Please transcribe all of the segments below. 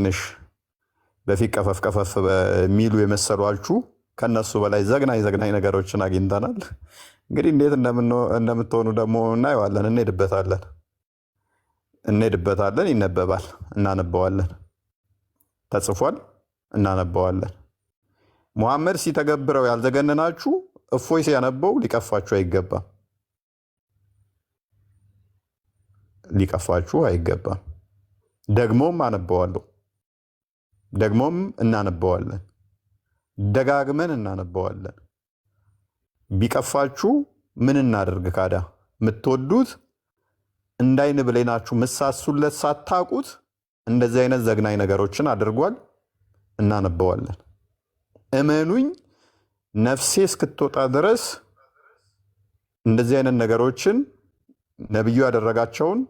ትንሽ በፊት ቀፈፍ የሚሉ የመሰሏችሁ ከነሱ በላይ ዘግናኝ ነገሮችን አግኝተናል። እንግዲህ እንዴት እንደምትሆኑ ደግሞ እናየዋለን። እንሄድበታለን። ይነበባል፣ እናነበዋለን። ተጽፏል፣ እናነበዋለን። ሙሐመድ ሲተገብረው ያልዘገነናችሁ እፎይ ሲያነበው ሊቀፋችሁ አይገባም። ደግሞም አነበዋለሁ፣ ደግሞም እናነበዋለን፣ ደጋግመን እናነበዋለን። ቢቀፋችሁ ምን እናደርግ ካዳ? የምትወዱት እንዳይን ብሌናችሁ ምሳሱለት ሳታቁት እንደዚህ አይነት ዘግናኝ ነገሮችን አድርጓል። እናነበዋለን። እመኑኝ ነፍሴ እስክትወጣ ድረስ እንደዚህ አይነት ነገሮችን ነብዩ ያደረጋቸውን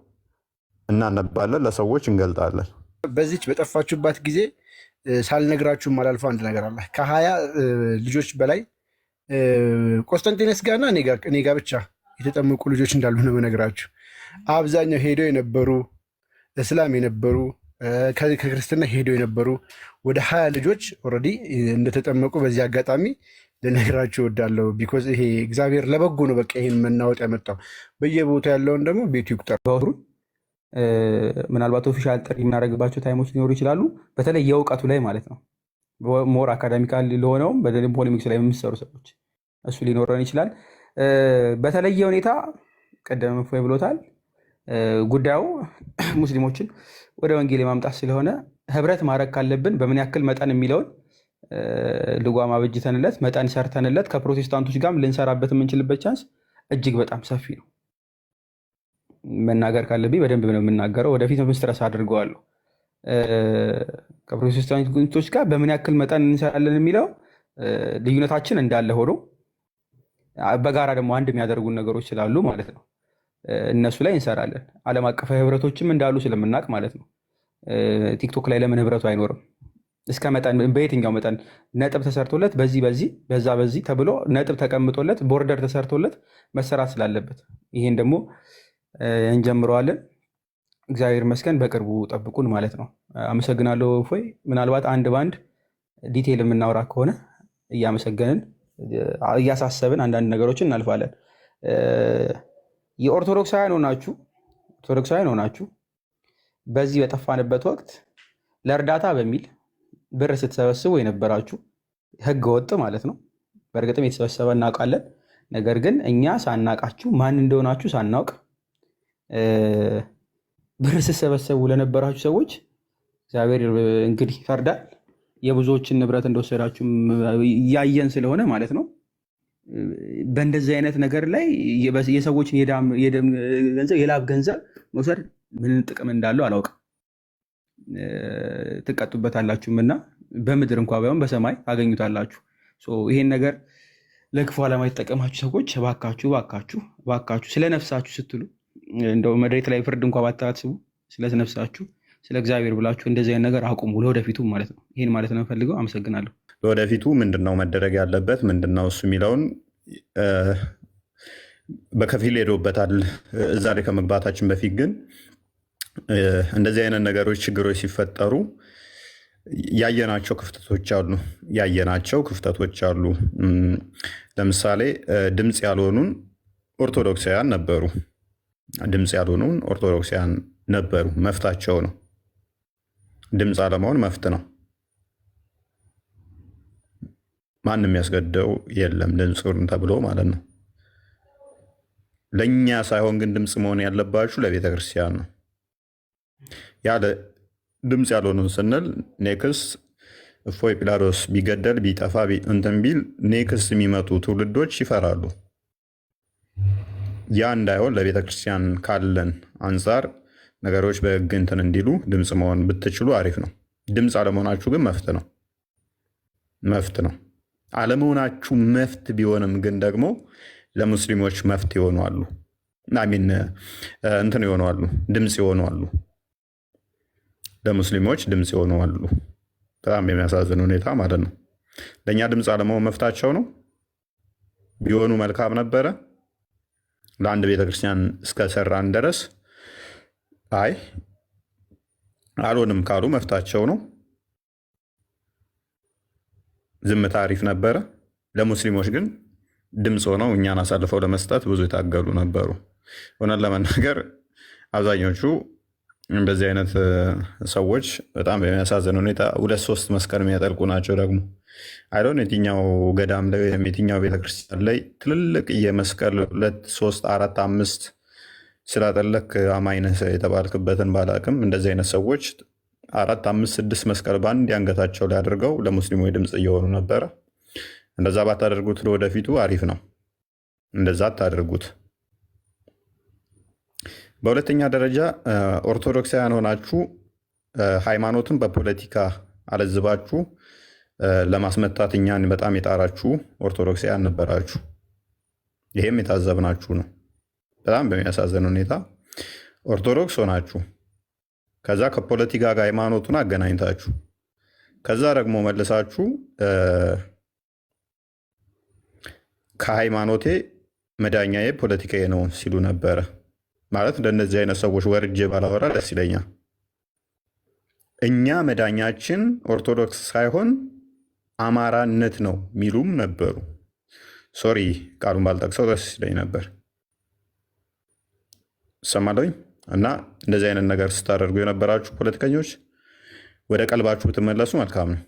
እናነባለን፣ ለሰዎች እንገልጣለን። በዚች በጠፋችሁባት ጊዜ ሳልነግራችሁ ማላልፈው አንድ ነገር አለ። ከ20 ልጆች በላይ ቆስጠንጢኖስ ጋርና እኔ ጋ ብቻ የተጠመቁ ልጆች እንዳሉ ነው የምነግራችሁ። አብዛኛው ሄደው የነበሩ እስላም የነበሩ ከክርስትና ሄደው የነበሩ ወደ 20 ልጆች ኦልሬዲ እንደተጠመቁ በዚህ አጋጣሚ ልነግራችሁ እወዳለሁ። ቢኮዝ ይሄ እግዚአብሔር ለበጎ ነው። በቃ ይሄን መናወጥ ያመጣው በየቦታ ያለውን ደግሞ ቤቱ ይቁጠር። ምናልባት ኦፊሻል ጥሪ የምናደርግባቸው ታይሞች ሊኖሩ ይችላሉ። በተለይ የእውቀቱ ላይ ማለት ነው። ሞር አካዳሚካል ለሆነውም በደንብ ፖሌሚክስ ላይ የምሰሩ ሰዎች እሱ ሊኖረን ይችላል። በተለየ ሁኔታ ቀደም እፎይ ብሎታል። ጉዳዩ ሙስሊሞችን ወደ ወንጌል የማምጣት ስለሆነ ህብረት ማድረግ ካለብን በምን ያክል መጠን የሚለውን ልጓም አበጅተንለት መጠን ሰርተንለት ከፕሮቴስታንቶች ጋርም ልንሰራበት የምንችልበት ቻንስ እጅግ በጣም ሰፊ ነው። መናገር ካለብኝ በደንብ ነው የምናገረው። ወደፊት ምስትረስ አድርገዋለሁ። ከፕሮቴስታንቶች ጋር በምን ያክል መጠን እንሰራለን የሚለው ልዩነታችን እንዳለ ሆኖ በጋራ ደግሞ አንድ የሚያደርጉን ነገሮች ስላሉ ማለት ነው እነሱ ላይ እንሰራለን። ዓለም አቀፋዊ ህብረቶችም እንዳሉ ስለምናውቅ ማለት ነው። ቲክቶክ ላይ ለምን ህብረቱ አይኖርም? እስከ መጠን በየትኛው መጠን ነጥብ ተሰርቶለት በዚህ ተብሎ ነጥብ ተቀምጦለት ቦርደር ተሰርቶለት መሰራት ስላለበት ይሄን ደግሞ እንጀምረዋለን። እግዚአብሔር ይመስገን። በቅርቡ ጠብቁን ማለት ነው። አመሰግናለሁ እፎይ። ምናልባት አንድ ባንድ ዲቴይል የምናወራ ከሆነ እያመሰገንን እያሳሰብን አንዳንድ ነገሮችን እናልፋለን። የኦርቶዶክሳውያን ሆናችሁ በዚህ በጠፋንበት ወቅት ለእርዳታ በሚል ብር ስትሰበስቡ የነበራችሁ ህገ ወጥ ማለት ነው። በእርግጥም የተሰበሰበ እናውቃለን። ነገር ግን እኛ ሳናቃችሁ ማን እንደሆናችሁ ሳናውቅ ብር ስትሰበሰቡ ለነበራችሁ ሰዎች እግዚአብሔር እንግዲህ ይፈርዳል። የብዙዎችን ንብረት እንደወሰዳችሁ እያየን ስለሆነ ማለት ነው። በእንደዚህ አይነት ነገር ላይ የሰዎችን የላብ ገንዘብ መውሰድ ምን ጥቅም እንዳለው አላውቅም። ትቀጡበታላችሁም እና በምድር እንኳ ባይሆን በሰማይ ታገኙታላችሁ። ይሄን ነገር ለክፉ ዓላማ የተጠቀማችሁ ሰዎች እባካችሁ ስለ ነፍሳችሁ ስትሉ እንደው መሬት ላይ ፍርድ እንኳ ባታስቡ ስለ ነፍሳችሁ ስለ እግዚአብሔር ብላችሁ እንደዚህ አይነት ነገር አቁሙ። ለወደፊቱ ማለት ነው። ይህን ማለት ነው ፈልገው። አመሰግናለሁ። ለወደፊቱ ምንድነው መደረግ ያለበት ምንድነው እሱ የሚለውን በከፊል ሄዶበታል። እዛ ላይ ከመግባታችን በፊት ግን እንደዚህ አይነት ነገሮች ችግሮች ሲፈጠሩ ያየናቸው ክፍተቶች አሉ። ለምሳሌ ድምፅ ያልሆኑን ኦርቶዶክሳውያን ነበሩ። መፍታቸው ነው። ድምፅ አለመሆን መፍት ነው። ማንም ያስገደው የለም ድምፁን ተብሎ ማለት ነው። ለእኛ ሳይሆን ግን ድምፅ መሆን ያለባችሁ ለቤተ ክርስቲያን ነው። ያለ ድምፅ ያልሆኑን ስንል ኔክስ እፎይ ጲላጦስ ቢገደል ቢጠፋ እንትን ቢል ኔክስ የሚመጡ ትውልዶች ይፈራሉ። ያ እንዳይሆን ለቤተ ክርስቲያን ካለን አንጻር ነገሮች በሕግ እንትን እንዲሉ ድምፅ መሆን ብትችሉ አሪፍ ነው። ድምፅ አለመሆናችሁ ግን መፍት ነው። አለመሆናችሁ መፍት ቢሆንም ግን ደግሞ ለሙስሊሞች መፍት ይሆናሉ። እንትን ይሆናሉ፣ ድምፅ ይሆናሉ። ለሙስሊሞች ድምፅ ይሆናሉ። በጣም የሚያሳዝን ሁኔታ ማለት ነው። ለእኛ ድምፅ አለመሆን መፍታቸው ነው። ቢሆኑ መልካም ነበረ። ለአንድ ቤተክርስቲያን እስከሰራን ድረስ አልሆንም ካሉ መፍታቸው ነው። ዝምታ አሪፍ ነበረ። ለሙስሊሞች ግን ድምፅ ሆነው እኛን አሳልፈው ለመስጠት ብዙ የታገሉ ነበሩ። ሆነን ለመናገር አብዛኞቹ እንደዚህ አይነት ሰዎች በጣም በሚያሳዝን ሁኔታ 2-3 መስቀል የሚያጠልቁ ናቸው። ደግሞ አይዶን የትኛው ገዳም ላይ ወይም የትኛው ቤተክርስቲያን ላይ ትልልቅ የመስቀል 2-3-4-5 ስላጠለክ አማኝነህ የተባልክበትን ባላቅም እንደዚህ አይነት ሰዎች 4-5-6 መስቀል በአንድ አንገታቸው ላይ አድርገው ለሙስሊሞች ድምፅ እየሆኑ ነበረ። እንደዛ ባታደርጉት ለወደፊቱ አሪፍ ነው። እንደዛ አታደርጉት። በሁለተኛ ደረጃ ኦርቶዶክሳውያን ሆናችሁ ሃይማኖትን በፖለቲካ አለዝባችሁ ለማስመታት እኛን በጣም የጣራችሁ ኦርቶዶክሳውያን ነበራችሁ። ይሄም የታዘብናችሁ ነው። በጣም በሚያሳዝን ሁኔታ ኦርቶዶክስ ሆናችሁ ከዛ ከፖለቲካ ጋር ሃይማኖቱን አገናኝታችሁ ከዛ ደግሞ መልሳችሁ ከሃይማኖቴ መዳኛዬ ፖለቲካዬ ነው ሲሉ ነበረ። ማለት እንደነዚህ አይነት ሰዎች ወርጄ ባላወራ ደስ ይለኛል። እኛ መዳኛችን ኦርቶዶክስ ሳይሆን አማራነት ነው የሚሉም ነበሩ። ሶሪ ቃሉን ባልጠቅሰው ደስ ይለኝ ነበር። ሰማለኝ። እና እንደዚህ አይነት ነገር ስታደርጉ የነበራችሁ ፖለቲከኞች ወደ ቀልባችሁ ብትመለሱ መልካም ነው።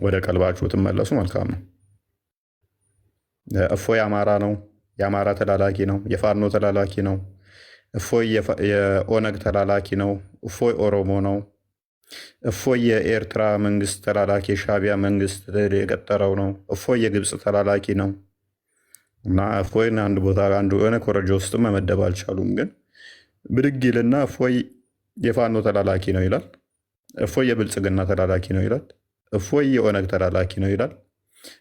ወደ ቀልባችሁ ብትመለሱ መልካም ነው። እፎይ አማራ ነው፣ የአማራ ተላላኪ ነው፣ የፋኖ ተላላኪ ነው። እፎይ የኦነግ ተላላኪ ነው። እፎይ ኦሮሞ ነው። እፎይ የኤርትራ መንግስት ተላላኪ የሻዕቢያ መንግስት የቀጠረው ነው። እፎይ የግብፅ ተላላኪ ነው። እና እፎይን አንድ ቦታ የሆነ ኮረጆ ውስጥ መመደብ አልቻሉም። ግን ብድግ ይልና እፎይ የፋኖ ተላላኪ ነው ይላል። እፎይ የብልጽግና ተላላኪ ነው ይላል። እፎይ የኦነግ ተላላኪ ነው ይላል።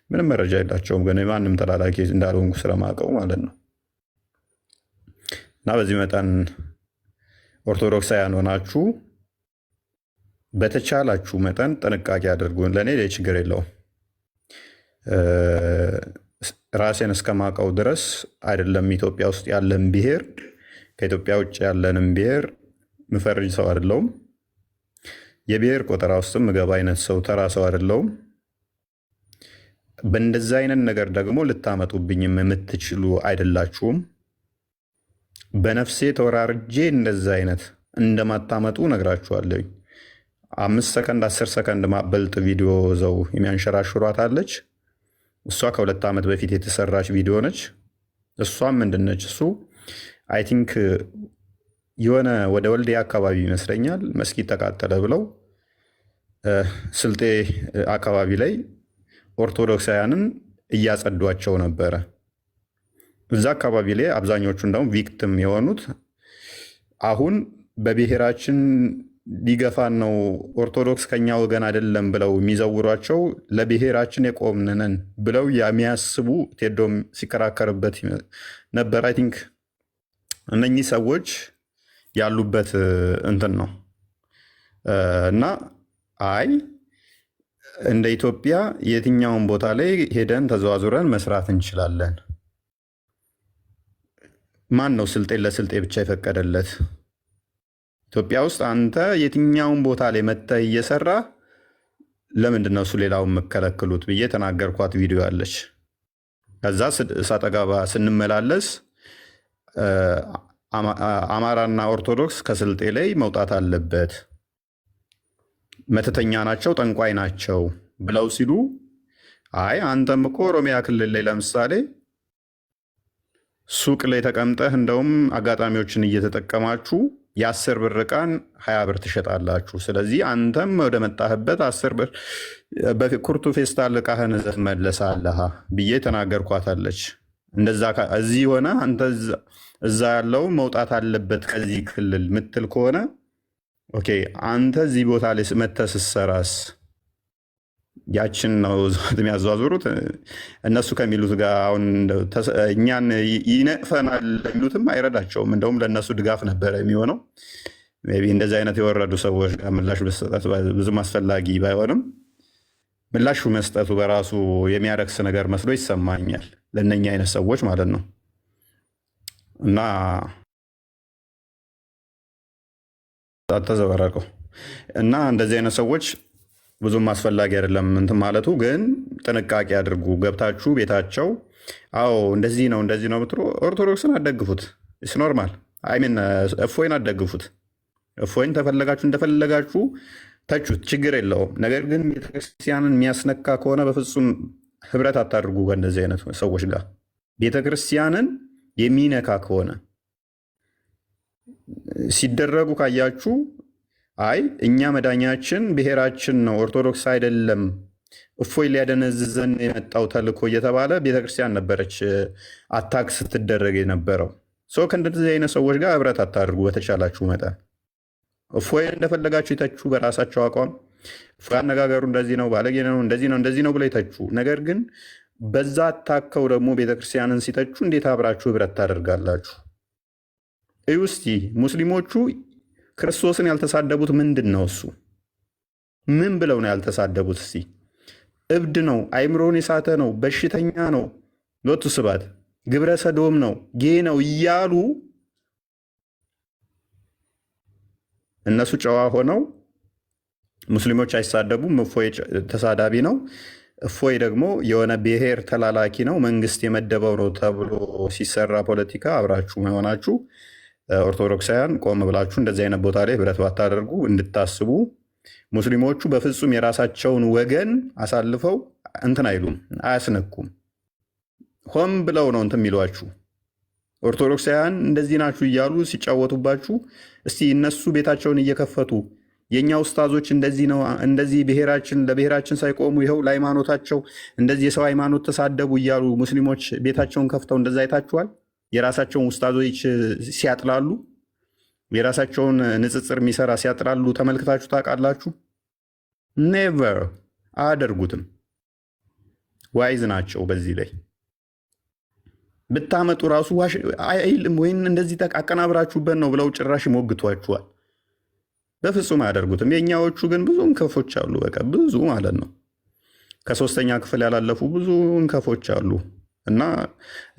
ምንም መረጃ የላቸውም። ግን የማንም ተላላኪ እንዳልሆንኩ ስለማውቀው ማለት ነው። እና በዚህ መጠን ኦርቶዶክሳውያን ሆናችሁ በተቻላችሁ መጠን ጥንቃቄ አድርጉ። ለእኔ ችግር የለውም። ራሴን እስከማውቀው ድረስ አይደለም ኢትዮጵያ ውስጥ ያለን ብሔር ከኢትዮጵያ ውጭ ያለንም ብሔር ምፈርጅ ሰው አይደለውም። የብሔር ቆጠራ ውስጥም ምገባ አይነት ሰው ተራ ሰው አይደለውም። በእንደዛ አይነት ነገር ደግሞ ልታመጡብኝም የምትችሉ አይደላችሁም። በነፍሴ ተወራርጄ እንደዛ አይነት እንደማታመጡ ነግራችኋለሁ። 5 ሰከንድ 10 ሰከንድ ማበልጥ ቪዲዮ ዘው የሚያንሸራሽሯት አለች። እሷ ከ2 ዓመት በፊት የተሰራች ቪዲዮ ነች። እሷም ምንድነች? እሱ አይ ቲንክ የሆነ ወደ ወልዲያ አካባቢ ይመስለኛል መስጊድ ተቃጠለ ብለው ስልጤ አካባቢ ላይ ኦርቶዶክሳውያንን እያጸዷቸው ነበረ። እዛ አካባቢ ላይ አብዛኞቹ እንደውም ቪክቲም የሆኑት አሁን በብሔራችን ሊገፋን ነው፣ ኦርቶዶክስ ከኛ ወገን አይደለም ብለው የሚዘውሯቸው ለብሔራችን የቆምንን ብለው የሚያስቡ ቴዶም ሲከራከርበት ነበር። አይ ቲንክ እነኚህ ሰዎች ያሉበት እንትን ነው እና አይ እንደ ኢትዮጵያ የትኛውን ቦታ ላይ ሄደን ተዘዋዙረን መስራት እንችላለን። ማን ነው ስልጤን ለስልጤ ብቻ የፈቀደለት? ኢትዮጵያ ውስጥ አንተ የትኛውን ቦታ ላይ መተህ እየሰራ ለምንድን ነው እሱ ሌላውን የምከለክሉት ብዬ ተናገርኳት ቪዲዮ አለች። ከዛ እሳተ ገባ ስንመላለስ አማራና ኦርቶዶክስ ከስልጤ ላይ መውጣት አለበት፣ መተተኛ ናቸው፣ ጠንቋይ ናቸው ብለው ሲሉ አይ አንተም እኮ ኦሮሚያ ክልል ላይ ለምሳሌ ሱቅ ላይ ተቀምጠህ እንደውም አጋጣሚዎችን እየተጠቀማችሁ የ10 ብር ዕቃን 20 ብር ትሸጣላችሁ። ስለዚህ አንተም ወደ መጣህበት 10 ብር በኩርቱ ፌስታል ዕቃህን ይዘህ ትመለሳለህ ብዬ ተናገርኳታለች። እንደዛ እዚህ ሆነ አንተ እዛ ያለው መውጣት አለበት ከዚህ ክልል ምትል ከሆነ ኦኬ፣ አንተ እዚህ ቦታ ላይ መተህ ስትሰራስ ያችን ነው የሚያዟዙሩት። እነሱ ከሚሉት ጋር አሁን እኛን ይነቅፈናል የሚሉትም አይረዳቸውም። እንደውም ለእነሱ ድጋፍ ነበረ የሚሆነው። ሜይ ቢ እንደዚህ አይነት የወረዱ ሰዎች ጋር ምላሽ መስጠት ብዙም አስፈላጊ ባይሆንም ምላሹ መስጠቱ በራሱ የሚያረክስ ነገር መስሎ ይሰማኛል ለእነኛ አይነት ሰዎች ማለት ነው። እና ተዘበረቀው እና እንደዚህ አይነት ሰዎች ብዙም አስፈላጊ አይደለም እንትን ማለቱ፣ ግን ጥንቃቄ አድርጉ። ገብታችሁ ቤታቸው አዎ እንደዚህ ነው ብትሉ ኦርቶዶክስን አትደግፉት። ኢትስ ኖርማል። አይሚን እፎይን አትደግፉት። እፎይን ተፈለጋችሁ እንደፈለጋችሁ ተቹት፣ ችግር የለውም። ነገር ግን ቤተክርስቲያንን የሚያስነካ ከሆነ በፍጹም ህብረት አታድርጉ ከእንደዚህ አይነት ሰዎች ጋር። ቤተክርስቲያንን የሚነካ ከሆነ ሲደረጉ ካያችሁ አይ እኛ መዳኛችን ብሔራችን ነው ኦርቶዶክስ አይደለም፣ እፎይ ሊያደነዝዘን የመጣው ተልእኮ እየተባለ ቤተክርስቲያን ነበረች አታክ ስትደረግ የነበረው። ሰው ከእንደዚህ አይነት ሰዎች ጋር ህብረት አታድርጉ በተቻላችሁ መጠን። እፎይ እንደፈለጋችሁ ይተቹ በራሳቸው አቋም። እፎይ አነጋገሩ እንደዚህ ነው፣ ባለጌ ነው፣ እንደዚህ ነው ብለው ይተቹ። ነገር ግን በዛ አታከው ደግሞ ቤተክርስቲያንን ሲተቹ እንዴት አብራችሁ ህብረት ታደርጋላችሁ? እዩ እስቲ ሙስሊሞቹ ክርስቶስን ያልተሳደቡት ምንድን ነው? እሱ ምን ብለው ነው ያልተሳደቡት? እስቲ እብድ ነው፣ አይምሮን የሳተ ነው፣ በሽተኛ ነው፣ ሎቱ ስባት ግብረ ሰዶም ነው፣ ጌ ነው እያሉ እነሱ ጨዋ ሆነው ሙስሊሞች አይሳደቡም። እፎይ ተሳዳቢ ነው፣ እፎይ ደግሞ የሆነ ብሔር ተላላኪ ነው፣ መንግስት የመደበው ነው ተብሎ ሲሰራ ፖለቲካ አብራችሁ መሆናችሁ ኦርቶዶክሳውያን ቆም ብላችሁ እንደዚህ አይነት ቦታ ላይ ህብረት ባታደርጉ እንድታስቡ። ሙስሊሞቹ በፍጹም የራሳቸውን ወገን አሳልፈው እንትን አይሉም፣ አያስነኩም። ሆን ብለው ነው እንትን የሚሏችሁ። ኦርቶዶክሳውያን እንደዚህ ናችሁ እያሉ ሲጫወቱባችሁ፣ እስቲ እነሱ ቤታቸውን እየከፈቱ የእኛ ኡስታዞች እንደዚህ ነው እንደዚህ ለብሔራችን ሳይቆሙ ይኸው ለሃይማኖታቸው እንደዚህ የሰው ሃይማኖት ተሳደቡ እያሉ ሙስሊሞች ቤታቸውን ከፍተው እንደዛ አይታችኋል? የራሳቸውን ኡስታዞች ሲያጥላሉ፣ የራሳቸውን ንጽጽር የሚሰራ ሲያጥላሉ ተመልክታችሁ ታውቃላችሁ? ኔቨር አያደርጉትም። ዋይዝ ናቸው። በዚህ ላይ ብታመጡ ራሱ አይልም ወይም እንደዚህ አቀናብራችሁበት ነው ብለው ጭራሽ ይሞግቷችኋል። በፍጹም አያደርጉትም። የእኛዎቹ ግን ብዙ እንከፎች አሉ። በቃ ብዙ ማለት ነው። ከሶስተኛ ክፍል ያላለፉ ብዙ እንከፎች አሉ። እና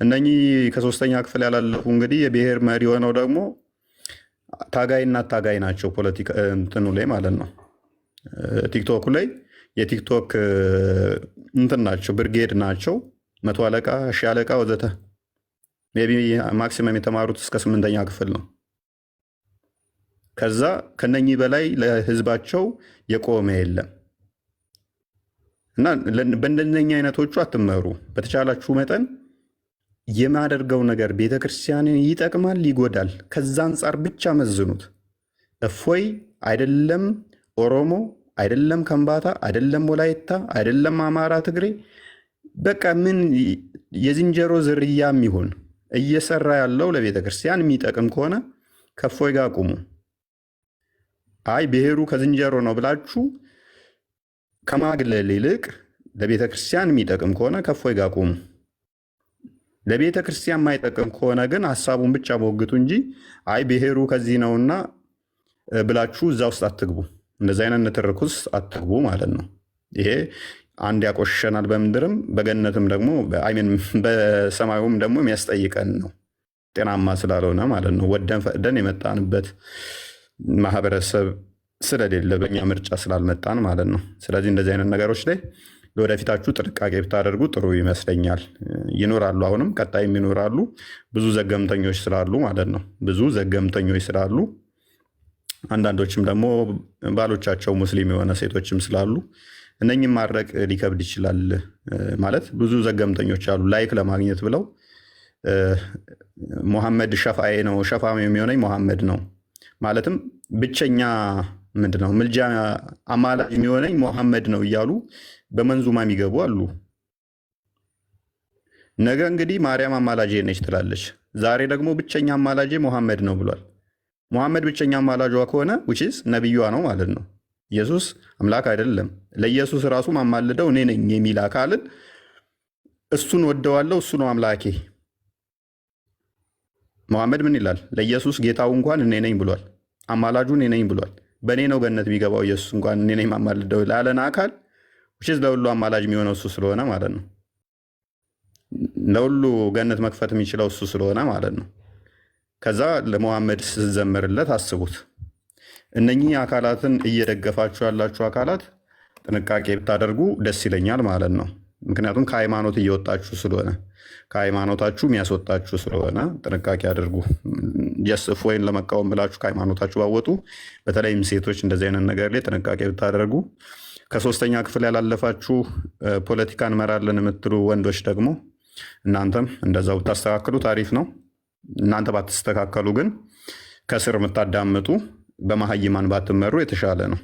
እነኚህ ከሶስተኛ ክፍል ያላለፉ እንግዲህ የብሔር መሪ ሆነው ደግሞ ታጋይና ታጋይ ናቸው። ፖለቲካ እንትኑ ላይ ማለት ነው። ቲክቶክ ላይ የቲክቶክ እንትን ናቸው፣ ብርጌድ ናቸው። 100 አለቃ፣ 1000 አለቃ ወዘተ። ሜይ ቢ ማክሲመም የተማሩት እስከ 8ኛ ክፍል ነው። ከዛ ከነኚህ በላይ ለህዝባቸው የቆመ የለም። እና በእንደነኛ አይነቶቹ አትመሩ። በተቻላችሁ መጠን የማደርገው ነገር ቤተክርስቲያንን ይጠቅማል፣ ይጎዳል፣ ከዛ አንጻር ብቻ መዝኑት። እፎይ አይደለም ኦሮሞ፣ አይደለም ከምባታ፣ አይደለም ወላይታ፣ አይደለም አማራ፣ ትግሬ፣ በቃ ምን የዝንጀሮ ዝርያም ይሁን እየሰራ ያለው ለቤተክርስቲያን የሚጠቅም ከሆነ ከእፎይ ጋር ቁሙ። አይ ብሔሩ ከዝንጀሮ ነው ብላችሁ ከማግለል ይልቅ ለቤተ ክርስቲያን የሚጠቅም ከሆነ ከእፎይ ጋር ቁሙ። ለቤተ ክርስቲያን የማይጠቅም ከሆነ ግን ሀሳቡን ብቻ ሞግቱ እንጂ አይ ብሔሩ ከዚህ ነውና ብላችሁ እዛ ውስጥ አትግቡ። እንደዚህ አይነት ንትርክ ውስጥ አትግቡ ማለት ነው። ይሄ አንድ ያቆሸናል፣ በምድርም በገነትም ደግሞ በሰማዩም ደግሞ የሚያስጠይቀን ነው፣ ጤናማ ስላልሆነ ማለት ነው። ወደን ፈቅደን የመጣንበት ማህበረሰብ ስለሌለ በእኛ ምርጫ ስላልመጣን ማለት ነው። ስለዚህ እንደዚህ አይነት ነገሮች ላይ ለወደፊታችሁ ጥንቃቄ ብታደርጉ ጥሩ ይመስለኛል። ይኖራሉ፣ አሁንም ቀጣይም ይኖራሉ። ብዙ ዘገምተኞች ስላሉ ማለት ነው። ብዙ ዘገምተኞች ስላሉ አንዳንዶችም ደግሞ ባሎቻቸው ሙስሊም የሆነ ሴቶችም ስላሉ እነኝም ማድረግ ሊከብድ ይችላል። ማለት ብዙ ዘገምተኞች አሉ። ላይክ ለማግኘት ብለው ሙሐመድ ሸፋዬ ነው፣ ሸፋ የሚሆነኝ ሙሐመድ ነው ማለትም ብቸኛ ምንድነው ምልጃ አማላጅ የሚሆነኝ ሙሐመድ ነው እያሉ በመንዙማ የሚገቡ አሉ። ነገ እንግዲህ ማርያም አማላጄ ነች ትላለች። ዛሬ ደግሞ ብቸኛ አማላጄ ሙሐመድ ነው ብሏል። ሙሐመድ ብቸኛ አማላጇ ከሆነ ውጪስ ነብዩዋ ነው ማለት ነው። ኢየሱስ አምላክ አይደለም። ለኢየሱስ ራሱ ማማልደው እኔ ነኝ የሚል አካልን እሱን ወደዋለሁ፣ እሱ ነው አምላኬ። ሙሐመድ ምን ይላል? ለኢየሱስ ጌታው እንኳን እኔ ነኝ ብሏል። አማላጁ እኔ ነኝ ብሏል። በእኔ ነው ገነት የሚገባው ኢየሱስ እንኳን እኔ ነኝ ማማልደው ላለን አካል ውጪስ ለሁሉ አማላጅ የሚሆነው እሱ ስለሆነ ማለት ነው። ለሁሉ ገነት መክፈት የሚችለው እሱ ስለሆነ ማለት ነው። ከዛ ለሙሐመድ ስትዘምርለት አስቡት። እነኚህ አካላትን እየደገፋችሁ ያላችሁ አካላት ጥንቃቄ ብታደርጉ ደስ ይለኛል ማለት ነው። ምክንያቱም ከሃይማኖት እየወጣችሁ ስለሆነ ከሃይማኖታችሁ የሚያስወጣችሁ ስለሆነ ጥንቃቄ አድርጉ። እፎይን ለመቃወም ብላችሁ ከሃይማኖታችሁ ባወጡ፣ በተለይም ሴቶች እንደዚህ አይነት ነገር ላይ ጥንቃቄ ብታደርጉ፣ ከ3ኛ ክፍል ያላለፋችሁ ፖለቲካ እንመራለን የምትሉ ወንዶች ደግሞ እናንተም እንደዛው ብታስተካክሉ ታሪፍ ነው። እናንተ ባትስተካከሉ ግን ከስር የምታዳምጡ በመሀይማን ባትመሩ የተሻለ ነው።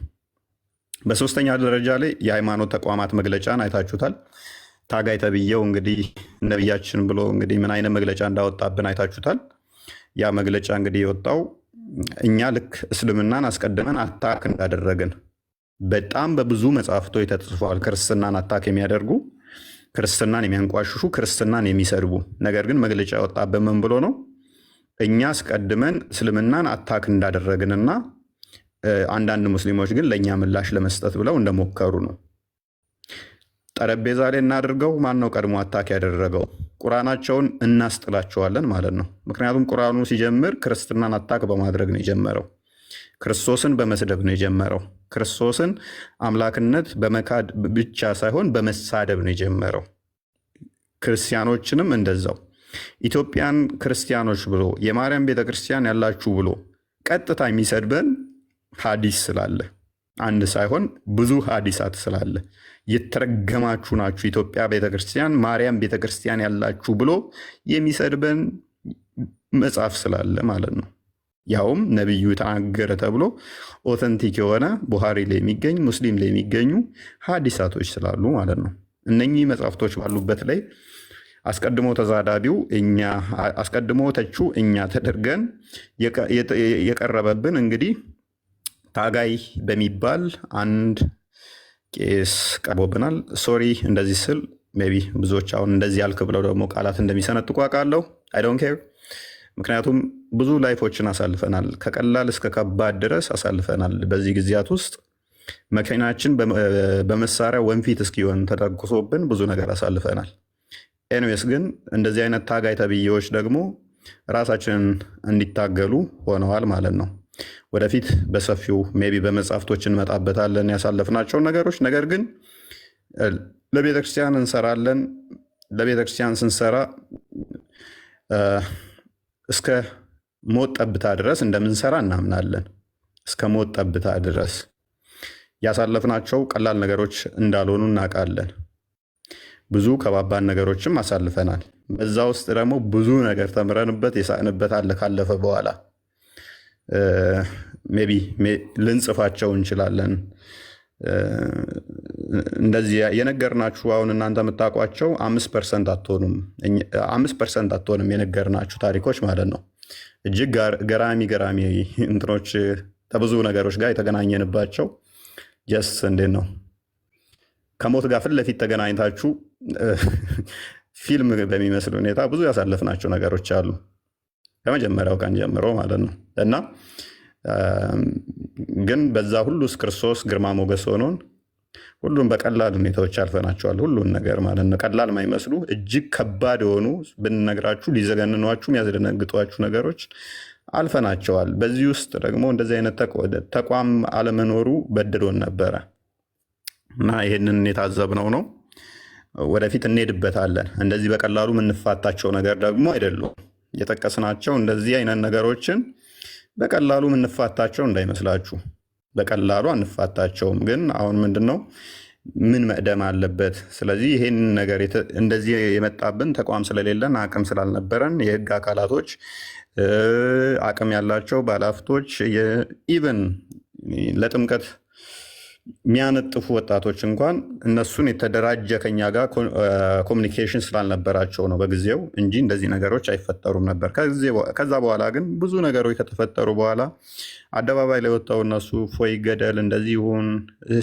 በ3ኛ ደረጃ ላይ የሃይማኖት ተቋማት መግለጫን አይታችሁታል። ታጋይ ተብዬው እንግዲህ ነቢያችን ብሎ እንግዲህ ምን አይነት መግለጫ እንዳወጣብን አይታችሁታል። ያ መግለጫ እንግዲህ የወጣው እኛ ልክ እስልምናን አስቀድመን አታክ እንዳደረግን በጣም በብዙ መጽሐፍቶች ተጽፏል። ክርስትናን አታክ የሚያደርጉ፣ ክርስትናን የሚያንቋሽሹ፣ ክርስትናን የሚሰድቡ። ነገር ግን መግለጫ ያወጣብን ምን ብሎ ነው? እኛ አስቀድመን እስልምናን አታክ እንዳደረግንና አንዳንድ ሙስሊሞች ግን ለእኛ ምላሽ ለመስጠት ብለው እንደሞከሩ ነው። ጠረጴዛ ላይ እናድርገው። ማን ነው ቀድሞ አታክ ያደረገው? ቁርአናቸውን እናስጥላቸዋለን ማለት ነው። ምክንያቱም ቁርአኑ ሲጀምር ክርስትናን አታክ በማድረግ ነው የጀመረው። ክርስቶስን በመስደብ ነው የጀመረው። ክርስቶስን አምላክነት በመካድ ብቻ ሳይሆን በመሳደብ ነው የጀመረው። ክርስቲያኖችንም እንደዛው ኢትዮጵያን ክርስቲያኖች ብሎ የማርያም ቤተክርስቲያን ያላችሁ ብሎ ቀጥታ የሚሰድበን ሀዲስ ስላለ፣ አንድ ሳይሆን ብዙ ሀዲሳት ስላለ የተረገማችሁ ናችሁ ኢትዮጵያ ቤተክርስቲያን ማርያም ቤተክርስቲያን ያላችሁ ብሎ የሚሰድበን መጽሐፍ ስላለ ማለት ነው። ያውም ነቢዩ ተናገረ ተብሎ ኦተንቲክ የሆነ ቡሃሪ ላይ የሚገኝ ሙስሊም ላይ የሚገኙ ሀዲሳቶች ስላሉ ማለት ነው። እነኚህ መጽሐፍቶች ባሉበት ላይ አስቀድሞ ተዛዳቢው እኛ፣ አስቀድሞ ተቹ እኛ ተደርገን የቀረበብን እንግዲህ ታጋይ በሚባል አንድ ቄስ ቀርቦብናል። ሶሪ እንደዚህ ስል ሜይ ቢ ብዙዎች አሁን እንደዚህ ያልክ ብለው ደግሞ ቃላት እንደሚሰነጥቁ አውቃለሁ። አይ ዶንት ኬር። ምክንያቱም ብዙ ላይፎችን አሳልፈናል። ከቀላል እስከ ከባድ ድረስ አሳልፈናል። በዚህ ጊዜያት ውስጥ መኪናችን በመሳሪያ ወንፊት እስኪሆን ተተኩሶብን ብዙ ነገር አሳልፈናል። ኤንዌስ ግን እንደዚህ አይነት ታጋይ ተብዬዎች ደግሞ ራሳችንን እንዲታገሉ ሆነዋል ማለት ነው። ወደፊት በሰፊው ሜይ ቢ በመጽሐፍቶች እንመጣበታለን ያሳለፍናቸውን ነገሮች። ነገር ግን ለቤተክርስቲያን እንሰራለን። ለቤተክርስቲያን ስንሰራ እስከ ሞት ጠብታ ድረስ እንደምንሰራ እናምናለን። እስከ ሞት ጠብታ ድረስ ያሳለፍናቸው ቀላል ነገሮች እንዳልሆኑ እናውቃለን። ብዙ ከባባድ ነገሮችም አሳልፈናል። በዛ ውስጥ ደግሞ ብዙ ነገር ተምረንበት የሳቅንበት አለ። ካለፈ በኋላ ሜይ ቢ ልንጽፋቸው እንችላለን። እንደዚህ የነገርናችሁ አሁን እናንተ የምታውቋቸው 5% አትሆንም የነገርናችሁ ታሪኮች ማለት ነው። እጅግ ገራሚ እንትኖች ከብዙ ነገሮች ጋር የተገናኘንባቸው ጀስት እንዴት ነው ከሞት ጋር ፊት ለፊት ተገናኝታችሁ ፊልም በሚመስል ሁኔታ ብዙ ያሳለፍናቸው ነገሮች አሉ ከመጀመሪያው ቀን ጀምሮ ማለት ነው። እና ግን በዛ ሁሉ ውስጥ ክርስቶስ ግርማ ሞገስ ሆኖን ሁሉም በቀላል ሁኔታዎች አልፈናቸዋል። ሁሉን ነገር ማለት ነው። ቀላል የማይመስሉ እጅግ ከባድ የሆኑ ብንነግራችሁ ሊዘገንኗችሁ የሚያስደነግጧችሁ ነገሮች አልፈናቸዋል። በዚህ ውስጥ ደግሞ እንደዚህ አይነት ተቋም አለመኖሩ በድሎን ነበረ እና ይህንን የታዘብነው ነው። ወደፊት እንሄድበታለን። እንደዚህ በቀላሉ የምንፋታቸው ነገር ደግሞ አይደሉም። የጠቀስናቸው እንደዚህ አይነት ነገሮችን በቀላሉ የምንፋታቸው እንዳይመስላችሁ። በቀላሉ አንፋታቸውም። ግን አሁን ምንድን ነው ምን መቅደም አለበት? ስለዚህ ይሄን ነገር እንደዚህ የመጣብን ተቋም ስለሌለን አቅም ስላልነበረን የህግ አካላቶች አቅም ያላቸው ባለሀብቶች ኢቨን ለጥምቀት የሚያነጥፉ ወጣቶች እንኳን እነሱን የተደራጀ ከኛ ጋር ኮሚኒኬሽን ስላልነበራቸው ነው በጊዜው እንጂ እንደዚህ ነገሮች አይፈጠሩም ነበር። ከዛ በኋላ ግን ብዙ ነገሮች ከተፈጠሩ በኋላ አደባባይ ላይ ወጣው እነሱ ፎይ ገደል እንደዚህ ይሁን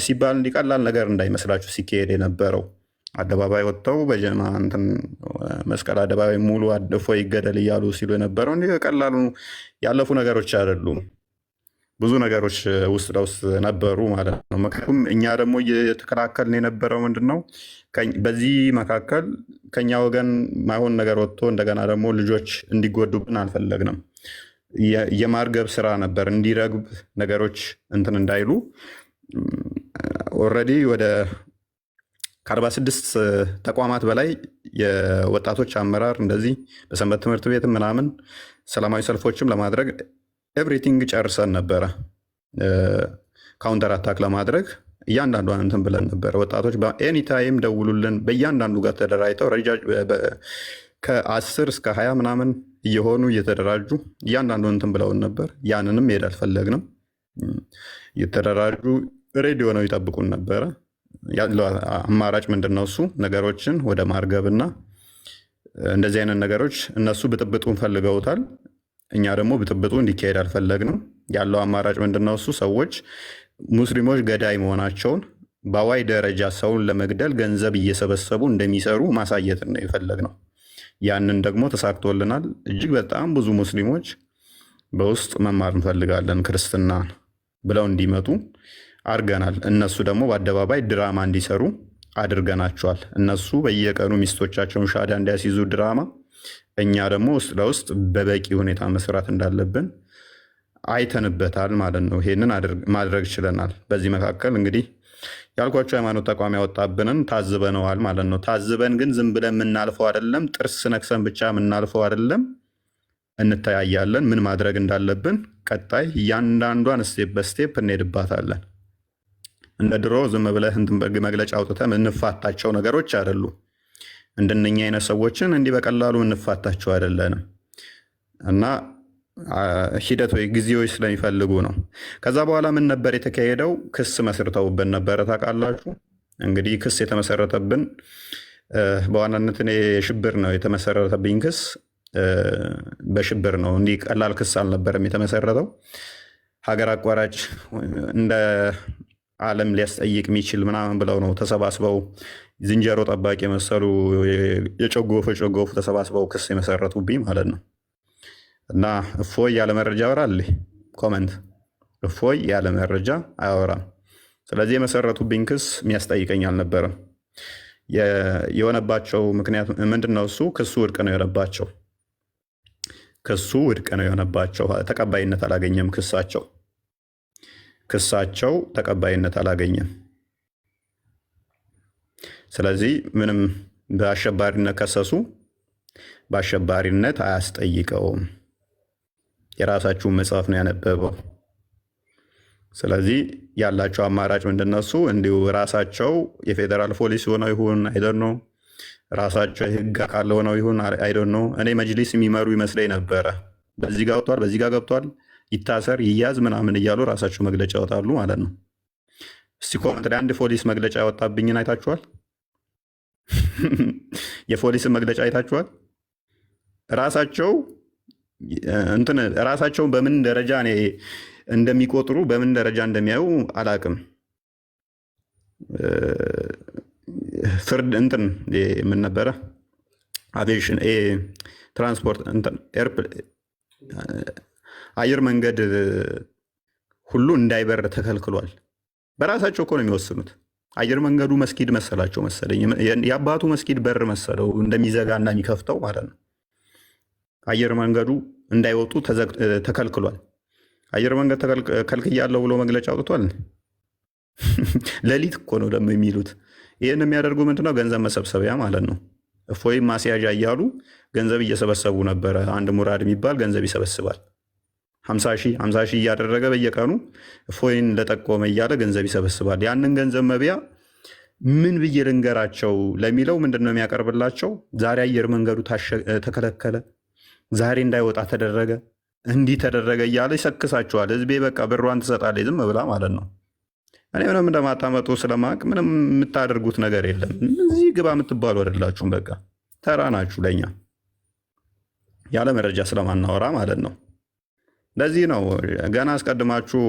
ሲባል እንዲቀላል ነገር እንዳይመስላችሁ ሲካሄድ የነበረው አደባባይ ወጥተው በጀማ እንትን መስቀል አደባባይ ሙሉ ፎይ ገደል እያሉ ሲሉ የነበረው እንዲህ ቀላሉ ያለፉ ነገሮች አይደሉም። ብዙ ነገሮች ውስጥ ለውስጥ ነበሩ ማለት ነው። ምክንያቱም እኛ ደግሞ እየተከላከልን የነበረው ምንድን ነው በዚህ መካከል ከኛ ወገን ማይሆን ነገር ወጥቶ እንደገና ደግሞ ልጆች እንዲጎዱብን አልፈለግንም። የማርገብ ስራ ነበር፣ እንዲረግብ ነገሮች እንትን እንዳይሉ። ኦልሬዲ ወደ ከ46 ተቋማት በላይ የወጣቶች አመራር እንደዚህ በሰንበት ትምህርት ቤት ምናምን ሰላማዊ ሰልፎችም ለማድረግ ኤቭሪቲንግ ጨርሰን ነበረ። ካውንተር አታክ ለማድረግ እያንዳንዷን እንትን ብለን ነበረ። ወጣቶች በኤኒታይም ደውሉልን፣ በእያንዳንዱ ጋር ተደራጅተው ከ10 እስከ 20 ምናምን እየሆኑ እየተደራጁ እያንዳንዱ እንትን ብለውን ነበር። ያንንም መሄድ አልፈለግንም። እየተደራጁ ሬዲዮ ነው ይጠብቁን ነበረ። ያለው አማራጭ ምንድን ነው? እሱ ነገሮችን ወደ ማርገብና እንደዚህ አይነት ነገሮች እነሱ ብጥብጡን ፈልገውታል። እኛ ደግሞ ብጥብጡ እንዲካሄድ አልፈለግንም። ያለው አማራጭ ምንድን ነው? እሱ ሰዎች ሙስሊሞች ገዳይ መሆናቸውን በአዋይ ደረጃ ሰውን ለመግደል ገንዘብ እየሰበሰቡ እንደሚሰሩ ማሳየትን ነው የፈለግነው። ያንን ደግሞ ተሳክቶልናል። እጅግ በጣም ብዙ ሙስሊሞች በውስጥ መማር እንፈልጋለን ክርስትናን ብለው እንዲመጡ አድርገናል። እነሱ ደግሞ በአደባባይ ድራማ እንዲሰሩ አድርገናቸዋል። እነሱ በየቀኑ ሚስቶቻቸውን ሻዳ እንዲያስይዙ ድራማ፣ እኛ ደግሞ ውስጥ ለውስጥ በበቂ ሁኔታ መስራት እንዳለብን አይተንበታል ማለት ነው። ይሄንን ማድረግ ችለናል። በዚህ መካከል እንግዲህ ያልኳቸው ሃይማኖት ተቋም ያወጣብንን ታዝበነዋል ማለት ነው። ታዝበን ግን ዝም ብለን የምናልፈው አይደለም። ጥርስ ነክሰን ብቻ የምናልፈው አይደለም። እንተያያለን። ምን ማድረግ እንዳለብን ቀጣይ እያንዳንዷን ስቴፕ በስቴፕ እንሄድባታለን። እንደ ድሮ ዝም ብለህ መግለጫ አውጥተህ እንፋታቸው ነገሮች አይደሉ። እንደነኛ አይነት ሰዎችን እንዲህ በቀላሉ እንፋታቸው አይደለንም እና ሂደቶች ጊዜዎች ስለሚፈልጉ ነው። ከዛ በኋላ ምን ነበር የተካሄደው? ክስ መስርተውብን ነበረ። ታውቃላችሁ እንግዲህ ክስ የተመሰረተብን በዋናነት እኔ የሽብር ነው የተመሰረተብኝ ክስ በሽብር ነው። እንዲህ ቀላል ክስ አልነበረም የተመሰረተው። ሀገር አቋራጭ እንደ ዓለም ሊያስጠይቅ የሚችል ምናምን ብለው ነው ተሰባስበው ዝንጀሮ ጠባቂ የመሰሉ የጨጎፉ ተሰባስበው ክስ የመሰረቱብኝ ማለት ነው። እና እፎይ ያለ መረጃ ያወራል። ኮመንት እፎይ ያለ መረጃ አያወራም። ስለዚህ የመሰረቱብኝ ክስ የሚያስጠይቀኝ አልነበረም። የሆነባቸው ምክንያት ምንድን ነው? እሱ ክሱ ውድቅ ነው የሆነባቸው። ክሱ ውድቅ ነው የሆነባቸው። ተቀባይነት አላገኘም። ክሳቸው ተቀባይነት አላገኘም። ስለዚህ ምንም በአሸባሪነት ከሰሱ፣ በአሸባሪነት አያስጠይቀውም። የራሳችሁን መጽሐፍ ነው ያነበበው። ስለዚህ ያላቸው አማራጭ ምንድን ነው? እሱ እንዲሁ ራሳቸው የፌዴራል ፖሊስ ሆነው ይሁን አይደን ነው፣ ራሳቸው የህግ አካል ሆነው ይሁን አይደን ነው። እኔ መጅሊስ የሚመሩ ይመስለኝ ነበረ። በዚህ ጋር ገብቷል፣ በዚህ ጋር ገብቷል፣ ይታሰር ይያዝ ምናምን እያሉ ራሳቸው መግለጫ ያወጣሉ ማለት ነው። እስቲ ኮመንት ላይ አንድ ፖሊስ መግለጫ ያወጣብኝን አይታችኋል? የፖሊስን መግለጫ አይታችኋል? ራሳቸውን በምን ደረጃ እንደሚቆጥሩ በምን ደረጃ እንደሚያዩ አላቅም። ፍርድ ምን ነበረ አቪዬሽን ትራንስፖርት አየር መንገድ ሁሉ እንዳይበር ተከልክሏል። በራሳቸው እኮ ነው የሚወስኑት። አየር መንገዱ መስጊድ መሰላቸው መሰለኝ፣ የአባቱ መስጊድ በር መሰለው እንደሚዘጋ እና የሚከፍተው ማለት ነው። አየር መንገዱ እንዳይወጡ ተከልክሏል። አየር መንገድ ከልክያለሁ ብሎ መግለጫ አውጥቷል። ሌሊት እኮ ነው ደግሞ የሚሉት። ይህን የሚያደርጉ ምንድነው? ገንዘብ መሰብሰቢያ ማለት ነው። እፎይም ማስያዣ እያሉ ገንዘብ እየሰበሰቡ ነበረ። አንድ ሙራድ የሚባል ገንዘብ ይሰበስባል። 50 ሺህ እያደረገ በየቀኑ እፎይን ለጠቆመ እያለ ገንዘብ ይሰበስባል። ያንን ገንዘብ መቢያ ምን ብዬ ልንገራቸው ለሚለው ምንድነው የሚያቀርብላቸው? ዛሬ አየር መንገዱ ተከለከለ፣ ዛሬ እንዳይወጣ ተደረገ፣ እንዲህ ተደረገ እያለ ይሰክሳቸዋል። ህዝቤ በቃ ብሯን ትሰጣለች ዝም ብላ ማለት ነው። እኔ ምንም እንደማታመጡ ስለማቅ ምንም የምታደርጉት ነገር የለም። እዚህ ግባ የምትባሉ አይደላችሁም። በቃ ተራ ናችሁ ለኛ ያለ መረጃ ስለማናወራ ማለት ነው። ለዚህ ነው ገና አስቀድማችሁ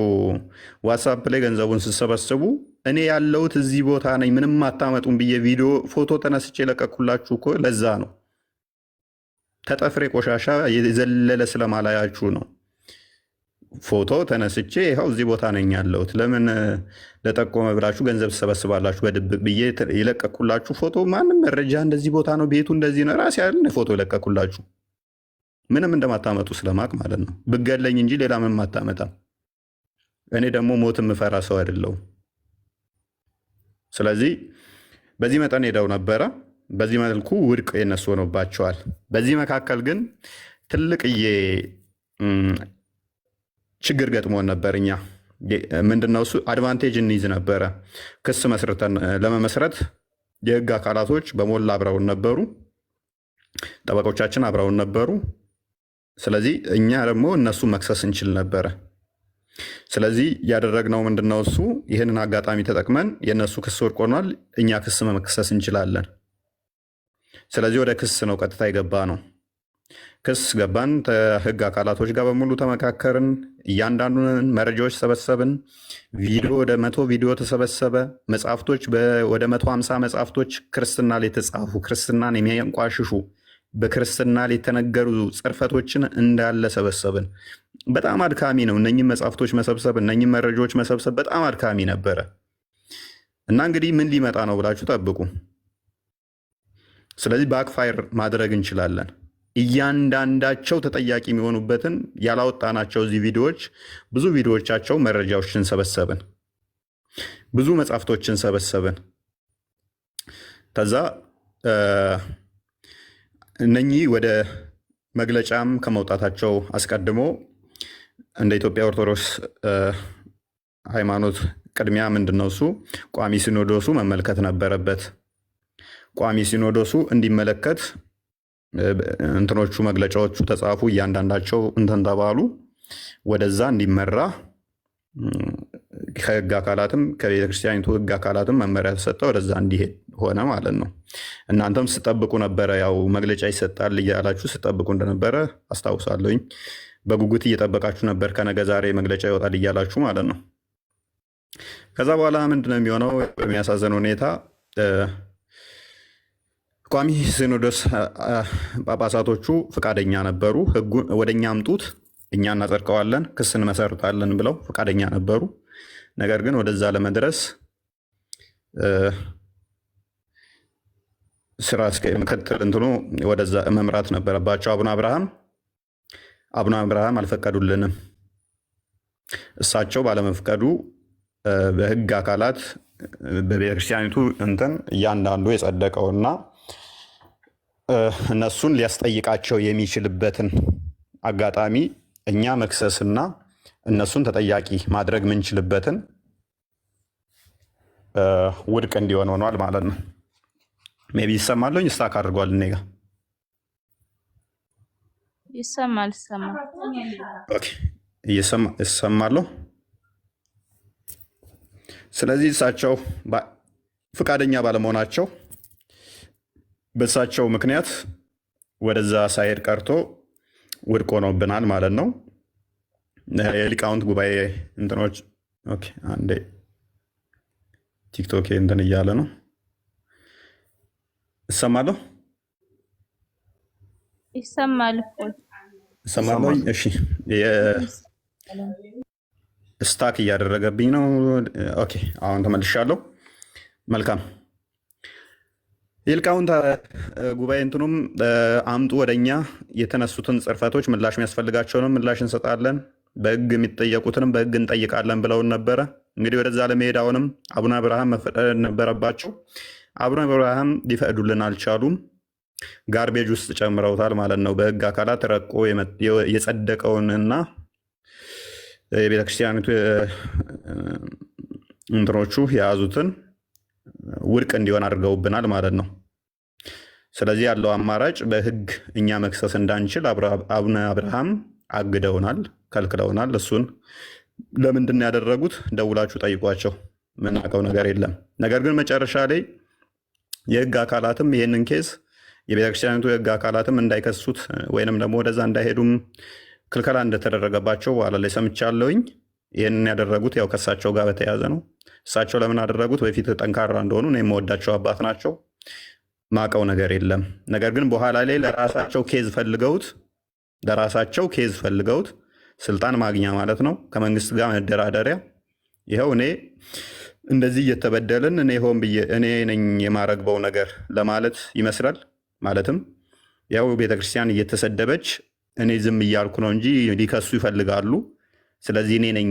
ዋትሳፕ ላይ ገንዘቡን ስትሰበስቡ እኔ ያለሁት እዚህ ቦታ ነኝ ምንም አታመጡም ብዬ ቪዲዮ ፎቶ ተነስቼ ለቀኩላችሁ እኮ ለዛ ነው። ተጠፍሬ ቆሻሻ የዘለለ ስለማላያችሁ ነው። ፎቶ ተነስቼ ይኸው እዚህ ቦታ ነኝ ያለሁት፣ ለምን ለጠቆመ ብላችሁ ገንዘብ ትሰበስባላችሁ በድብቅ ብዬ የለቀኩላችሁ ፎቶ ማንም መረጃ እንደዚህ ቦታ ነው ቤቱ እንደዚህ ነው ራሴ ያለ ፎቶ የለቀኩላችሁ ምንም እንደማታመጡ ስለማቅ ማለት ነው። ብገለኝ እንጂ ሌላ ምንም አታመጣም። እኔ ደግሞ ሞት የምፈራ ሰው አይደለሁም። ስለዚህ በዚህ መጠን ሄደው ነበረ። በዚህ መልኩ ውድቅ የነሱ ሆኖባቸዋል። በዚህ መካከል ግን ትልቅዬ ችግር ገጥሞን ነበር። እኛ ምንድነው እሱ አድቫንቴጅ እንይዝ ነበረ። ክስ መስርተን ለመመስረት የህግ አካላቶች በሞላ አብረውን ነበሩ፣ ጠበቆቻችን አብረውን ነበሩ። ስለዚህ እኛ ደግሞ እነሱ መክሰስ እንችል ነበረ። ስለዚህ ያደረግነው ምንድነው እሱ ይህንን አጋጣሚ ተጠቅመን የእነሱ ክስ ወድቅ ሆኗል፣ እኛ ክስ መክሰስ እንችላለን። ስለዚህ ወደ ክስ ነው ቀጥታ የገባ ነው። ክስ ገባን። ከህግ አካላቶች ጋር በሙሉ ተመካከርን። እያንዳንዱን መረጃዎች ሰበሰብን። ቪዲዮ ወደ 100 ቪዲዮ ተሰበሰበ። መጽሐፍቶች ወደ 150 መጽሐፍቶች ክርስትና ላይ የተጻፉ ክርስትናን የሚያንቋሽሹ በክርስትና ላይ የተነገሩ ጽርፈቶችን እንዳለ ሰበሰብን። በጣም አድካሚ ነው እነኝም መጽሐፍቶች መሰብሰብ፣ እነኝም መረጃዎች መሰብሰብ በጣም አድካሚ ነበረ እና እንግዲህ ምን ሊመጣ ነው ብላችሁ ጠብቁ። ስለዚህ ባክፋየር ማድረግ እንችላለን። እያንዳንዳቸው ተጠያቂ የሚሆኑበትን ያላወጣናቸው እዚህ ቪዲዮዎች ብዙ ቪዲዮዎቻቸው መረጃዎችን ሰበሰብን፣ ብዙ መጽሐፍቶችን ሰበሰብን። ከዛ እነኚህ ወደ መግለጫም ከመውጣታቸው አስቀድሞ እንደ ኢትዮጵያ ኦርቶዶክስ ሃይማኖት ቅድሚያ ምንድነው እሱ ቋሚ ሲኖዶሱ መመልከት ነበረበት። ቋሚ ሲኖዶሱ እንዲመለከት እንትኖቹ መግለጫዎቹ ተጻፉ፣ እያንዳንዳቸው እንትን ተባሉ፣ ወደዛ እንዲመራ ከህግ አካላትም ከቤተክርስቲያኒቱ ህግ አካላትም መመሪያ ተሰጠ፣ ወደዛ እንዲሄድ ሆነ ማለት ነው። እናንተም ስጠብቁ ነበረ፣ ያው መግለጫ ይሰጣል እያላችሁ ስጠብቁ እንደነበረ አስታውሳለሁኝ። በጉጉት እየጠበቃችሁ ነበር፣ ከነገ ዛሬ መግለጫ ይወጣል እያላችሁ ማለት ነው። ከዛ በኋላ ምንድነው የሚሆነው? በሚያሳዝን ሁኔታ ቋሚ ሲኖዶስ ጳጳሳቶቹ ፈቃደኛ ነበሩ። ህጉን ወደኛ አምጡት፣ እኛ እናጸድቀዋለን፣ ክስ እንመሰርታለን ብለው ፈቃደኛ ነበሩ። ነገር ግን ወደዛ ለመድረስ ስራ ምክትል እንትኑ ወደዛ መምራት ነበረባቸው። አቡነ አብርሃም አልፈቀዱልንም። እሳቸው ባለመፍቀዱ በህግ አካላት በቤተክርስቲያኒቱ እንትን እያንዳንዱ የጸደቀውና እነሱን ሊያስጠይቃቸው የሚችልበትን አጋጣሚ እኛ መክሰስና እነሱን ተጠያቂ ማድረግ ምንችልበትን ውድቅ እንዲሆን ሆኗል ማለት ነው። ሜቢ ይሰማለኝ ስታክ አድርጓል። እኔ ጋ ይሰማለሁ። ስለዚህ እሳቸው ፈቃደኛ ባለመሆናቸው በእሳቸው ምክንያት ወደዛ ሳይሄድ ቀርቶ ውድቅ ሆኖብናል ማለት ነው። የሊቃውንት ጉባኤ እንትኖች አንዴ ቲክቶክ እንትን እያለ ነው። እሰማለሁ እሰማለሁ። እሺ ስታክ እያደረገብኝ ነው። ኦኬ አሁን ተመልሻለሁ። መልካም የሊቃውንት ጉባኤ እንትኑም አምጡ ወደኛ የተነሱትን ጽርፈቶች ምላሽ የሚያስፈልጋቸውንም ምላሽ እንሰጣለን፣ በህግ የሚጠየቁትንም በህግ እንጠይቃለን ብለውን ነበረ። እንግዲህ ወደዛ ለመሄድ አሁንም አቡነ አብርሃም መፈቀድ ነበረባቸው። አቡነ አብርሃም ሊፈቅዱልን አልቻሉም። ጋርቤጅ ውስጥ ጨምረውታል ማለት ነው። በህግ አካላት ረቆ የጸደቀውንና የቤተክርስቲያኒቱ እንትኖቹ የያዙትን ውድቅ እንዲሆን አድርገውብናል ማለት ነው። ስለዚህ ያለው አማራጭ በህግ እኛ መክሰስ እንዳንችል አቡነ አብርሃም አግደውናል፣ ከልክለውናል። እሱን ለምንድን ያደረጉት ደውላችሁ ጠይቋቸው፣ ምናውቀው ነገር የለም። ነገር ግን መጨረሻ ላይ የህግ አካላትም ይህንን ኬስ የቤተክርስቲያኒቱ የህግ አካላትም እንዳይከሱት ወይንም ደግሞ ወደዛ እንዳይሄዱም ክልከላ እንደተደረገባቸው በኋላ ላይ ሰምቻለሁኝ። ይህንን ያደረጉት ያው ከእሳቸው ጋር በተያያዘ ነው። እሳቸው ለምን አደረጉት? በፊት ጠንካራ እንደሆኑ እኔ የምወዳቸው አባት ናቸው። ማቀው ነገር የለም። ነገር ግን በኋላ ላይ ለራሳቸው ኬዝ ፈልገውት ስልጣን ማግኛ ማለት ነው፣ ከመንግስት ጋር መደራደሪያ። ይኸው እኔ እንደዚህ እየተበደልን እኔ ሆን ብዬ እኔ ነኝ የማረግበው ነገር ለማለት ይመስላል። ማለትም ያው ቤተክርስቲያን እየተሰደበች እኔ ዝም እያልኩ ነው እንጂ ሊከሱ ይፈልጋሉ። ስለዚህ እኔ ነኝ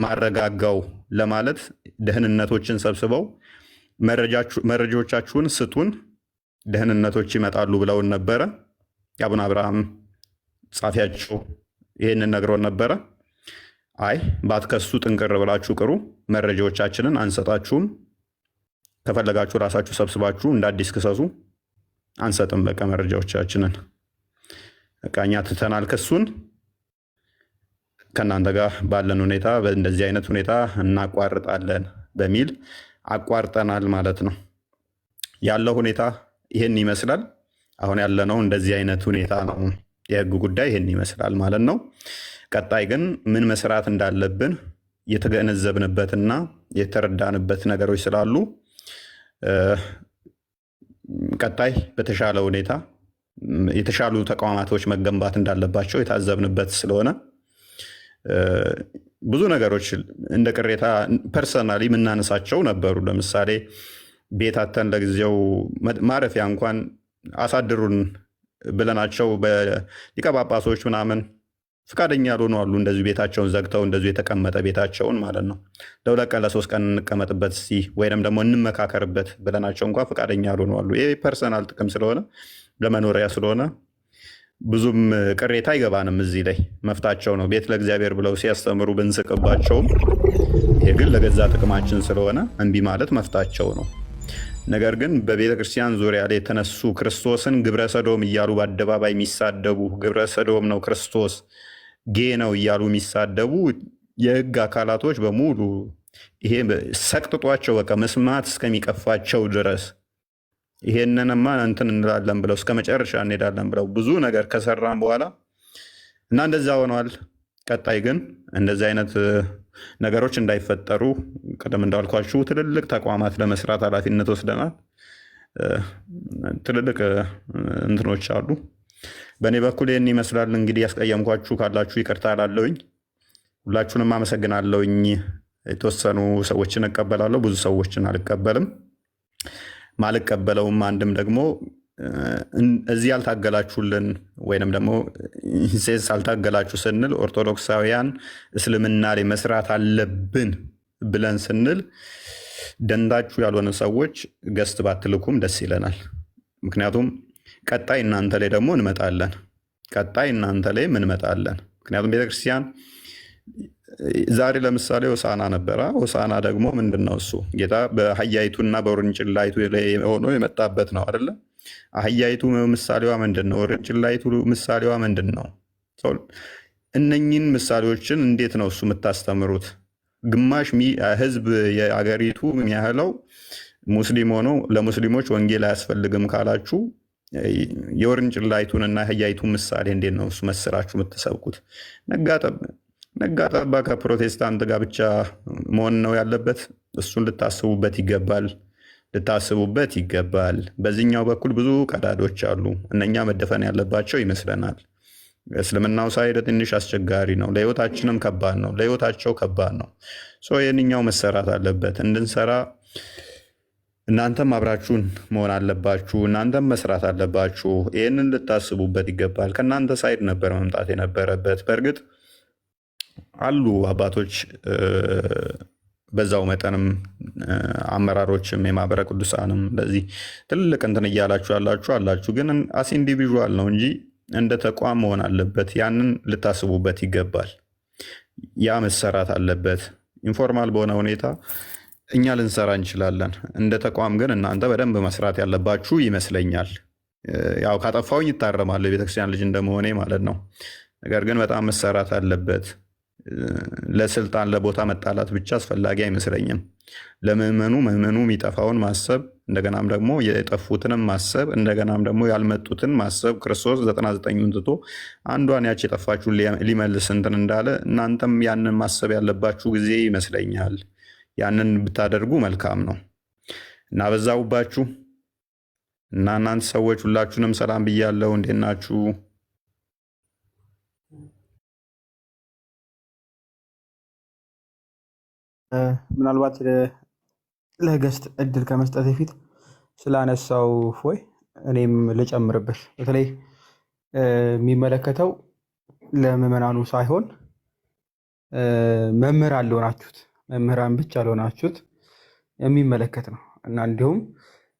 ማረጋጋው ለማለት ደህንነቶችን ሰብስበው መረጃዎቻችሁን ስጡን፣ ደህንነቶች ይመጣሉ ብለውን ነበረ። የአቡነ አብርሃም ጻፊያቸው ይህንን ነግሮን ነበረ። አይ ባትከሱ ጥንቅር ብላችሁ ቅሩ፣ መረጃዎቻችንን አንሰጣችሁም፣ ከፈለጋችሁ ራሳችሁ ሰብስባችሁ እንደ አዲስ ክሰሱ፣ አንሰጥም በቃ መረጃዎቻችንን በቃ እኛ ትተናል ክሱን፣ ከእናንተ ጋር ባለን ሁኔታ በእንደዚህ አይነት ሁኔታ እናቋርጣለን በሚል አቋርጠናል ማለት ነው። ያለው ሁኔታ ይህን ይመስላል። አሁን ያለነው እንደዚህ አይነት ሁኔታ ነው። የህግ ጉዳይ ይህን ይመስላል ማለት ነው። ቀጣይ ግን ምን መስራት እንዳለብን የተገነዘብንበትና የተረዳንበት ነገሮች ስላሉ ቀጣይ በተሻለ ሁኔታ የተሻሉ ተቋማቶች መገንባት እንዳለባቸው የታዘብንበት ስለሆነ ብዙ ነገሮች እንደ ቅሬታ ፐርሰናሊ የምናነሳቸው ነበሩ። ለምሳሌ ቤታተን ለጊዜው ማረፊያ እንኳን አሳድሩን ብለናቸው በሊቀ ጳጳሶች ምናምን ፍቃደኛ ያልሆኑ አሉ። እንደዚሁ ቤታቸውን ዘግተው እንደዚሁ የተቀመጠ ቤታቸውን ማለት ነው ለ2 ቀን ለ3 ቀን እንቀመጥበት እስኪ ወይም ደግሞ እንመካከርበት ብለናቸው እንኳን ፍቃደኛ ያልሆኑ አሉ። ይህ ፐርሰናል ጥቅም ስለሆነ ለመኖሪያ ስለሆነ ብዙም ቅሬታ አይገባንም። እዚህ ላይ መፍታቸው ነው። ቤት ለእግዚአብሔር ብለው ሲያስተምሩ ብንስቅባቸውም ይህ ግን ለገዛ ጥቅማችን ስለሆነ እምቢ ማለት መፍታቸው ነው። ነገር ግን በቤተ ክርስቲያን ዙሪያ ላይ የተነሱ ክርስቶስን ግብረ ሰዶም እያሉ በአደባባይ የሚሳደቡ ግብረ ሰዶም ነው ክርስቶስ ጌ ነው እያሉ የሚሳደቡ የህግ አካላቶች በሙሉ ይሄ ሰቅጥጧቸው በቃ መስማት እስከሚቀፋቸው ድረስ ይሄንንማ እንትን እንላለን ብለው እስከ መጨረሻ እንሄዳለን ብለው ብዙ ነገር ከሰራን በኋላ እና እንደዛ ሆነዋል። ቀጣይ ግን እንደዚህ አይነት ነገሮች እንዳይፈጠሩ ቀደም እንዳልኳችሁ ትልልቅ ተቋማት ለመስራት ኃላፊነት ወስደናል። ትልልቅ እንትኖች አሉ። በእኔ በኩል ይህን ይመስላል። እንግዲህ ያስቀየምኳችሁ ካላችሁ ይቅርታ እላለሁኝ። ሁላችሁንም አመሰግናለሁኝ። የተወሰኑ ሰዎችን እቀበላለሁ፣ ብዙ ሰዎችን አልቀበልም። ማልቀበለውም አንድም ደግሞ እዚህ ያልታገላችሁልን ወይንም ደግሞ ሴስ አልታገላችሁ ስንል ኦርቶዶክሳውያን እስልምና ላይ መስራት አለብን ብለን ስንል ደንዳችሁ ያልሆነ ሰዎች ገስት ባትልኩም ደስ ይለናል። ምክንያቱም ቀጣይ እናንተ ላይ ደግሞ እንመጣለን። ምክንያቱም ቤተክርስቲያን ዛሬ ለምሳሌ ሆሳና ነበረ። ሆሳና ደግሞ ምንድነው? እሱ ጌታ በአህያይቱና በውርንጭላይቱ ላይ ሆኖ የመጣበት ነው አይደለ? አህያይቱ ምሳሌዋ ምንድን ነው? ውርንጭላይቱ ምሳሌዋ ምንድን ነው? እነኝን ምሳሌዎችን እንዴት ነው እሱ የምታስተምሩት? ግማሽ ህዝብ የአገሪቱ የሚያህለው ሙስሊም ሆኖ ለሙስሊሞች ወንጌል አያስፈልግም ካላችሁ የውርንጭላይቱንና አህያይቱን ምሳሌ እንዴት ነው እሱ መስራችሁ የምትሰብኩት? ነጋጠባ ከፕሮቴስታንት ጋር ብቻ መሆን ነው ያለበት? እሱን ልታስቡበት ይገባል። በዚህኛው በኩል ብዙ ቀዳዶች አሉ። እነኛ መደፈን ያለባቸው ይመስለናል። እስልምናው ሳይድ ትንሽ አስቸጋሪ ነው፣ ለህይወታችንም ከባድ ነው፣ ለህይወታቸው ከባድ ነው። ይህንኛው መሰራት አለበት። እንድንሰራ እናንተም አብራችሁን መሆን አለባችሁ፣ እናንተም መስራት አለባችሁ። ይህንን ልታስቡበት ይገባል። ከእናንተ ሳይድ ነበር መምጣት የነበረበት። በእርግጥ አሉ አባቶች በዛው መጠንም አመራሮችም የማህበረ ቅዱሳንም እንደዚህ ትልቅ እንትን እያላችሁ አላችሁ። ግን አስ ኢንዲቪዥዋል ነው እንጂ እንደ ተቋም መሆን አለበት። ያንን ልታስቡበት ይገባል። ያ መሰራት አለበት። ኢንፎርማል በሆነ ሁኔታ እኛ ልንሰራ እንችላለን። እንደ ተቋም ግን እናንተ በደንብ መስራት ያለባችሁ ይመስለኛል። ያው ካጠፋውኝ ይታረማለሁ፣ የቤተክርስቲያን ልጅ እንደመሆኔ ማለት ነው። ነገር ግን በጣም መሰራት አለበት። ለስልጣን ለቦታ መጣላት ብቻ አስፈላጊ አይመስለኝም። ለምዕመኑ የሚጠፋውን ማሰብ፣ እንደገናም ደግሞ የጠፉትንም ማሰብ፣ እንደገናም ደግሞ ያልመጡትን ማሰብ። ክርስቶስ 99ን ትቶ አንዷን ያች የጠፋችሁን ሊመልስ እንትን እንዳለ እናንተም ያንን ማሰብ ያለባችሁ ጊዜ ይመስለኛል። ያንን ብታደርጉ መልካም ነው እና በዛውባችሁ እና እናንተ ሰዎች ሁላችሁንም ሰላም ብያለሁ። እንዴት ናችሁ? ምናልባት ለገስት እድል ከመስጠት በፊት ስላነሳው ፎይ እኔም ልጨምርበት። በተለይ የሚመለከተው ለምዕመናኑ ሳይሆን መምህራን ለሆናችሁት መምህራን ብቻ ለሆናችሁት የሚመለከት ነው እና እንዲሁም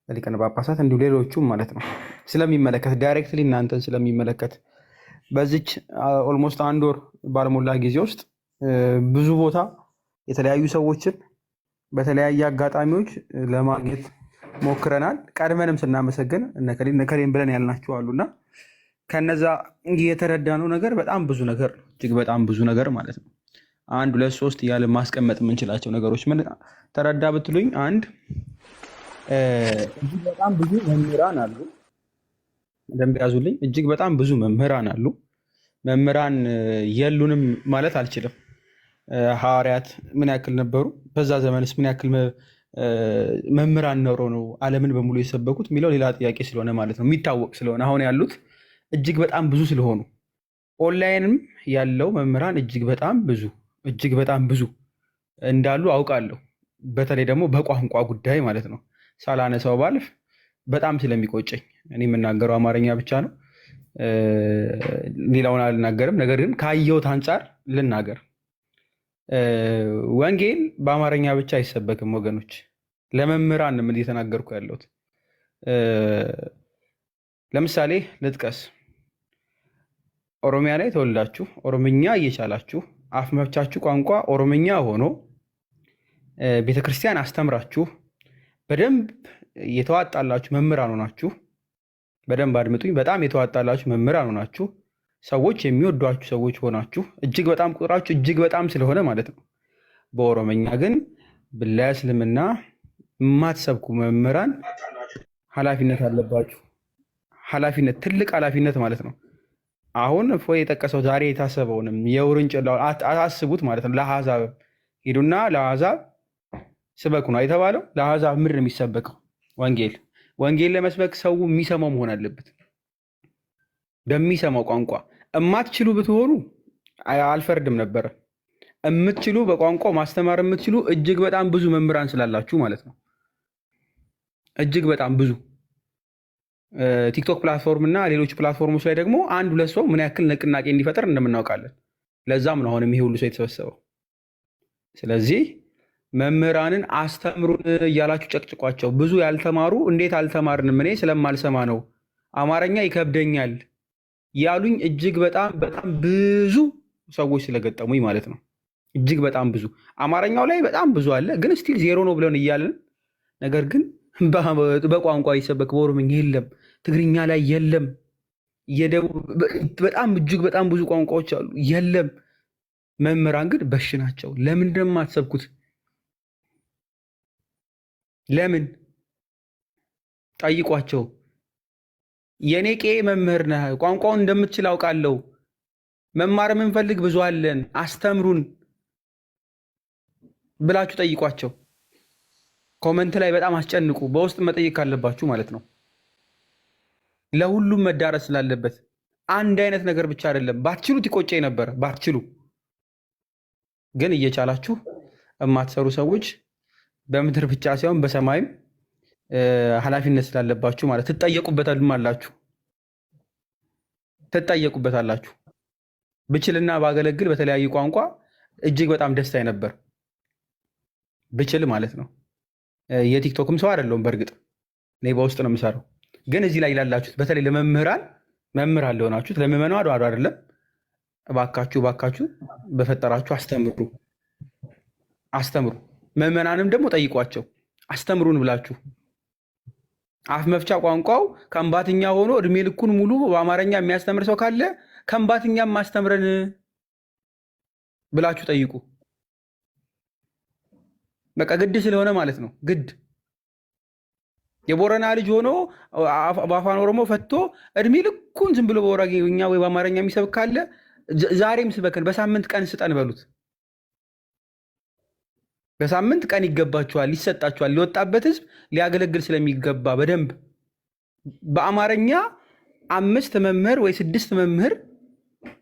ሊቃነ ጳጳሳት እንዲሁ ሌሎቹም ማለት ነው ስለሚመለከት ዳይሬክትሊ እናንተን ስለሚመለከት በዚች ኦልሞስት 1 ወር ባልሞላ ጊዜ ውስጥ ብዙ ቦታ የተለያዩ ሰዎችን በተለያየ አጋጣሚዎች ለማግኘት ሞክረናል። ቀድመንም ስናመሰግን እነከሌን ብለን ያልናቸው አሉና ከነዛ የተረዳነው ነገር በጣም ብዙ ነገር እጅግ በጣም ብዙ ነገር ማለት ነው። 1 2 3 እያለ ማስቀመጥ የምንችላቸው ነገሮች ምን ተረዳ ብትሉኝ፣ አንድ እጅግ በጣም ብዙ መምህራን አሉ። ደንብ ያዙልኝ። እጅግ በጣም ብዙ መምህራን አሉ። መምህራን የሉንም ማለት አልችልም። ሐዋርያት ምን ያክል ነበሩ? በዛ ዘመንስ ምን ያክል መምህራን ኖረው ነው ዓለምን በሙሉ የሰበኩት የሚለው ሌላ ጥያቄ ስለሆነ ማለት ነው፣ የሚታወቅ ስለሆነ አሁን ያሉት እጅግ በጣም ብዙ ስለሆኑ ኦንላይንም ያለው መምህራን እጅግ በጣም ብዙ እንዳሉ አውቃለሁ። በተለይ ደግሞ በቋንቋ ጉዳይ ማለት ነው ሳላነሳው ባልፍ በጣም ስለሚቆጨኝ እኔ የምናገረው አማርኛ ብቻ ነው፣ ሌላውን አልናገርም። ነገር ግን ካየሁት አንጻር ልናገር። ወንጌል በአማርኛ ብቻ አይሰበክም ወገኖች። ለመምህራን ምን እየተናገርኩ ያለሁት? ለምሳሌ ልጥቀስ። ኦሮሚያ ላይ ተወልዳችሁ ኦሮምኛ እየቻላችሁ አፍ መፍቻችሁ ቋንቋ ኦሮምኛ ሆኖ ቤተክርስቲያን አስተምራችሁ በደንብ የተዋጣላችሁ መምህራን ሆናችሁ፣ በደንብ አድምጡኝ፣ በጣም የተዋጣላችሁ መምህራን ሆናችሁ ሰዎች የሚወዷችሁ ሰዎች ሆናችሁ እጅግ በጣም ቁጥራችሁ እጅግ በጣም ስለሆነ ማለት ነው። በኦሮምኛ ግን ለእስልምና የማትሰብኩ መምህራን ኃላፊነት አለባችሁ። ኃላፊነት፣ ትልቅ ኃላፊነት ማለት ነው። አሁን እፎይ የጠቀሰው ዛሬ የታሰበውንም የውርንጭላውን አስቡት ማለት ነው። ለአሕዛብ ሂዱና ለአሕዛብ ስበኩ ነው የተባለው። ለአሕዛብ ምድር የሚሰበከው ወንጌል ለመስበክ ሰው የሚሰማው መሆን አለበት። በሚሰማው ቋንቋ እማትችሉ ብትሆኑ አልፈርድም ነበረ። የምትችሉ በቋንቋው ማስተማር የምትችሉ እጅግ በጣም ብዙ መምህራን ስላላችሁ ማለት ነው። እጅግ በጣም ብዙ ቲክቶክ ፕላትፎርም እና ሌሎች ፕላትፎርሞች ላይ ደግሞ 1 2 ሰው ምን ያክል ንቅናቄ እንዲፈጠር እንደምናውቃለን። ለዛም ነው አሁንም ይሄ ሁሉ ሰው የተሰበሰበው። ስለዚህ መምህራንን አስተምሩን እያላችሁ ጨቅጭቋቸው። ብዙ ያልተማሩ እንዴት አልተማርንም እኔ ስለማልሰማ ነው አማርኛ ይከብደኛል ያሉኝ እጅግ በጣም ብዙ ሰዎች ስለገጠሙኝ ማለት ነው። እጅግ በጣም ብዙ አማርኛው ላይ በጣም ብዙ አለ፣ ግን ስቲል 0 ነው ብለን እያለን ነገር ግን በቋንቋ ይሰበክ በኦሮምኛ የለም፣ ትግርኛ ላይ የለም፣ በጣም እጅግ በጣም ብዙ ቋንቋዎች አሉ የለም። መምህራን ግን በሽ ናቸው። ለምንድን ነው የማትሰብኩት? ለምን ጠይቋቸው። የኔ ቄ መምህር ነህ፣ ቋንቋውን እንደምትችል አውቃለሁ፣ መማር የምንፈልግ ብዙ አለን፣ አስተምሩን ብላችሁ ጠይቋቸው። ኮመንት ላይ በጣም አስጨንቁ። በውስጥ መጠየቅ ካለባችሁ ማለት ነው። ለሁሉም መዳረስ ስላለበት አንድ አይነት ነገር ብቻ አይደለም። ባትችሉት ይቆጨኝ ነበር። ባትችሉ ግን እየቻላችሁ የማትሰሩ ሰዎች በምድር ብቻ ሳይሆን በሰማይም ኃላፊነት ስላለባችሁ ማለት ትጠየቁበታላችሁ። ብችልና ባገለግል በተለያዩ ቋንቋ እጅግ በጣም ደስታዬ ነበር። ብችል ማለት ነው። የቲክቶክም ሰው አይደለሁም። በእርግጥ እኔ በውስጥ ነው የምሰራው። ግን እዚህ ላይ ላላችሁት በተለይ ለመምህራን መምህራን ለሆናችሁት ለምዕመናን አይደለም፣ እባካችሁ በፈጠራችሁ አስተምሩ። ምዕመናንም ደግሞ ጠይቋቸው፣ አስተምሩን ብላችሁ። አፍ መፍቻ ቋንቋው ከምባትኛ ሆኖ እድሜ ልኩን ሙሉ በአማርኛ የሚያስተምር ሰው ካለ ከምባትኛም ማስተምረን ብላችሁ ጠይቁ። በቃ ግድ ስለሆነ ማለት ነው። ግድ የቦረና ልጅ ሆኖ በአፋን ኦሮሞ ፈቶ እድሜ ልኩን ዝም ብሎ በኦሮምኛ ወይ በአማርኛ የሚሰብክ ካለ ዛሬም ስበከን፣ በሳምንት ቀን ስጠን በሉት። በሳምንት ቀን ይገባችኋል፣ ይሰጣችኋል። ሊወጣበት ህዝብ ሊያገለግል ስለሚገባ በደንብ በአማርኛ 5 መምህር ወይ 6 መምህር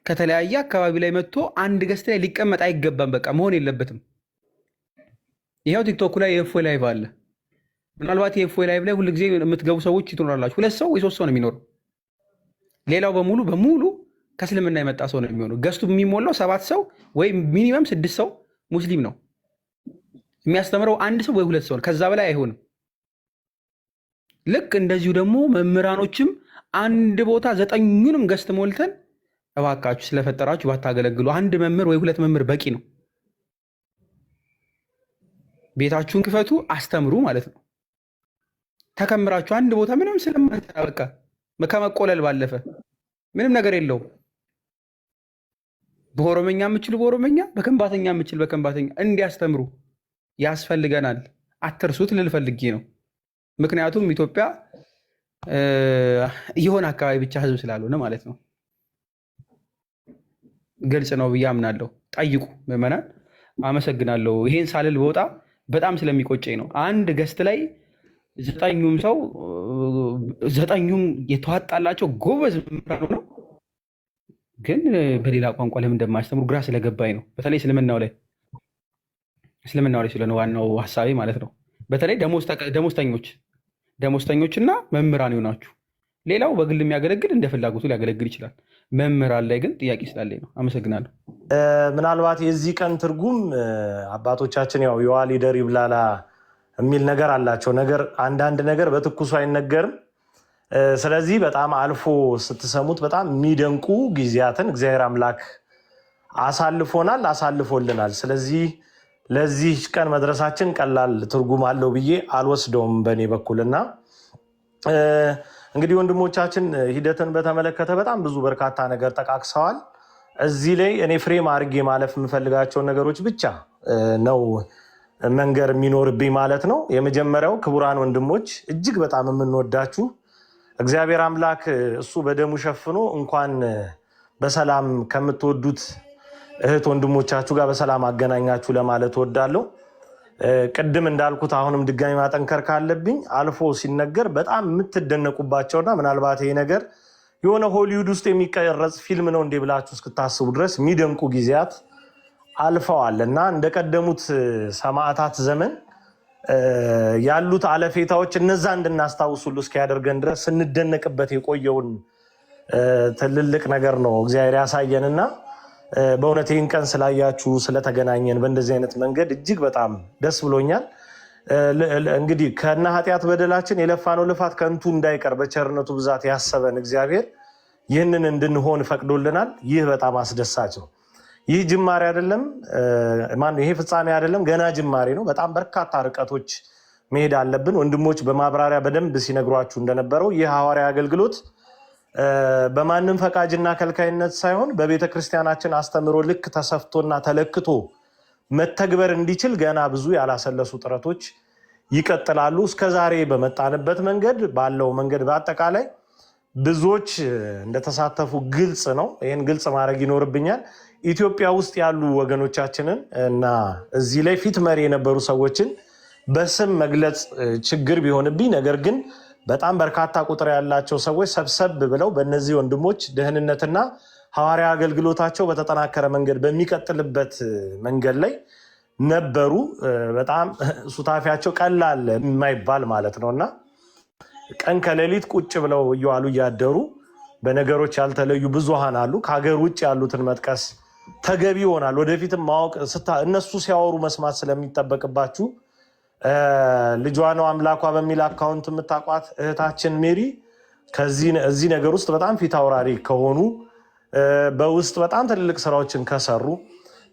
ከተለያየ አካባቢ ላይ መጥቶ አንድ ገስት ላይ ሊቀመጥ አይገባም። በቃ መሆን የለበትም። ይሄው ቲክቶክ ላይ የእፎይ ላይቭ አለ። ምናልባት የእፎይ ላይቭ ላይ ሁልጊዜ የምትገቡ ሰዎች ትኖራላችሁ። 2 ሰው ወይ 3 ሰው ነው የሚኖረው። ሌላው በሙሉ ከእስልምና የመጣ ሰው ነው የሚሆነው። ገስቱ የሚሞላው 7 ሰው ወይም ሚኒመም 6 ሰው ሙስሊም ነው የሚያስተምረው፣ 1 ሰው ወይ 2 ሰው፣ ከዛ በላይ አይሆንም። ልክ እንደዚሁ ደግሞ መምህራኖችም አንድ ቦታ 9ኙንም ገስት ሞልተን እባካችሁ ስለፈጠራችሁ ባታገለግሉ፣ 1 መምህር ወይ 2 መምህር በቂ ነው። ቤታችሁን ክፈቱ፣ አስተምሩ ማለት ነው። ተከምራችሁ አንድ ቦታ ምንም ስለማይሰራ በቃ ከመቆለል ባለፈ ምንም ነገር የለውም። በኦሮመኛ የምችሉ በኦሮመኛ፣ በከንባተኛ የምችል በከንባተኛ እንዲያስተምሩ ያስፈልገናል። አትርሱት ልል ፈልጌ ነው። ምክንያቱም ኢትዮጵያ የሆነ አካባቢ ብቻ ህዝብ ስላልሆነ ማለት ነው። ግልጽ ነው ብዬ አምናለሁ። ጠይቁ ምዕመናን። አመሰግናለሁ። ይሄን ሳልል በወጣ በጣም ስለሚቆጨኝ ነው። አንድ ገስት ላይ 9ኙም ሰው 9ኙም የተዋጣላቸው ጎበዝ መምህራን ነው፣ ግን በሌላ ቋንቋ ለምን እንደማያስተምሩ ግራ ስለገባኝ ነው። በተለይ እስልምናው ላይ ስለሆነ ዋናው ሀሳቤ ማለት ነው። በተለይ ደሞዝተኞችና መምህራን ይሆናችሁ። ሌላው በግል የሚያገለግል እንደ ፍላጎቱ ሊያገለግል ይችላል። መምህራን ላይ ግን ጥያቄ ስላለኝ ነው። አመሰግናለሁ። ምናልባት የዚህ ቀን ትርጉም አባቶቻችን ያው የዋ ሊደር ይብላላ የሚል ነገር አላቸው። አንዳንድ ነገር በትኩሱ አይነገርም። ስለዚህ በጣም አልፎ ስትሰሙት በጣም የሚደንቁ ጊዜያትን እግዚአብሔር አምላክ አሳልፎልናል። ስለዚህ ለዚህ ቀን መድረሳችን ቀላል ትርጉም አለው ብዬ አልወስደውም በእኔ በኩልና እንግዲህ ወንድሞቻችን ሂደትን በተመለከተ በጣም ብዙ በርካታ ነገር ጠቃቅሰዋል። እዚህ ላይ እኔ ፍሬም አድርጌ ማለፍ የምፈልጋቸውን ነገሮች ብቻ ነው መንገር የሚኖርብኝ ማለት ነው። የመጀመሪያው ክቡራን ወንድሞች እጅግ በጣም የምንወዳችሁ እግዚአብሔር አምላክ እሱ በደሙ ሸፍኖ እንኳን በሰላም ከምትወዱት እህት ወንድሞቻችሁ ጋር በሰላም አገናኛችሁ ለማለት ወዳለሁ። ቅድም እንዳልኩት አሁንም ድጋሚ ማጠንከር ካለብኝ አልፎ ሲነገር በጣም የምትደነቁባቸውና ምናልባት ይሄ ነገር የሆነ ሆሊውድ ውስጥ የሚቀረጽ ፊልም ነው እንዴ ብላችሁ እስክታስቡ ድረስ የሚደንቁ ጊዜያት አልፈዋል እና እንደቀደሙት ሰማዕታት ዘመን ያሉት አለፌታዎች እነዛ እንድናስታውስ ሁሉ እስኪያደርገን ድረስ ስንደነቅበት የቆየውን ትልልቅ ነገር ነው እግዚአብሔር ያሳየንና በእውነት ይህን ቀን ስላያችሁ ስለተገናኘን በእንደዚህ አይነት መንገድ እጅግ በጣም ደስ ብሎኛል። እንግዲህ ከነ ኃጢአት በደላችን የለፋነው ልፋት ከንቱ እንዳይቀር በቸርነቱ ብዛት ያሰበን እግዚአብሔር ይህንን እንድንሆን ፈቅዶልናል። ይህ በጣም አስደሳች ነው። ይህ ጅማሬ አይደለም፣ ይሄ ፍጻሜ አይደለም፣ ገና ጅማሬ ነው። በጣም በርካታ ርቀቶች መሄድ አለብን። ወንድሞች በማብራሪያ በደንብ ሲነግሯችሁ እንደነበረው ይህ ሐዋርያ አገልግሎት በማንም ፈቃጅና ከልካይነት ሳይሆን በቤተ ክርስቲያናችን አስተምሮ ልክ ተሰፍቶና ተለክቶ መተግበር እንዲችል ገና ብዙ ያላሰለሱ ጥረቶች ይቀጥላሉ። እስከዛሬ በመጣንበት መንገድ ባለው መንገድ በአጠቃላይ ብዙዎች እንደተሳተፉ ግልጽ ነው። ይህን ግልጽ ማድረግ ይኖርብኛል። ኢትዮጵያ ውስጥ ያሉ ወገኖቻችንን እና እዚህ ላይ ፊት መሪ የነበሩ ሰዎችን በስም መግለጽ ችግር ቢሆንብኝ፣ ነገር ግን በጣም በርካታ ቁጥር ያላቸው ሰዎች ሰብሰብ ብለው በእነዚህ ወንድሞች ደህንነትና ሐዋርያ አገልግሎታቸው በተጠናከረ መንገድ በሚቀጥልበት መንገድ ላይ ነበሩ። በጣም ሱታፊያቸው ቀላል የማይባል ማለት ነውና ቀን ከሌሊት ቁጭ ብለው እየዋሉ እያደሩ በነገሮች ያልተለዩ ብዙሃን አሉ። ከሀገር ውጭ ያሉትን መጥቀስ ተገቢ ይሆናል። ወደፊትም ማወቅ እነሱ ሲያወሩ መስማት ስለሚጠበቅባችሁ ልጇ ነው አምላኳ በሚል አካውንት የምታውቋት እህታችን ሜሪ እዚህ ነገር ውስጥ በጣም ፊት አውራሪ ከሆኑ በውስጥ በጣም ትልልቅ ስራዎችን ከሰሩ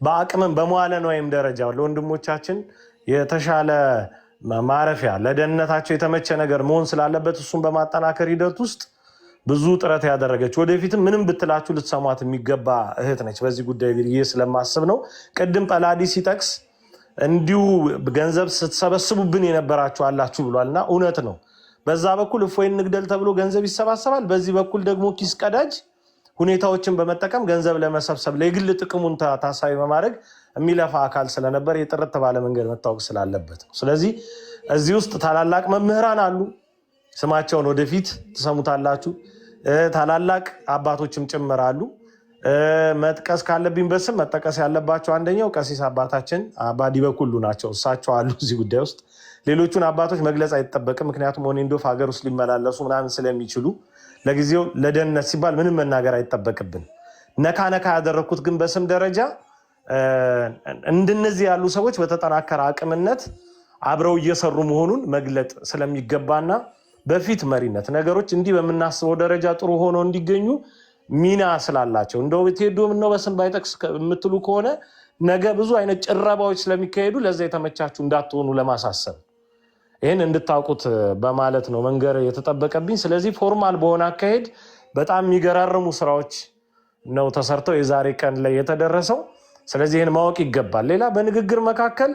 በአቅምም በመዋለ ንዋይም ደረጃ ለወንድሞቻችን የተሻለ ማረፊያ ለደህንነታቸው የተመቸ ነገር መሆን ስላለበት እሱን በማጠናከር ሂደት ውስጥ ብዙ ጥረት ያደረገች ወደፊትም ምንም ብትላችሁ ልትሰሟት የሚገባ እህት ነች። በዚህ ጉዳይ ብዬ ስለማስብ ነው። ቅድም ጳላዲ ሲጠቅስ እንዲሁ ገንዘብ ስትሰበስቡብን የነበራችሁ አላችሁ ብሏልና እውነት ነው። በዛ በኩል እፎይ እንግደል ተብሎ ገንዘብ ይሰባሰባል። በዚህ በኩል ደግሞ ኪስ ቀዳጅ ሁኔታዎችን በመጠቀም ገንዘብ ለመሰብሰብ ለግል ጥቅሙን ታሳቢ በማድረግ የሚለፋ አካል ስለነበር የጥርት ባለ መንገድ መታወቅ ስላለበት ነው። ስለዚህ እዚህ ውስጥ ታላላቅ መምህራን አሉ። ስማቸውን ወደፊት ትሰሙታላችሁ። ታላላቅ አባቶችም ጭምር አሉ። መጥቀስ ካለብኝ በስም መጠቀስ ያለባቸው አንደኛው ቀሲስ አባታችን አባ ዲበኩሉ ናቸው። እሳቸው አሉ እዚህ ጉዳይ ውስጥ። ሌሎቹን አባቶች መግለጽ አይጠበቅም። ምክንያቱም ኦኔንዶፍ ሀገር ውስጥ ሊመላለሱ ምናምን ስለሚችሉ ለጊዜው ለደህንነት ሲባል ምንም መናገር አይጠበቅብን። ነካ ነካ ያደረግኩት ግን በስም ደረጃ እንደነዚህ ያሉ ሰዎች በተጠናከረ አቅምነት አብረው እየሰሩ መሆኑን መግለጥ ስለሚገባና በፊት መሪነት ነገሮች እንዲህ በምናስበው ደረጃ ጥሩ ሆኖ እንዲገኙ ሚና ስላላቸው እንደው ቴዶ ምነው በስም ባይጠቅስ የምትሉ ከሆነ ነገ ብዙ አይነት ጭረባዎች ስለሚካሄዱ ለዛ የተመቻችሁ እንዳትሆኑ ለማሳሰብ ይህን እንድታውቁት በማለት ነው መንገር የተጠበቀብኝ። ስለዚህ ፎርማል በሆነ አካሄድ በጣም የሚገራርሙ ስራዎች ነው ተሰርተው የዛሬ ቀን ላይ የተደረሰው። ስለዚህ ይህን ማወቅ ይገባል። ሌላ በንግግር መካከል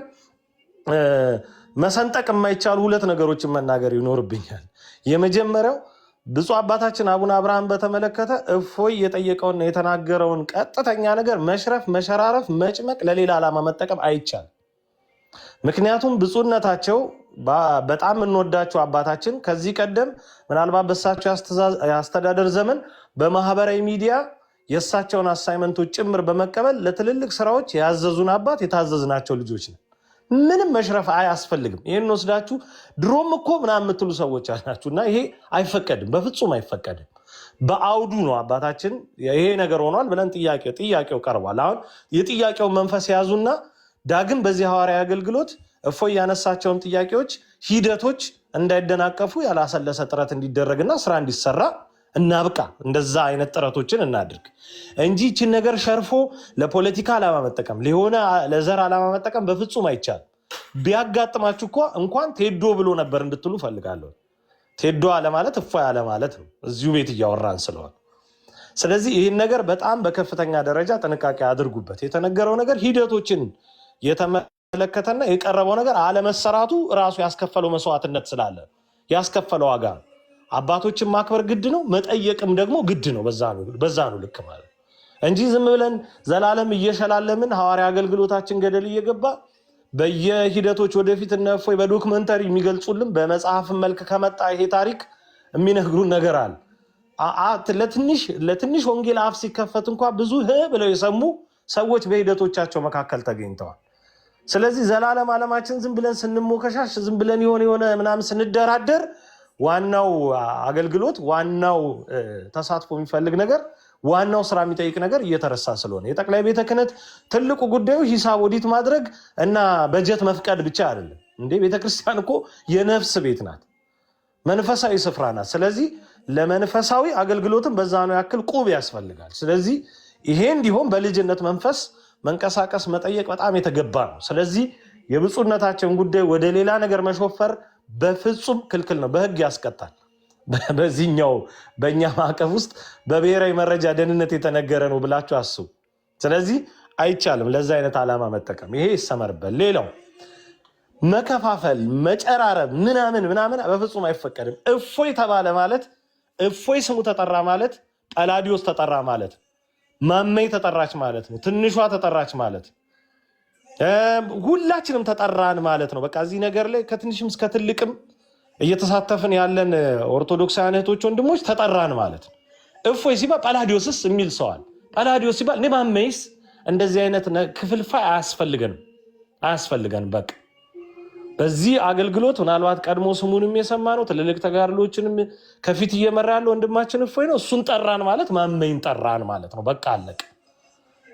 መሰንጠቅ የማይቻሉ ሁለት ነገሮችን መናገር ይኖርብኛል። የመጀመሪያው ብፁዕ አባታችን አቡነ አብርሃም በተመለከተ እፎይ የጠየቀውና የተናገረውን ቀጥተኛ ነገር መሽረፍ፣ መሸራረፍ፣ መጭመቅ ለሌላ ዓላማ መጠቀም አይቻልም። ምክንያቱም ብፁዕነታቸው በጣም የምንወዳቸው አባታችን ከዚህ ቀደም ምናልባት በእሳቸው የአስተዳደር ዘመን በማህበራዊ ሚዲያ የእሳቸውን አሳይመንቶች ጭምር በመቀበል ለትልልቅ ስራዎች ያዘዙን አባት የታዘዝናቸው ልጆች ነው። ምንም መሽረፍ አያስፈልግም። ይህን ወስዳችሁ ድሮም እኮ ምናምን የምትሉ ሰዎች አላችሁ እና ይሄ አይፈቀድም፣ በፍጹም አይፈቀድም። በአውዱ ነው አባታችን ይሄ ነገር ሆኗል ብለን ጥያቄው ቀርቧል። አሁን የጥያቄውን መንፈስ የያዙና ዳግም በዚህ ሐዋርያዊ አገልግሎት እፎይ ያነሳቸውን ጥያቄዎች ሂደቶች እንዳይደናቀፉ ያላሰለሰ ጥረት እንዲደረግና ስራ እንዲሰራ እናብቃ። እንደዛ አይነት ጥረቶችን እናድርግ እንጂ ይህችን ነገር ሸርፎ ለፖለቲካ ዓላማ መጠቀም ለሆነ ለዘር ዓላማ መጠቀም በፍጹም አይቻልም። ቢያጋጥማችሁ እንኳን ቴዶ ብሎ ነበር እንድትሉ ፈልጋለሁ። ቴዶ አለ ማለት እፎይ አለ ማለት ነው፣ እዚሁ ቤት እያወራን ስለሆነ። ስለዚህ ይህን ነገር በጣም በከፍተኛ ደረጃ ጥንቃቄ አድርጉበት። የተነገረው ነገር ሂደቶችን የተመለከተና የቀረበው ነገር አለመሰራቱ ራሱ ያስከፈለው መስዋዕትነት ስላለ ያስከፈለው ዋጋ ነው። አባቶችን ማክበር ግድ ነው፣ መጠየቅም ደግሞ ግድ ነው። በዛ ነው ልክ ማለት እንጂ ዝም ብለን ዘላለም እየሸላለምን ሐዋርያ አገልግሎታችን ገደል እየገባ በየሂደቶች ወደፊት እነ እፎይ በዶክመንተሪ የሚገልጹልን በመጽሐፍ መልክ ከመጣ ይሄ ታሪክ የሚነግሩን ነገር አለ። ለትንሽ ወንጌል አፍ ሲከፈት እንኳን ብዙ ብለው የሰሙ ሰዎች በሂደቶቻቸው መካከል ተገኝተዋል። ስለዚህ ዘላለም ዓለማችን ዝም ብለን ስንሞከሻሽ ዝም ብለን የሆነ ምናምን ስንደራደር ዋናው አገልግሎት ዋናው ተሳትፎ የሚፈልግ ነገር ዋናው ስራ የሚጠይቅ ነገር እየተረሳ ስለሆነ የጠቅላይ ቤተ ክህነት ትልቁ ጉዳዩ ሂሳብ ኦዲት ማድረግ እና በጀት መፍቀድ ብቻ አይደለም እንዴ። ቤተክርስቲያን እኮ የነፍስ ቤት ናት፣ መንፈሳዊ ስፍራ ናት። ስለዚህ ለመንፈሳዊ አገልግሎትም በዛ ነው ያክል ቁብ ያስፈልጋል። ስለዚህ ይሄ እንዲሆን በልጅነት መንፈስ መንቀሳቀስ መጠየቅ በጣም የተገባ ነው። ስለዚህ የብፁዕነታቸውን ጉዳይ ወደ ሌላ ነገር መሾፈር በፍጹም ክልክል ነው፣ በህግ ያስቀጣል። በዚህኛው በእኛ ማዕቀፍ ውስጥ በብሔራዊ መረጃ ደህንነት የተነገረ ነው ብላችሁ አስቡ። ስለዚህ አይቻልም ለዛ አይነት ዓላማ መጠቀም፣ ይሄ ይሰመርበት። ሌላው መከፋፈል፣ መጨራረብ ምናምን በፍጹም አይፈቀድም። እፎይ ተባለ ማለት እፎይ ስሙ ተጠራ ማለት ጳላዲዮስ ተጠራ ማለት ማመይ ተጠራች ማለት ነው፣ ትንሿ ተጠራች ማለት ሁላችንም ተጠራን ማለት ነው። በቃ እዚህ ነገር ላይ ከትንሽም እስከ ትልቅም እየተሳተፍን ያለን ኦርቶዶክሳውያን እህቶች ወንድሞች ተጠራን ማለት ነው። እፎይ ሲባል ጳላዲዮስስ የሚል ሰዋል። ጳላዲዮስ ሲባል እኔ ማመይስ እንደዚህ አይነት ክፍልፋይ አያስፈልገን። በቃ በዚህ አገልግሎት ምናልባት ቀድሞ ስሙንም የሰማ ነው ትልልቅ ተጋድሎችንም ከፊት እየመራ ያለው ወንድማችን እፎይ ነው። እሱን ጠራን ማለት ማመይን ጠራን ማለት ነው። በቃ አለቀ።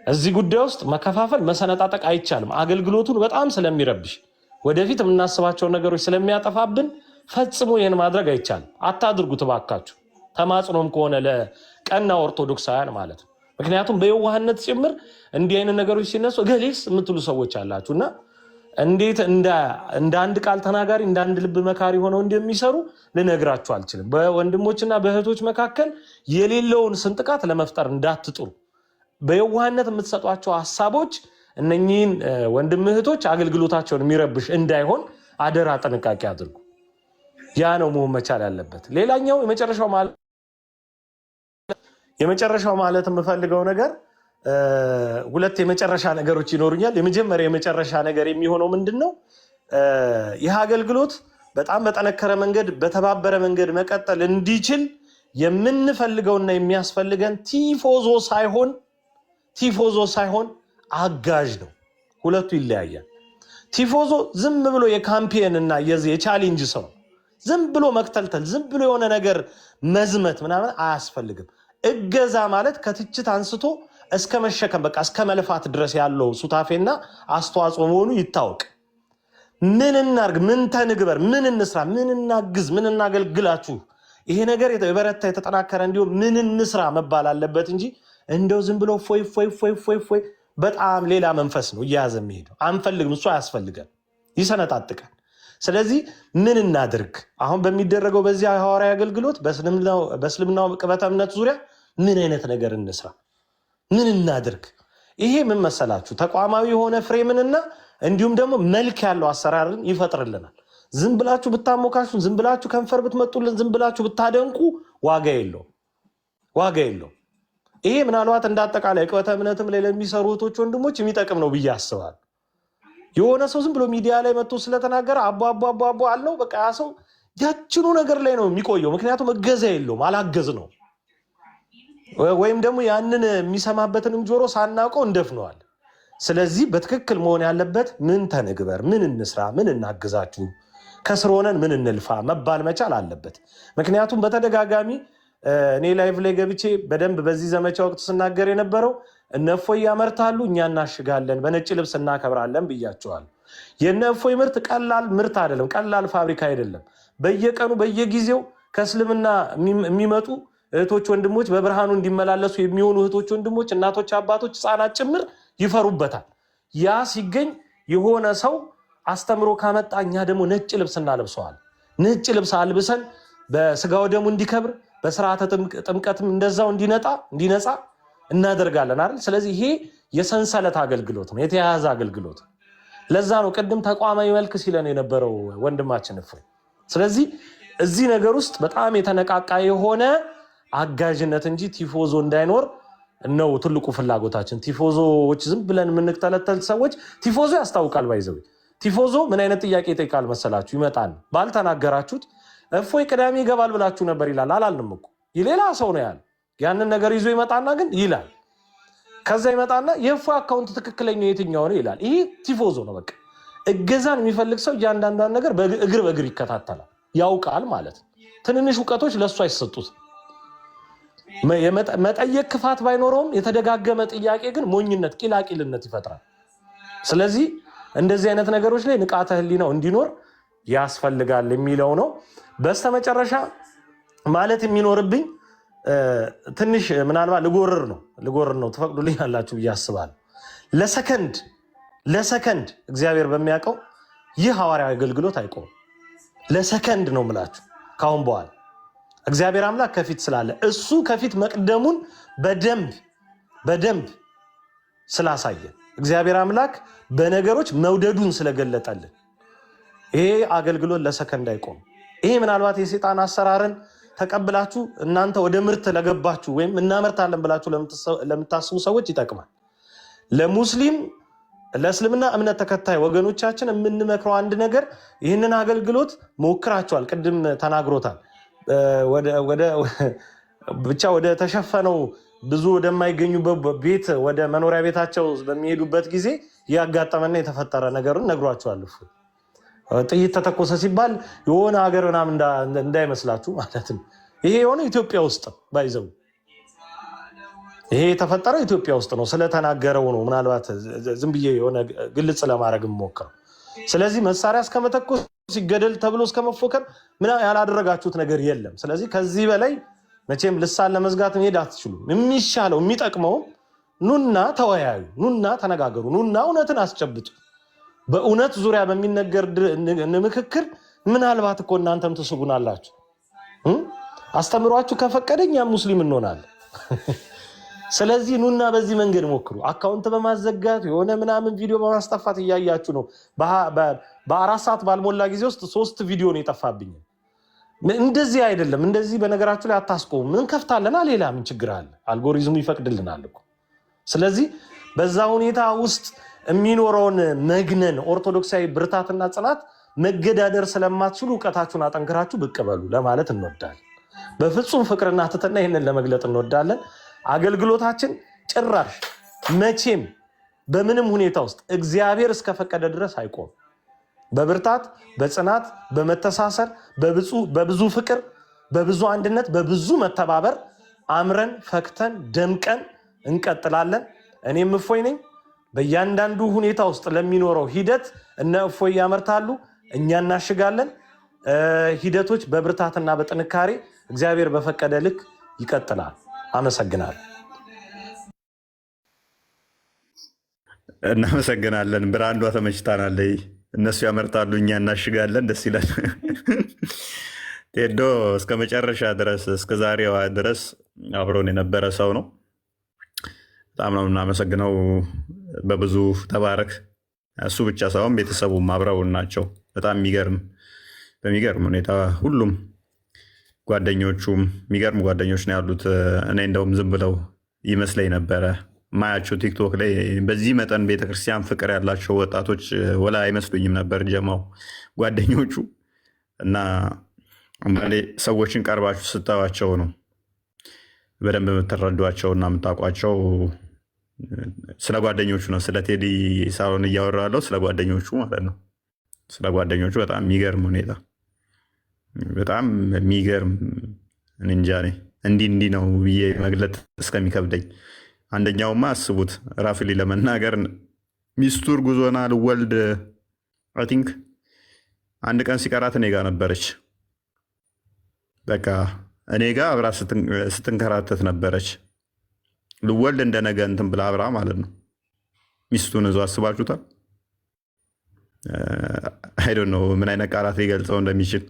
እዚህ ጉዳይ ውስጥ መከፋፈል መሰነጣጠቅ አይቻልም። አገልግሎቱን በጣም ስለሚረብሽ ወደፊት የምናስባቸውን ነገሮች ስለሚያጠፋብን ፈጽሞ ይህን ማድረግ አይቻልም። አታድርጉት እባካችሁ። ተማጽኖም ከሆነ ለቀና ኦርቶዶክሳውያን ማለት ነው። ምክንያቱም በየዋህነት ጭምር እንዲህ አይነት ነገሮች ሲነሱ ገሌስ የምትሉ ሰዎች አላችሁና እንዴት እንደ አንድ ቃል ተናጋሪ እንደ አንድ ልብ መካሪ ሆነው እንደሚሰሩ ልነግራችሁ አልችልም። በወንድሞችና በእህቶች መካከል የሌለውን ስንጥቃት ለመፍጠር እንዳትጥሩ። በየዋህነት የምትሰጧቸው ሐሳቦች እነኚህን ወንድም እህቶች አገልግሎታቸውን የሚረብሽ እንዳይሆን አደራ ጥንቃቄ አድርጉ። ያ ነው መሆን መቻል ያለበት። ሌላኛው የመጨረሻው ማለት የምፈልገው ነገር ሁለት የመጨረሻ ነገሮች ይኖሩኛል። የመጨረሻ ነገር የሚሆነው ምንድነው? ይህ አገልግሎት በጣም በጠነከረ መንገድ በተባበረ መንገድ መቀጠል እንዲችል የምንፈልገውና የሚያስፈልገን ቲፎዞ ሳይሆን አጋዥ ነው። ሁለቱ ይለያያል። ቲፎዞ ዝም ብሎ የካምፔን እና የቻሌንጅ ሰው ዝም ብሎ መክተልተል ዝም ብሎ የሆነ ነገር መዝመት ምናምን አያስፈልግም። እገዛ ማለት ከትችት አንስቶ እስከ መሸከም በቃ እስከ መልፋት ድረስ ያለው ሱታፌና አስተዋጽኦ መሆኑ ይታወቅ። ምን እናርግ፣ ምን ተንግበር፣ ምን እንስራ፣ ምን እናግዝ፣ ምን እናገልግላችሁ፣ ይሄ ነገር የበረታ የተጠናከረ እንዲሁም ምን እንስራ መባል አለበት እንጂ እንደው ዝም ብሎ ፎይ ፎይ ፎይ ፎይ ፎይ በጣም ሌላ መንፈስ ነው እያያዘ የሚሄደው። አንፈልግም፣ እሱ አያስፈልገን፣ ይሰነጣጥቀን። ስለዚህ ምን እናድርግ? አሁን በሚደረገው በዚያ ሐዋርያዊ አገልግሎት በእስልምናው ቅበተ እምነት ዙሪያ ምን አይነት ነገር እንስራ? ምን እናድርግ? ይሄ ምን መሰላችሁ? ተቋማዊ የሆነ ፍሬምንና እንዲሁም ደግሞ መልክ ያለው አሰራርን ይፈጥርልናል። ዝም ብላችሁ ብታሞካሹን፣ ዝም ብላችሁ ከንፈር ብትመጡልን፣ ዝም ብላችሁ ብታደንቁ ዋጋ የለውም። ይሄ ምናልባት እንዳጠቃላይ ቅበተ እምነትም ላይ ለሚሰሩ እህቶች ወንድሞች የሚጠቅም ነው ብዬ አስባለሁ። የሆነ ሰው ዝም ብሎ ሚዲያ ላይ መጥቶ ስለተናገረ አቦ አለው በቃ ያ ሰው ያችኑ ነገር ላይ ነው የሚቆየው። ምክንያቱም እገዛ የለውም፣ አላገዝ ነው። ወይም ደግሞ ያንን የሚሰማበትንም ጆሮ ሳናውቀው እንደፍነዋል። ስለዚህ በትክክል መሆን ያለበት ምን ተንግበር፣ ምን እንስራ፣ ምን እናግዛችሁ፣ ከስር ሆነን ምን እንልፋ መባል መቻል አለበት። ምክንያቱም በተደጋጋሚ እኔ ላይቭ ላይ ገብቼ በደንብ በዚህ ዘመቻ ወቅት ስናገር የነበረው እነፎይ ያመርታሉ፣ እኛ እናሽጋለን፣ በነጭ ልብስ እናከብራለን ብያቸዋል። የነፎይ ምርት ቀላል ምርት አይደለም፣ ቀላል ፋብሪካ አይደለም። በየቀኑ በየጊዜው ከእስልምና የሚመጡ እህቶች ወንድሞች በብርሃኑ እንዲመላለሱ የሚሆኑ እህቶች ወንድሞች፣ እናቶች፣ አባቶች፣ ህፃናት ጭምር ይፈሩበታል። ያ ሲገኝ የሆነ ሰው አስተምሮ ካመጣ እኛ ደግሞ ነጭ ልብስ እናለብሰዋል። ነጭ ልብስ አልብሰን በስጋው ደሙ እንዲከብር በስርዓተ ጥምቀትም እንደዛው እንዲነጻ እናደርጋለን አይደል? ስለዚህ ይሄ የሰንሰለት አገልግሎት ነው፣ የተያያዘ አገልግሎት። ለዛ ነው ቅድም ተቋማዊ መልክ ሲለን የነበረው ወንድማችን እፎይ። ስለዚህ እዚህ ነገር ውስጥ በጣም የተነቃቃ የሆነ አጋዥነት እንጂ ቲፎዞ እንዳይኖር ነው ትልቁ ፍላጎታችን። ቲፎዞዎች ዝም ብለን የምንተለተል ሰዎች ቲፎዞ ያስታውቃል። ባይዘው ቲፎዞ ምን አይነት ጥያቄ ይጠይቃል መሰላችሁ? ይመጣል ባልተናገራችሁት እፎይ ቅዳሜ ይገባል ብላችሁ ነበር ይላል። አላልንም እኮ ሌላ ሰው ነው ያለ። ያንን ነገር ይዞ ይመጣና ግን ይላል። ከዛ ይመጣና የእፎይ አካውንት ትክክለኛው የትኛው ነው ይላል። ይሄ ቲፎዞ ነው። በቃ እገዛን የሚፈልግ ሰው እያንዳንዷን ነገር እግር በእግር ይከታተላል፣ ያውቃል ማለት ነው። ትንንሽ እውቀቶች ለእሱ አይሰጡት። መጠየቅ ክፋት ባይኖረውም የተደጋገመ ጥያቄ ግን ሞኝነት፣ ቂላቂልነት ይፈጥራል። ስለዚህ እንደዚህ አይነት ነገሮች ላይ ንቃተ ህሊናው እንዲኖር ያስፈልጋል የሚለው ነው። በስተመጨረሻ ማለት የሚኖርብኝ ትንሽ ምናልባት ልጎርር ነው ትፈቅዱልኝ ያላችሁ ብዬ አስባለሁ። ለሰከንድ እግዚአብሔር በሚያውቀው ይህ ሐዋርያዊ አገልግሎት አይቆምም። ለሰከንድ ነው ምላችሁ። ካሁን በኋላ እግዚአብሔር አምላክ ከፊት ስላለ እሱ ከፊት መቅደሙን በደንብ ስላሳየን እግዚአብሔር አምላክ በነገሮች መውደዱን ስለገለጠልን ይሄ አገልግሎት ለሰከንድ አይቆም። ይሄ ምናልባት የሰይጣን አሰራርን ተቀብላችሁ እናንተ ወደ ምርት ለገባችሁ ወይም እናመርታለን ብላችሁ ለምታስቡ ሰዎች ይጠቅማል። ለሙስሊም ለእስልምና እምነት ተከታይ ወገኖቻችን የምንመክረው አንድ ነገር ይህንን አገልግሎት ሞክራችኋል፣ ቅድም ተናግሮታል። ብቻ ወደ ተሸፈነው ብዙ ወደማይገኙበት ቤት ወደ መኖሪያ ቤታቸው በሚሄዱበት ጊዜ ያጋጠመና የተፈጠረ ነገርን ነግሯቸዋል። ጥይት ተተኮሰ ሲባል የሆነ ሀገር ምናምን እንዳይመስላችሁ ማለት ነው። ይሄ የሆነ ኢትዮጵያ ውስጥ ባይዘው ይሄ የተፈጠረው ኢትዮጵያ ውስጥ ነው። ስለተናገረው ነው ምናልባት ዝም ብዬ የሆነ ግልጽ ለማድረግ ሞክረው። ስለዚህ መሳሪያ እስከመተኮስ ሲገደል ተብሎ እስከመፎከር ምን ያላደረጋችሁት ነገር የለም። ስለዚህ ከዚህ በላይ መቼም ልሳን ለመዝጋት መሄድ አትችሉም። የሚሻለው የሚጠቅመው ኑና ተወያዩ፣ ኑና ተነጋገሩ፣ ኑና እውነትን አስጨብጡ። በእውነት ዙሪያ በሚነገር ምክክር ምናልባት እኮ እናንተም ትስጉናላችሁ። አስተምሯችሁ ከፈቀደ እኛም ሙስሊም እንሆናለን። ስለዚህ ኑና በዚህ መንገድ ሞክሩ። አካውንት በማዘጋት የሆነ ምናምን ቪዲዮ በማስጠፋት እያያችሁ ነው። በ4 ሰዓት ባልሞላ ጊዜ ውስጥ 3 ቪዲዮ ነው የጠፋብኝ። እንደዚህ አይደለም። እንደዚህ በነገራችሁ ላይ አታስቆሙ። ምን ከፍታለና ሌላ ምን ችግር አለ? አልጎሪዝሙ ይፈቅድልናል እኮ። ስለዚህ በዛ ሁኔታ ውስጥ የሚኖረውን መግነን ኦርቶዶክሳዊ ብርታትና ጽናት መገዳደር ስለማትችሉ እውቀታችሁን አጠንክራችሁ ብቅ በሉ ለማለት እንወዳለን። በፍጹም ፍቅርና ትህትና ይህንን ለመግለጥ እንወዳለን። አገልግሎታችን ጭራሽ መቼም በምንም ሁኔታ ውስጥ እግዚአብሔር እስከፈቀደ ድረስ አይቆም። በብርታት፣ በጽናት፣ በመተሳሰር፣ በብዙ ፍቅር፣ በብዙ አንድነት፣ በብዙ መተባበር አምረን ፈክተን ደምቀን እንቀጥላለን። እኔም እፎይ ነኝ። በእያንዳንዱ ሁኔታ ውስጥ ለሚኖረው ሂደት እነ እፎይ ያመርታሉ፣ እኛ እናሽጋለን። ሂደቶች በብርታትና በጥንካሬ እግዚአብሔር በፈቀደ ልክ ይቀጥላል። አመሰግናለሁ። እናመሰግናለን። ብራንዷ ተመችታናለች። እነሱ ያመርታሉ፣ እኛ እናሽጋለን። ደስ ይላል። ቴዶ እስከ መጨረሻ ድረስ እስከ ዛሬዋ ድረስ አብሮን የነበረ ሰው ነው። በጣም ነው የምናመሰግነው። በብዙ ተባረክ። እሱ ብቻ ሳይሆን ቤተሰቡም አብረውን ናቸው። በጣም በሚገርም ሁኔታ ሁሉም ጓደኞቹም የሚገርም ጓደኞች ነው ያሉት። እኔ እንደውም ዝም ብለው ይመስለኝ ነበረ ማያቸው ቲክቶክ ላይ በዚህ መጠን ቤተክርስቲያን ፍቅር ያላቸው ወጣቶች ወላ አይመስሉኝም ነበር ጀማው ጓደኞቹ። እና አንዳንዴ ሰዎችን ቀርባችሁ ስታዩዋቸው ነው በደንብ የምትረዷቸው እና የምታውቋቸው። ስለ ጓደኞቹ ነው፣ ስለ ቴዲ ሳይሆን እያወራ ያለው ስለ ጓደኞቹ ማለት ነው። ስለ ጓደኞቹ በጣም የሚገርም ሁኔታ በጣም የሚገርም እንጃ እንዲህ ነው ብዬ መግለጥ እስከሚከብደኝ። አንደኛውማ አስቡት ራፍሊ ለመናገር ሚስቱ እርጉዝ ሆና ልወልድ አይ ቲንክ አንድ ቀን ሲቀራት እኔ ጋ ነበረች። በቃ እኔ ጋ አብራ ስትንከራተት ነበረች። ልወልድ እንደነገ እንትን ብላ አብራ ማለት ነው። ሚስቱን እዞ አስባችሁታል? አይ ዶንት ኖ ምን አይነት ቃላት ሊገልጸው እንደሚችል።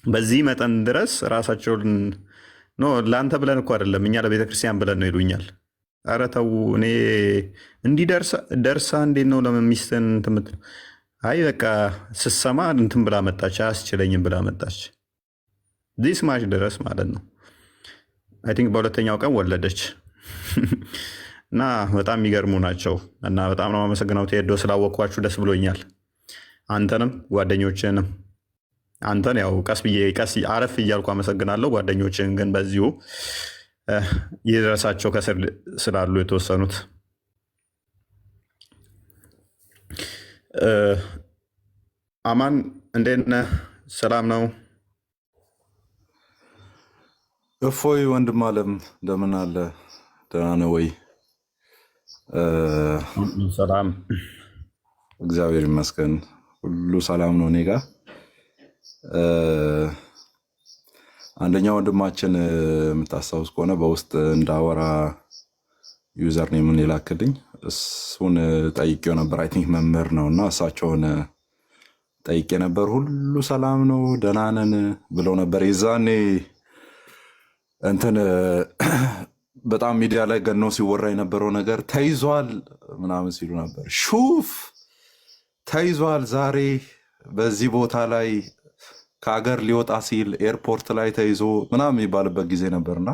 በዚህ መጠን ድረስ ራሳቸውን ለአንተ ብለን እኮ አይደለም እኛ ለቤተክርስቲያን ብለን ነው ይሉኛል። ኧረ ተው፣ እኔ እንዲህ ደርሳ እንዴት ነው ለምን ሚስትን እንትን የምትለው? አይ በቃ ስሰማ እንትን ብላ መጣች፣ አያስችለኝም ብላ መጣች። ዚስ ማች ድረስ ማለት ነው። አይ ቲንክ በሁለተኛው ቀን ወለደች። እና በጣም የሚገርሙ ናቸው። እና በጣም ነው አመሰግነው ቴዶ፣ ስላወቅኳችሁ ደስ ብሎኛል። አንተንም ጓደኞችንም፣ አንተን ያው ቀስ አረፍ እያልኩ አመሰግናለሁ። ጓደኞችን ግን በዚሁ ይድረሳቸው ከስር ስላሉ የተወሰኑት። አማን እንዴት ነህ? ሰላም ነው? እፎይ ወንድም አለም እንደምን አለ? ደህና ነህ ወይ? ሰላም እግዚአብሔር ይመስገን፣ ሁሉ ሰላም ነው እኔ ጋ። አንደኛ ወንድማችን የምታስታውስ ከሆነ በውስጥ እንዳወራ ዩዘር ኔምን የላክልኝ እሱን ጠይቄው ነበር። አይ ቲንክ መምህር ነው እና እሳቸውን ጠይቄ ነበር። ሁሉ ሰላም ነው ደህና ነን ብለው ነበር። የዛኔ እንትን በጣም ሚዲያ ላይ ገኖ ሲወራ የነበረው ነገር ተይዟል ምናምን ሲሉ ነበር። ሹፍ ተይዟል፣ ዛሬ በዚህ ቦታ ላይ ከሀገር ሊወጣ ሲል ኤርፖርት ላይ ተይዞ ምናምን የሚባልበት ጊዜ ነበርና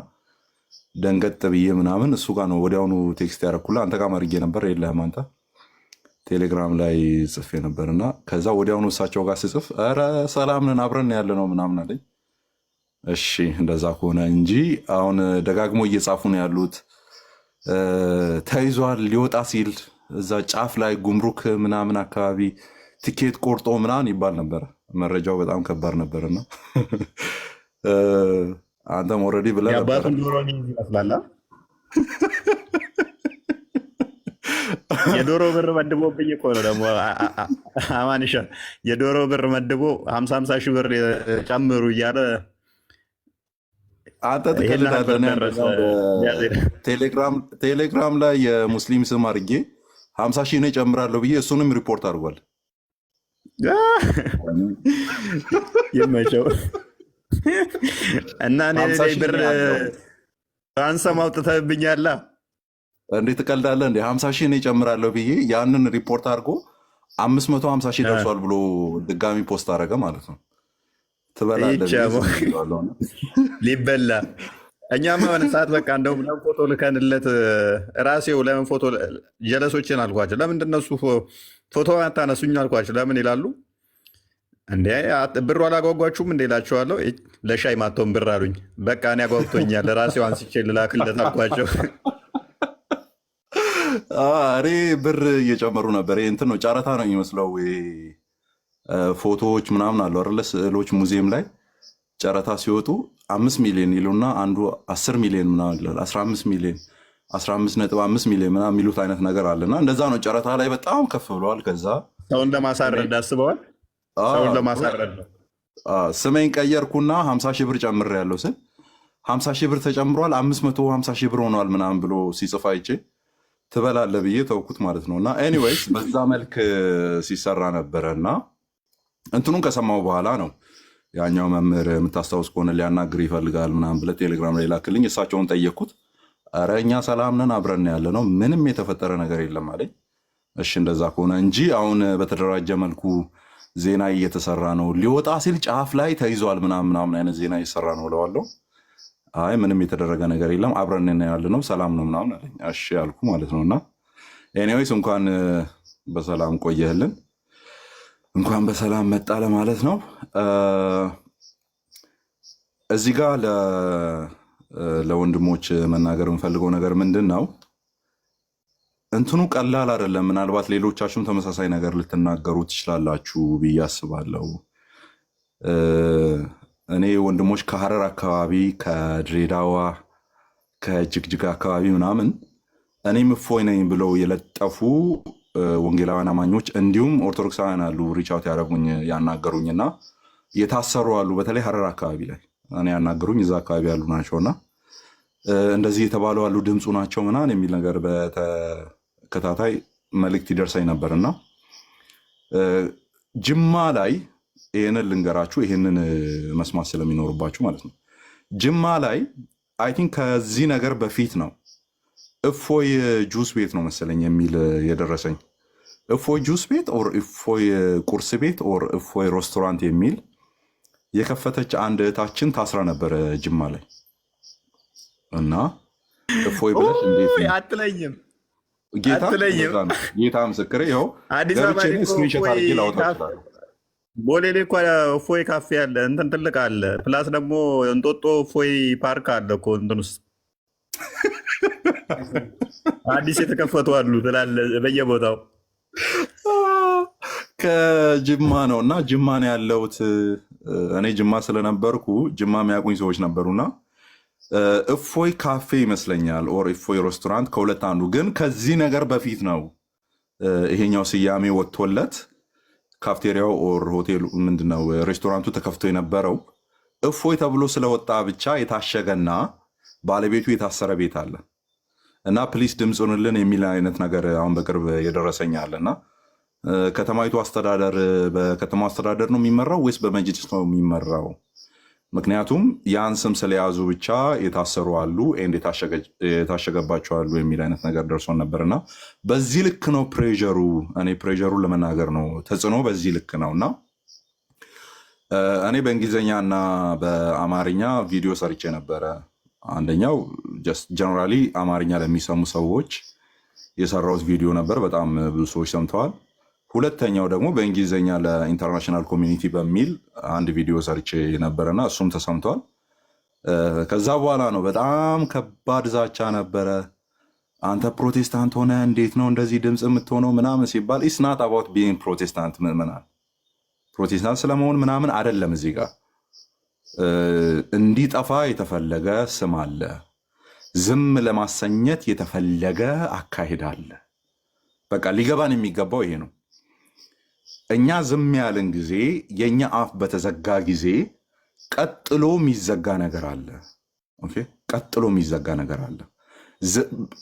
ደንገጥ ብዬ ምናምን እሱ ጋር ነው ወዲያውኑ ቴክስት ያደረኩልህ። አንተ ጋር መርጌ ነበር የለህም አንተ ቴሌግራም ላይ ጽፌ ነበርና ከዛ ወዲያውኑ እሳቸው ጋር ስጽፍ ኧረ ሰላም ነን አብረን ያለ ነው ምናምን አለኝ። እሺ እንደዛ ከሆነ እንጂ አሁን ደጋግሞ እየጻፉ ነው ያሉት። ተይዟል ሊወጣ ሲል እዛ ጫፍ ላይ ጉምሩክ ምናምን አካባቢ ቲኬት ቆርጦ ምናምን ይባል ነበር። መረጃው በጣም ከባድ ነበርና አንተም ኦልሬዲ ብለህ ነበር። የዶሮ ብር መድቦብኝ እኮ ነው ደግሞ አማንሻ የዶሮ ብር መድቦ 50 ሺህ ብር ጨምሩ እያለ አንተ ቴሌግራም ላይ የሙስሊም ስም አድርጌ 50 ሺህ ነው ጨምራለሁ ብዬ እሱንም ሪፖርት አድርጓል። ይመቸው እና እኔ ብር አንሰም አውጥተህብኛላ። እንዴት ትቀልዳለህ እንዴ? 50 ሺህ ነው ጨምራለሁ ብዬ ያንን ሪፖርት አድርጎ 550 ሺህ ደርሷል ብሎ ድጋሚ ፖስት አደረገ ማለት ነው። ትበላለህ ሊበላ። እኛማ ሆነ ሰዓት በቃ እንደውም ለምን ፎቶ ልከንለት ራሴው ለምን ፎቶ ጀለሶችን አልኳቸው። ለምንድን ነው እሱ ፎቶ አታነሱኝ አልኳቸው። ለምን ይላሉ እንዴ ብሩ አላጓጓችሁም እንዴ እላቸዋለሁ። ለሻይ ማተውን ብር አሉኝ። በቃ እኔ አጓጉቶኛል ራሴው አንስቼ ልላክለት አልኳቸው። እኔ ብር እየጨመሩ ነበር። እንትን ነው ጨረታ ነው የሚመስለው። ፎቶዎች ምናምን አሉ አይደለ? ስዕሎች ሙዚየም ላይ ጨረታ ሲወጡ 5 ሚሊዮን ይሉና አንዱ 10 ሚሊዮን ምናምን ይላል፣ 15 ሚሊዮን 15.5 ሚሊዮን ምናምን የሚሉት አይነት ነገር አለና እንደዛ ነው። ጨረታ ላይ በጣም ከፍ ብለዋል። ከዛ ሰውን ለማሳረድ አስበዋል። ሰውን ለማሳረድ ነው። ስሜን ቀየርኩና 50 ሺህ ብር ጨምሬያለሁ ስል 50 ሺህ ብር ተጨምሯል 550 ሺህ ብር ሆኗል ምናምን ብሎ ሲጽፍ አይቼ ትበላለህ ብዬ ተውኩት ማለት ነው። እና ኤኒዌይስ በዛ መልክ ሲሰራ ነበረ እና እንትኑን ከሰማው በኋላ ነው ያኛው መምህር የምታስታውስ ከሆነ ሊያናግር ይፈልጋል ምናምን ብለህ ቴሌግራም ላይ ላክልኝ። እሳቸውን ጠየቅኩት። ኧረ እኛ ሰላም ነን አብረን ያለ ነው ምንም የተፈጠረ ነገር የለም አለኝ። እሺ እንደዛ ከሆነ እንጂ አሁን በተደራጀ መልኩ ዜና እየተሰራ ነው፣ ሊወጣ ሲል ጫፍ ላይ ተይዟል ምናምን አይነት ዜና እየሰራ ነው እለዋለሁ። አይ ምንም የተደረገ ነገር የለም አብረን ያለ ነው ሰላም ነው ምናምን አለኝ። እሺ ያልኩ ማለት ነው። እና ኤኒዌይስ እንኳን በሰላም ቆየህልን፣ እንኳን በሰላም መጣ ለማለት ነው። እዚህ ጋር ለወንድሞች መናገር የምፈልገው ነገር ምንድን ነው፣ እንትኑ ቀላል አይደለም። ምናልባት ሌሎቻችሁም ተመሳሳይ ነገር ልትናገሩ ትችላላችሁ ብዬ አስባለሁ። እኔ ወንድሞች ከሐረር አካባቢ፣ ከድሬዳዋ፣ ከጅግጅጋ አካባቢ ምናምን እኔም እፎይ ነኝ ብለው የለጠፉ ወንጌላውያን አማኞች እንዲሁም ኦርቶዶክሳውያን አሉ ሪቻውት ያደረጉኝ ያናገሩኝና የታሰሩ አሉ። በተለይ ሐረር አካባቢ ላይ እኔ ያናገሩኝ እዛ አካባቢ ያሉ ናቸውና እንደዚህ የተባሉ አሉ ድምፁ ናቸው ምናምን የሚል ነገር በተከታታይ መልእክት ይደርሰኝ ነበርና ጅማ ላይ ይህንን ልንገራችሁ፣ ይህንን መስማት ስለሚኖርባችሁ ማለት ነው። ጅማ ላይ አይ ቲንክ ከዚህ ነገር በፊት ነው እፎይ ጁስ ቤት ነው መሰለኝ የሚል የደረሰኝ። እፎይ ጁስ ቤት ኦር እፎይ ቁርስ ቤት ኦር እፎይ ሬስቶራንት የሚል የከፈተች አንድ እህታችን ታስራ ነበረ ጅማ ላይ እና እፎይ ብለሽ እንዴት አትለይም ጌታ ምስክሬ ይኸው አዲስ አበባ ስክሪንሾት አድርጌ ላወጣ እችላለሁ። ቦሌ ላይ እኮ እፎይ ካፌ አለ፣ እንትን ትልቅ አለ። ፕላስ ደግሞ እንጦጦ እፎይ ፓርክ አለ እኮ እንትን ውስጥ አዲስ የተከፈቱ አሉ ትላለህ በየቦታው። ከጅማ ነው እና ጅማ ነው ያለሁት እኔ። ጅማ ስለነበርኩ ጅማ የሚያውቁኝ ሰዎች ነበሩና እፎይ ካፌ ይመስለኛል ኦር እፎይ ሬስቶራንት ከሁለት አንዱ። ግን ከዚህ ነገር በፊት ነው ይሄኛው ስያሜ ወጥቶለት ካፍቴሪያው ኦር ሆቴሉ ምንድነው ሬስቶራንቱ ተከፍቶ የነበረው እፎይ ተብሎ ስለወጣ ብቻ የታሸገና ባለቤቱ የታሰረ ቤት አለ እና ፕሊስ ድምፁንልን የሚል አይነት ነገር አሁን በቅርብ የደረሰኝ አለና ከተማይቱ አስተዳደር በከተማው አስተዳደር ነው የሚመራው ወይስ በመጅሊስ ነው የሚመራው? ምክንያቱም ያን ስም ስለያዙ ብቻ የታሰሩ አሉ ኤንድ የታሸገባቸው አሉ የሚል አይነት ነገር ደርሶን ነበርና በዚህ ልክ ነው ፕሬሩ። እኔ ፕሬሩን ለመናገር ነው ተጽዕኖ በዚህ ልክ ነው። እና እኔ በእንግሊዝኛ እና በአማርኛ ቪዲዮ ሰርቼ ነበረ። አንደኛው ጀነራሊ አማርኛ ለሚሰሙ ሰዎች የሰራሁት ቪዲዮ ነበር፣ በጣም ብዙ ሰዎች ሰምተዋል። ሁለተኛው ደግሞ በእንግሊዝኛ ለኢንተርናሽናል ኮሚኒቲ በሚል አንድ ቪዲዮ ሰርቼ ነበረና እሱም ተሰምቷል። ከዛ በኋላ ነው በጣም ከባድ ዛቻ ነበረ። አንተ ፕሮቴስታንት ሆነ እንዴት ነው እንደዚህ ድምፅ የምትሆነው ምናምን ሲባል ኢትስ ናት አባውት ቢይንግ ፕሮቴስታንት ምናምን ፕሮቴስታንት ስለመሆን ምናምን አይደለም። እዚህ ጋር እንዲጠፋ የተፈለገ ስም አለ፣ ዝም ለማሰኘት የተፈለገ አካሄድ አለ። በቃ ሊገባን የሚገባው ይሄ ነው። እኛ ዝም ያለን ጊዜ የኛ አፍ በተዘጋ ጊዜ ቀጥሎ የሚዘጋ ነገር አለ። ኦኬ፣ ቀጥሎ የሚዘጋ ነገር አለ።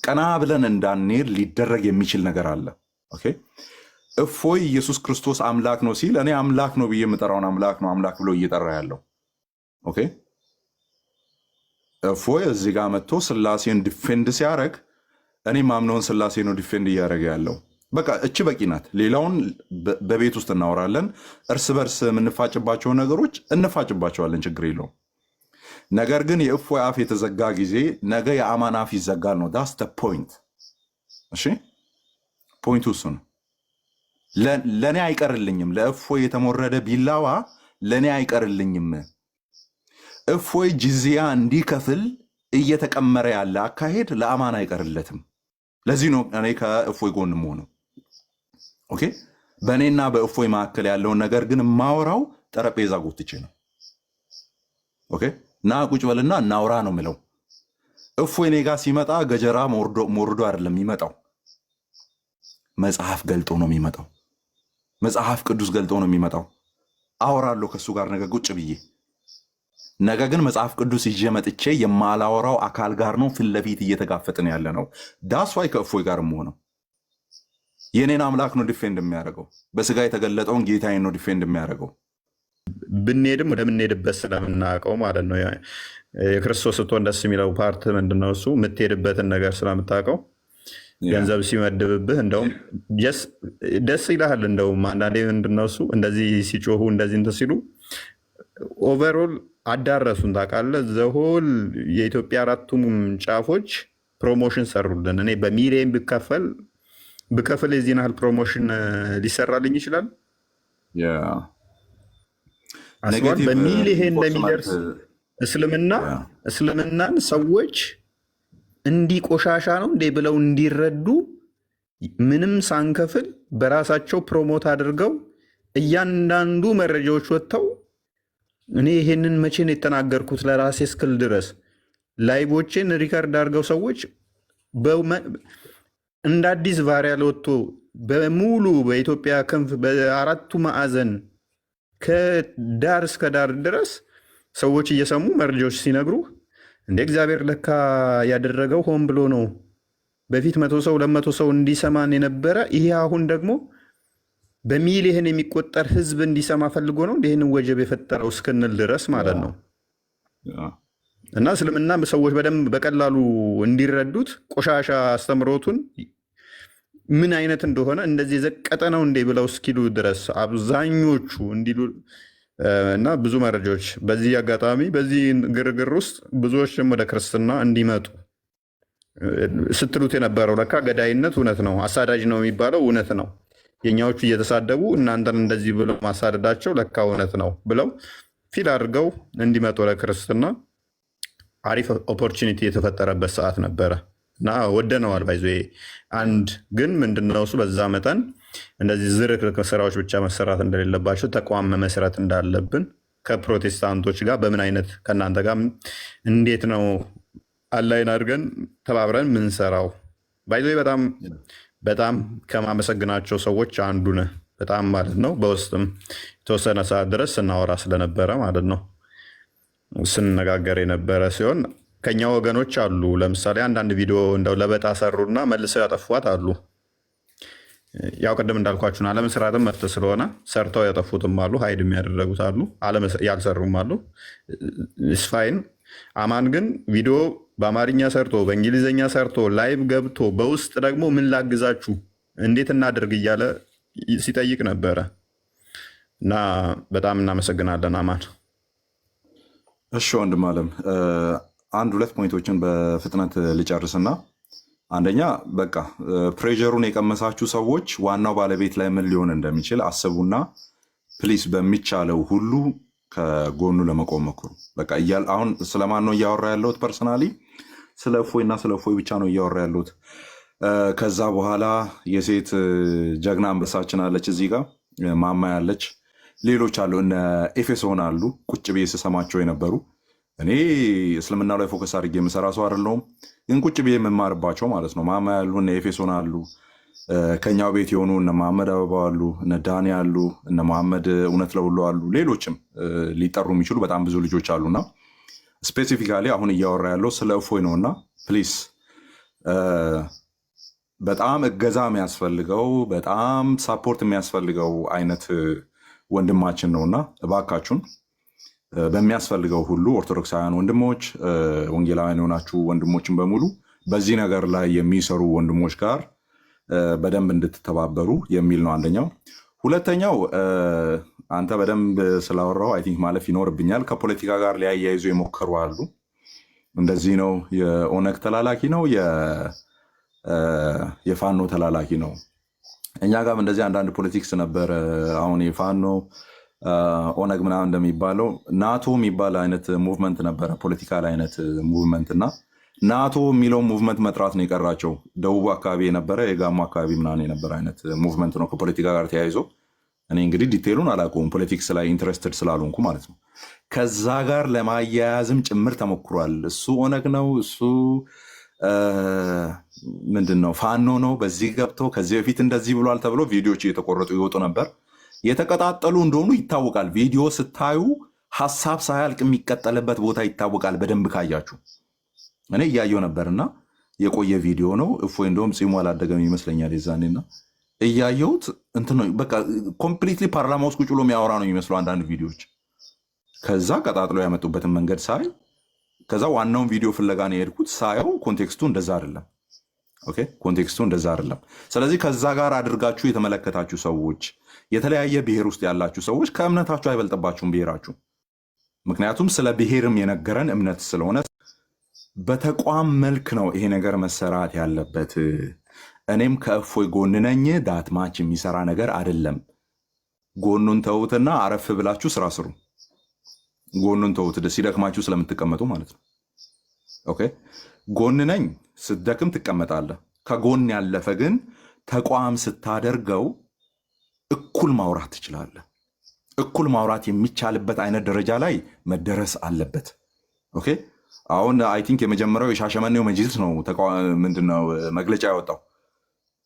ቀና ብለን እንዳንሄድ ሊደረግ የሚችል ነገር አለ። ኦኬ፣ እፎይ ኢየሱስ ክርስቶስ አምላክ ነው ሲል እኔ አምላክ ነው ብዬ የምጠራውን አምላክ ነው አምላክ ብሎ እየጠራ ያለው። ኦኬ፣ እፎይ እዚህ ጋር መጥቶ ስላሴን ዲፌንድ ሲያደርግ እኔ ማምነውን ስላሴ ነው ዲፌንድ እያደረገ ያለው። በቃ እቺ በቂ ናት። ሌላውን በቤት ውስጥ እናወራለን። እርስ በርስ የምንፋጭባቸውን ነገሮች እንፋጭባቸዋለን፣ ችግር የለውም። ነገር ግን የእፎይ አፍ የተዘጋ ጊዜ ነገ የአማን አፍ ይዘጋል ነው። ዳስ ፖይንት። እሺ፣ ፖይንቱ እሱ ነው። ለእኔ አይቀርልኝም። ለእፎይ የተሞረደ ቢላዋ ለእኔ አይቀርልኝም። እፎይ ጅዝያ እንዲከፍል እየተቀመረ ያለ አካሄድ ለአማን አይቀርለትም። ለዚህ ነው እኔ ከእፎይ ጎን የምሆነው። ኦኬ፣ በእኔና በእፎይ መካከል ያለውን ነገር ግን ማውራው ጠረጴዛ ጎትቼ ነው። ኦኬ ና ቁጭ በልና እናውራ ነው ምለው። እፎይ እኔ ጋር ሲመጣ ገጀራ ሞርዶ አይደለም የሚመጣው፣ መጽሐፍ ገልጦ ነው የሚመጣው። መጽሐፍ ቅዱስ ገልጦ ነው የሚመጣው። አወራለሁ ከሱ ጋር ነገ ቁጭ ብዬ። ነገ ግን መጽሐፍ ቅዱስ ይዤ መጥቼ የማላወራው አካል ጋር ነው ፊት ለፊት እየተጋፈጥን ያለ ነው። ዳስዋይ ከእፎይ ጋር የምሆነው የኔን አምላክ ነው ዲፌንድ የሚያደርገው። በስጋ የተገለጠውን ጌታዬን ነው ዲፌንድ የሚያደርገው። ብንሄድም ወደምንሄድበት ስለምናውቀው ማለት ነው። የክርስቶስ ስትሆን ደስ የሚለው ፓርት ምንድነው? እሱ የምትሄድበትን ነገር ስለምታውቀው ገንዘብ ሲመድብብህ እንደውም ደስ ይልሃል። እንደውም አንዳንዴ ምንድነው እሱ እንደዚህ ሲጮሁ እንደዚህ እንትን ሲሉ ኦቨርኦል አዳረሱን ታውቃለህ። ዘሆል የኢትዮጵያ አራቱም ጫፎች ፕሮሞሽን ሰሩልን። እኔ በሚሊየን ብከፍል የዚህን ያህል ፕሮሞሽን ሊሰራልኝ ይችላል። አስባል በሚሊየን እንደሚደርስ እስልምናን ሰዎች እንዲህ ቆሻሻ ነው እንዴ ብለው እንዲረዱ ምንም ሳንከፍል በራሳቸው ፕሮሞት አድርገው እያንዳንዱ መረጃዎች ወጥተው እኔ ይሄንን መቼ ነው የተናገርኩት ለራሴ እስክል ድረስ ላይቮችን ሪከርድ አድርገው ሰዎች እንደ አዲስ ቫሪያል ወጥቶ በሙሉ በኢትዮጵያ ክንፍ በአራቱ ማዕዘን ከዳር እስከ ዳር ድረስ ሰዎች እየሰሙ መረጃዎች ሲነግሩ እንደ እግዚአብሔር ለካ ያደረገው ሆን ብሎ ነው። በፊት 100 ሰው 200 ሰው እንዲሰማን የነበረ ይሄ አሁን ደግሞ በሚሊየን የሚቆጠር ህዝብ እንዲሰማ ፈልጎ ነው ይህንን ወጀብ የፈጠረው እስክንል ድረስ ማለት ነው። እና እስልምና ሰዎች በደንብ በቀላሉ እንዲረዱት ቆሻሻ አስተምሮቱን ምን አይነት እንደሆነ እንደዚህ ዘቀጠ ነው እንዴ ብለው እስኪሉ ድረስ አብዛኞቹ እንዲሉ እና ብዙ መረጃዎች በዚህ አጋጣሚ በዚህ ግርግር ውስጥ ብዙዎችም ወደ ክርስትና እንዲመጡ ስትሉት የነበረው ለካ ገዳይነት እውነት ነው፣ አሳዳጅ ነው የሚባለው እውነት ነው። የኛዎቹ እየተሳደቡ እናንተን እንደዚህ ብለው ማሳደዳቸው ለካ እውነት ነው ብለው ፊል አድርገው እንዲመጡ ለክርስትና አሪፍ ኦፖርቹኒቲ የተፈጠረበት ሰዓት ነበረ እና ወደነዋል። ባይዞ አንድ ግን ምንድነው እሱ በዛ መጠን እንደዚህ ዝርክርክ ስራዎች ብቻ መሰራት እንደሌለባቸው ተቋም መመስረት እንዳለብን ከፕሮቴስታንቶች ጋር በምን አይነት ከእናንተ ጋር እንዴት ነው አላይን አድርገን ተባብረን ምንሰራው። ባይዞ በጣም ከማመሰግናቸው ሰዎች አንዱ ነህ። በጣም ማለት ነው። በውስጥም የተወሰነ ሰዓት ድረስ ስናወራ ስለነበረ ማለት ነው ስንነጋገር የነበረ ሲሆን ከኛ ወገኖች አሉ። ለምሳሌ አንዳንድ ቪዲዮ እንደው ለበጣ ሰሩና መልሰው ያጠፏት አሉ። ያው ቅድም እንዳልኳችሁን አለመስራትም መፍት ስለሆነ ሰርተው ያጠፉትም አሉ፣ ሀይድ የሚያደረጉት አሉ፣ ያልሰሩም አሉ። ስፋይን አማን ግን ቪዲዮ በአማርኛ ሰርቶ በእንግሊዝኛ ሰርቶ ላይቭ ገብቶ በውስጥ ደግሞ ምን ላግዛችሁ እንዴት እናደርግ እያለ ሲጠይቅ ነበረ እና በጣም እናመሰግናለን አማን። እሺ ወንድም አለም አንድ ሁለት ፖይንቶችን በፍጥነት ልጨርስና አንደኛ በቃ ፕሬዠሩን የቀመሳችሁ ሰዎች ዋናው ባለቤት ላይ ምን ሊሆን እንደሚችል አስቡና ፕሊስ በሚቻለው ሁሉ ከጎኑ ለመቆም ሞክሩ። በቃ አሁን ስለማን ነው እያወራ ያለሁት? ፐርሰናሊ ስለ እፎይና ስለ እፎይ ብቻ ነው እያወራ ያለሁት። ከዛ በኋላ የሴት ጀግና አንበሳችን አለች እዚህ ጋር ማማ ያለች፣ ሌሎች አሉ እነ ኤፌሶን አሉ ቁጭ ብዬ ስሰማቸው የነበሩ። እኔ እስልምና ላይ ፎከስ አድርጌ የምሰራ ሰው አይደለሁም፣ ግን ቁጭ ብዬ የምማርባቸው ማለት ነው። ማማ ያሉ እነ ኤፌሶን አሉ፣ ከኛው ቤት የሆኑ እነ መሐመድ አበባ አሉ፣ እነ ዳኒ አሉ፣ እነ መሐመድ እውነት ለሁሉ አሉ፣ ሌሎችም ሊጠሩ የሚችሉ በጣም ብዙ ልጆች አሉና ስፔሲፊካሊ አሁን እያወራ ያለው ስለ እፎይ ነውና ፕሊስ በጣም እገዛ የሚያስፈልገው በጣም ሳፖርት የሚያስፈልገው አይነት ወንድማችን ነውና እባካችሁን በሚያስፈልገው ሁሉ ኦርቶዶክሳውያን ወንድሞች፣ ወንጌላውያን የሆናችሁ ወንድሞችን በሙሉ በዚህ ነገር ላይ የሚሰሩ ወንድሞች ጋር በደንብ እንድትተባበሩ የሚል ነው አንደኛው። ሁለተኛው አንተ በደንብ ስላወራው አይ ቲንክ ማለፍ ይኖርብኛል። ከፖለቲካ ጋር ሊያያይዙ የሞከሩ አሉ። እንደዚህ ነው የኦነግ ተላላኪ ነው የፋኖ ተላላኪ ነው። እኛ ጋርም እንደዚህ አንዳንድ ፖለቲክስ ነበር። አሁን የፋኖ ኦነግ ምናምን እንደሚባለው ናቶ የሚባል አይነት ሙቭመንት ነበረ፣ ፖለቲካል አይነት ሙቭመንት እና ናቶ የሚለውን ሙቭመንት መጥራት ነው የቀራቸው። ደቡብ አካባቢ የነበረ የጋሞ አካባቢ ምናምን የነበረ አይነት ሙቭመንት ነው ከፖለቲካ ጋር ተያይዞ። እኔ እንግዲህ ዲቴሉን አላውቀውም ፖለቲክስ ላይ ኢንትረስትድ ስላልሆንኩ ማለት ነው። ከዛ ጋር ለማያያዝም ጭምር ተሞክሯል። እሱ ኦነግ ነው፣ እሱ ምንድን ነው ፋኖ ነው፣ በዚህ ገብተው ከዚህ በፊት እንደዚህ ብሏል ተብሎ ቪዲዮዎች እየተቆረጡ ይወጡ ነበር። የተቀጣጠሉ እንደሆኑ ይታወቃል። ቪዲዮ ስታዩ ሀሳብ ሳያልቅ የሚቀጠልበት ቦታ ይታወቃል። በደንብ ካያችሁ እኔ እያየው ነበርና የቆየ ቪዲዮ ነው። እፎይ እንደውም ጺሙ አላደገም ይመስለኛል የዛኔና እያየሁት እንትን ነው በቃ ኮምፕሊትሊ ፓርላማ ውስጥ ቁጭ ብሎ የሚያወራ ነው የሚመስለው አንዳንድ ቪዲዮዎች። ከዛ ቀጣጥሎ ያመጡበትን መንገድ ሳይ ከዛ ዋናውን ቪዲዮ ፍለጋ ነው የሄድኩት። ሳየው ኮንቴክስቱ እንደዛ አይደለም። ኦኬ ኮንቴክስቱ እንደዛ አይደለም። ስለዚህ ከዛ ጋር አድርጋችሁ የተመለከታችሁ ሰዎች፣ የተለያየ ብሔር ውስጥ ያላችሁ ሰዎች ከእምነታችሁ አይበልጥባችሁም ብሔራችሁ። ምክንያቱም ስለ ብሔርም የነገረን እምነት ስለሆነ በተቋም መልክ ነው ይሄ ነገር መሰራት ያለበት። እኔም ከእፎይ ጎን ነኝ። ዳትማች የሚሰራ ነገር አይደለም። ጎኑን ተውትና አረፍ ብላችሁ ስራ ስሩ። ጎኑን ተውት ሲደክማችሁ ስለምትቀመጡ ማለት ነው። ኦኬ ጎን ነኝ ስትደክም ትቀመጣለህ። ከጎን ያለፈ ግን ተቋም ስታደርገው እኩል ማውራት ትችላለህ። እኩል ማውራት የሚቻልበት አይነት ደረጃ ላይ መደረስ አለበት። ኦኬ አሁን አይ ቲንክ የመጀመሪያው የሻሸመኔው መጅልስ ነው ምንድነው መግለጫ ያወጣው።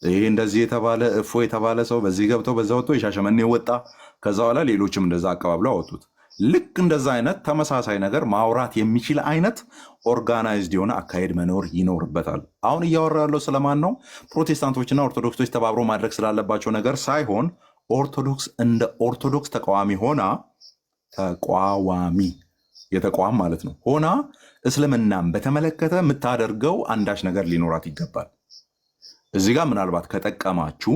ይሄ እንደዚህ የተባለ እፎ የተባለ ሰው በዚህ ገብተው በዛ ወጥቶ የሻሸመኔ ወጣ። ከዛ በኋላ ሌሎችም እንደዛ አቀባብለው አወጡት። ልክ እንደዛ አይነት ተመሳሳይ ነገር ማውራት የሚችል አይነት ኦርጋናይዝድ የሆነ አካሄድ መኖር ይኖርበታል። አሁን እያወራ ያለው ስለማን ነው? ፕሮቴስታንቶችና ኦርቶዶክሶች ተባብሮ ማድረግ ስላለባቸው ነገር ሳይሆን ኦርቶዶክስ እንደ ኦርቶዶክስ ተቃዋሚ ሆና ተቋዋሚ የተቋም ማለት ነው ሆና እስልምናን በተመለከተ የምታደርገው አንዳች ነገር ሊኖራት ይገባል። እዚህ ጋር ምናልባት ከጠቀማችሁ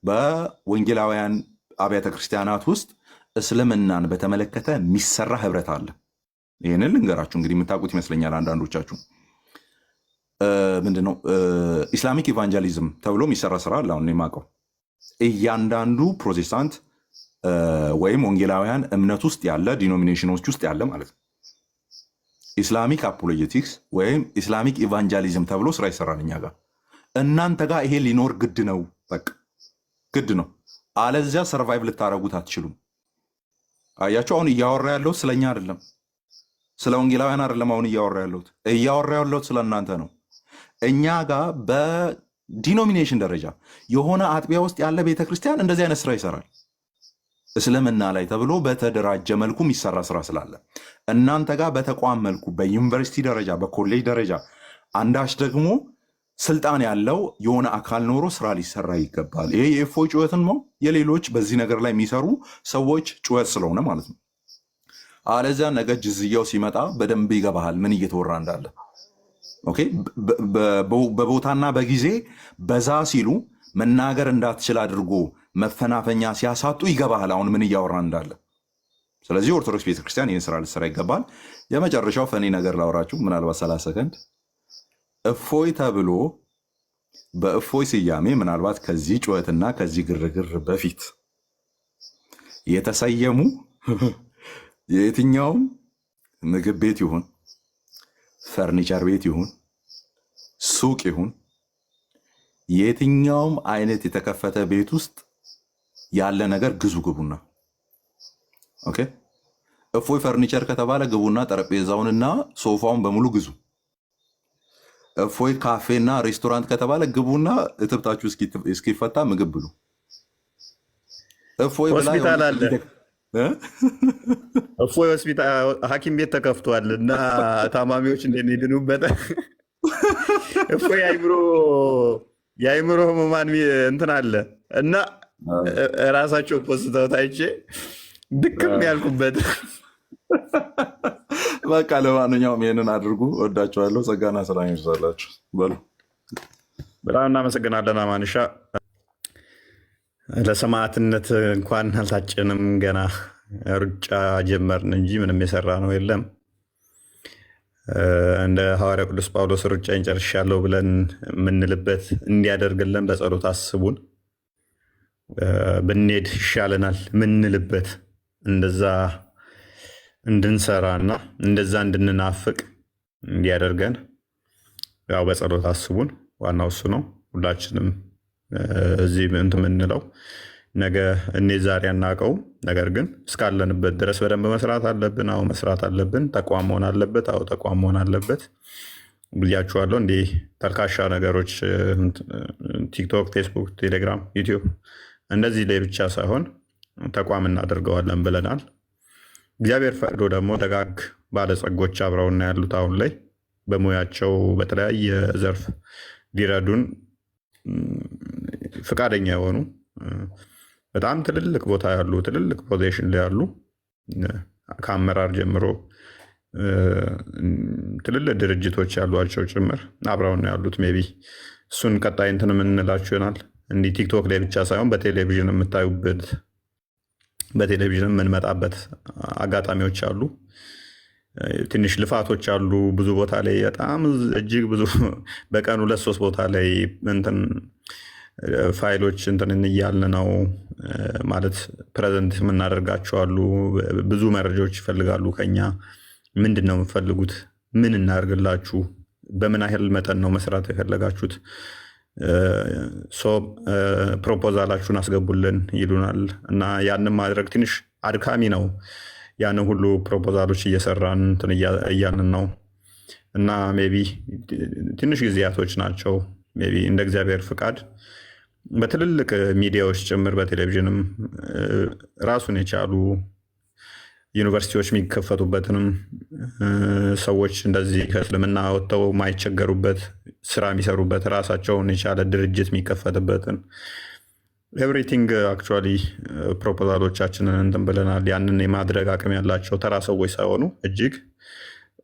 በወንጌላውያን አብያተ ክርስቲያናት ውስጥ እስልምናን በተመለከተ የሚሰራ ህብረት አለ። ይህንን ልንገራችሁ እንግዲህ የምታውቁት ይመስለኛል አንዳንዶቻችሁ። ምንድነው ኢስላሚክ ኢቫንጀሊዝም ተብሎ የሚሰራ ስራ አለ። አሁን የማውቀው እያንዳንዱ ፕሮቴስታንት ወይም ወንጌላውያን እምነት ውስጥ ያለ ዲኖሚኔሽኖች ውስጥ ያለ ማለት ነው ኢስላሚክ አፖሎጀቲክስ ወይም ኢስላሚክ ኢቫንጀሊዝም ተብሎ ስራ ይሰራል እኛ ጋር። እናንተ ጋር ይሄ ሊኖር ግድ ነው፣ በቃ ግድ ነው። አለዚያ ሰርቫይቭ ልታደርጉት አትችሉም። አያችሁ አሁን እያወራ ያለሁት ስለኛ አይደለም፣ ስለ ወንጌላውያን አይደለም። አሁን እያወራ ያለሁት ስለ እናንተ ነው። እኛ ጋር በዲኖሚኔሽን ደረጃ የሆነ አጥቢያ ውስጥ ያለ ቤተክርስቲያን እንደዚህ አይነት ስራ ይሰራል። እስልምና ላይ ተብሎ በተደራጀ መልኩ የሚሰራ ስራ ስላለ እናንተ ጋር በተቋም መልኩ በዩኒቨርሲቲ ደረጃ በኮሌጅ ደረጃ አንዳች ደግሞ ስልጣን ያለው የሆነ አካል ኖሮ ስራ ሊሰራ ይገባል። ይሄ የእፎይ ጩኸትን ነው የሌሎች በዚህ ነገር ላይ የሚሰሩ ሰዎች ጩኸት ስለሆነ ማለት ነው። አለዚያ ነገ ጅዝያው ሲመጣ በደንብ ይገባሃል ምን እየተወራ እንዳለ። ኦኬ በቦታና በጊዜ በዛ ሲሉ መናገር እንዳትችል አድርጎ መፈናፈኛ ሲያሳጡ ይገባሃል አሁን ምን እያወራ እንዳለ። ስለዚህ ኦርቶዶክስ ቤተክርስቲያን ይህን ስራ ልትሰራ ይገባል። የመጨረሻው ፈኒ ነገር ላወራችሁ ምናልባት 30 ሰከንድ። እፎይ ተብሎ በእፎይ ስያሜ ምናልባት ከዚህ ጩኸትና ከዚህ ግርግር በፊት የተሰየሙ የየትኛውም ምግብ ቤት ይሁን ፈርኒቸር ቤት ይሁን ሱቅ ይሁን የትኛውም አይነት የተከፈተ ቤት ውስጥ ያለ ነገር ግዙ ግቡና። ኦኬ እፎይ ፈርኒቸር ከተባለ ግቡና ጠረጴዛውንና ሶፋውን በሙሉ ግዙ። እፎይ ካፌና ሬስቶራንት ከተባለ ግቡና እትብታችሁ እስኪፈታ ምግብ ብሉ። እፎይ ሆስፒታል አለ፣ እፎይ ሆስፒታል ሐኪም ቤት ተከፍቷል እና ታማሚዎች እንደሚድኑበት እፎይ የአይምሮ ህሙማን እንትን አለ እና ራሳቸው ፖስተው ታይቼ ድክም ያልኩበት። በቃ ለማንኛውም ይህንን አድርጉ። ወዳችኋለሁ። ጸጋና ሰላም ይብዛላችሁ። በሉ በጣም እናመሰግናለን። አማንሻ ለሰማዕትነት እንኳን አልታጨንም፣ ገና ሩጫ ጀመርን እንጂ ምንም የሰራ ነው የለም። እንደ ሐዋርያ ቅዱስ ጳውሎስ ሩጫን ጨርሻለሁ ብለን የምንልበት እንዲያደርግልን በጸሎት አስቡን። ብንሄድ ይሻለናል ምንልበት እንደዛ እንድንሰራና እንደዛ እንድንናፍቅ እንዲያደርገን ያው በጸሎት አስቡን። ዋናው እሱ ነው። ሁላችንም እዚህ እንትን የምንለው ነገ እኔ ዛሬ አናውቀው፣ ነገር ግን እስካለንበት ድረስ በደንብ መስራት አለብን። አዎ መስራት አለብን። ተቋም መሆን አለበት። አዎ ተቋም መሆን አለበት ብያችኋለሁ። እንዲህ ተልካሻ ነገሮች ቲክቶክ፣ ፌስቡክ፣ ቴሌግራም፣ ዩቲዩብ እንደዚህ ላይ ብቻ ሳይሆን ተቋም እናደርገዋለን ብለናል። እግዚአብሔር ፈቅዶ ደግሞ ደጋግ ባለጸጎች አብረውና ያሉት አሁን ላይ በሙያቸው በተለያየ ዘርፍ ሊረዱን ፈቃደኛ የሆኑ በጣም ትልልቅ ቦታ ያሉ ትልልቅ ፖዚሽን ላይ ያሉ ከአመራር ጀምሮ ትልልቅ ድርጅቶች ያሏቸው ጭምር አብረውና ያሉት ሜይ ቢ እሱን ቀጣይ እንትን የምንላችሁ ይሆናል። እንዲህ ቲክቶክ ላይ ብቻ ሳይሆን በቴሌቪዥን የምታዩበት በቴሌቪዥን የምንመጣበት አጋጣሚዎች አሉ። ትንሽ ልፋቶች አሉ። ብዙ ቦታ ላይ በጣም እጅግ ብዙ በቀን 2-3 ቦታ ላይ እንትን ፋይሎች እንትን እያልን ነው ማለት ፕሬዘንት የምናደርጋቸው አሉ። ብዙ መረጃዎች ይፈልጋሉ ከኛ። ምንድን ነው የምፈልጉት? ምን እናደርግላችሁ? በምን ያህል መጠን ነው መስራት የፈለጋችሁት? ፕሮፖዛላችሁን አስገቡልን ይሉናል እና ያንን ማድረግ ትንሽ አድካሚ ነው። ያንን ሁሉ ፕሮፖዛሎች እየሰራን እንትን እያልን ነው እና ሜይ ቢ ትንሽ ጊዜያቶች ናቸው። ሜይ ቢ እንደ እግዚአብሔር ፍቃድ በትልልቅ ሚዲያዎች ጭምር በቴሌቪዥንም ራሱን የቻሉ ዩኒቨርሲቲዎች የሚከፈቱበትንም ሰዎች እንደዚህ ከእስልምና ወጥተው ማይቸገሩበት ስራ የሚሰሩበት ራሳቸውን የቻለ ድርጅት የሚከፈትበትን ኤቭሪቲንግ አክቹዋሊ ፕሮፖዛሎቻችንን እንትን ብለናል። ያንን የማድረግ አቅም ያላቸው ተራ ሰዎች ሳይሆኑ እጅግ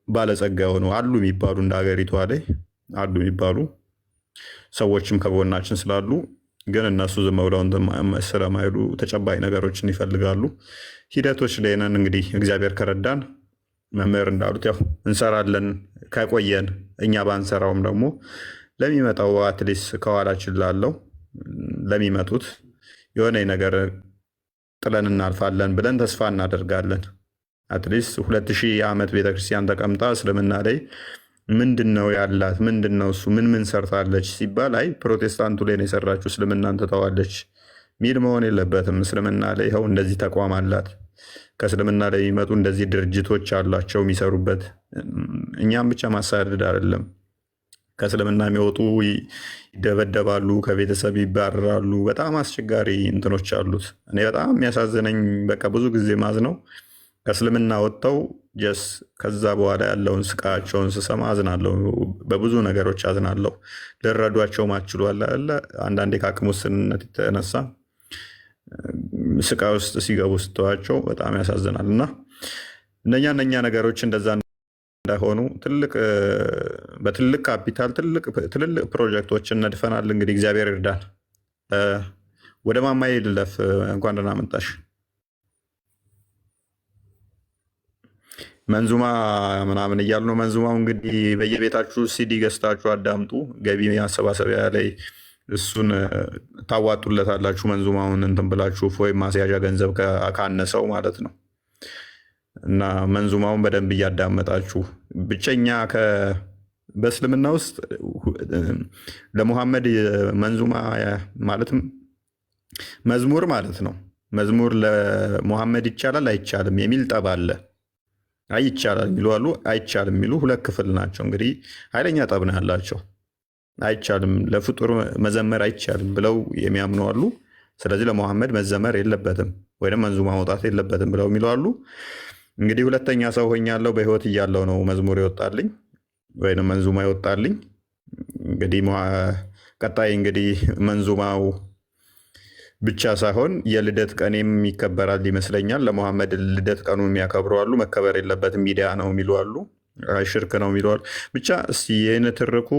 ባለጸጋ የሆኑ አሉ የሚባሉ እንደ ሀገሪቷ ላይ አሉ የሚባሉ ሰዎችም ከጎናችን ስላሉ ግን እነሱ ዝም ብለው ስለማይሉ ተጨባጭ ነገሮችን ይፈልጋሉ። ሂደቶች ላይ ነን። እንግዲህ እግዚአብሔር ከረዳን መምህር እንዳሉት ያው እንሰራለን። ከቆየን እኛ ባንሰራውም ደግሞ ለሚመጣው አትሊስት ከኋላችን ላለው ለሚመጡት የሆነ ነገር ጥለን እናልፋለን ብለን ተስፋ እናደርጋለን። አትሊስት 2000 ዓመት ቤተክርስቲያን ተቀምጣ እስልምና ላይ ምንድን ነው ያላት? ምንድን ነው እሱ? ምን ሰርታለች ሲባል አይ ፕሮቴስታንቱ ላይ ነው የሰራችው እስልምናን ትተዋለች ሚል መሆን የለበትም። እስልምና ላይ ይኸው እንደዚህ ተቋም አላት። ከእስልምና ላይ የሚመጡ እንደዚህ ድርጅቶች አላቸው የሚሰሩበት። እኛም ብቻ ማሳደድ አይደለም። ከእስልምና የሚወጡ ይደበደባሉ፣ ከቤተሰብ ይባረራሉ። በጣም አስቸጋሪ እንትኖች አሉት። እኔ በጣም የሚያሳዝነኝ በቃ ብዙ ጊዜ ማዝ ነው ከእስልምና ወጥተው ጀስ ከዛ በኋላ ያለውን ስቃያቸውን ስሰማ አዝናለሁ። በብዙ ነገሮች አዝናለሁ። ልረዷቸው ማችሉ አለ አንዳንዴ ከአቅም ውስንነት የተነሳ ስቃይ ውስጥ ሲገቡ ስተዋቸው በጣም ያሳዝናል። እና እነኛ ነገሮች እንደዛ እንዳይሆኑ በትልቅ ካፒታል ትልልቅ ፕሮጀክቶችን ነድፈናል። እንግዲህ እግዚአብሔር ይርዳል። ወደ ማማዬ ልለፍ። እንኳን ደህና መጣሽ። መንዙማ ምናምን እያሉ ነው። መንዙማው እንግዲህ በየቤታችሁ ሲዲ ገዝታችሁ አዳምጡ። ገቢ ማሰባሰቢያ ላይ እሱን ታዋጡለታላችሁ። መንዙማውን እንትን ብላችሁ ወይም ማስያዣ ገንዘብ ካነሰው ማለት ነው። እና መንዙማውን በደንብ እያዳመጣችሁ ብቸኛ በእስልምና ውስጥ ለሙሐመድ መንዙማ ማለትም መዝሙር ማለት ነው። መዝሙር ለሙሐመድ ይቻላል አይቻልም የሚል ጠብ አለ። ይቻላል የሚሉ አሉ፣ አይቻልም የሚሉ ሁለት ክፍል ናቸው። እንግዲህ ኃይለኛ ጠብ ነው ያላቸው። አይቻልም ለፍጡር መዘመር አይቻልም ብለው የሚያምኑ አሉ። ስለዚህ ለሙሐመድ መዘመር የለበትም ወይም መንዙማ መውጣት የለበትም ብለው የሚሉ አሉ። እንግዲህ ሁለተኛ ሰው ሆኛለሁ በህይወት እያለው ነው መዝሙር ይወጣልኝ ወይም መንዙማ ይወጣልኝ። እንግዲህ ቀጣይ እንግዲህ መንዙማው ብቻ ሳይሆን የልደት ቀኔም ይከበራል ይመስለኛል። ለሙሐመድ ልደት ቀኑ የሚያከብሩ አሉ። መከበር የለበትም ሚዲያ ነው የሚሉ አሉ። ሽርክ ነው የሚሉ አሉ። ብቻ እስኪ ይህን ትርኩ።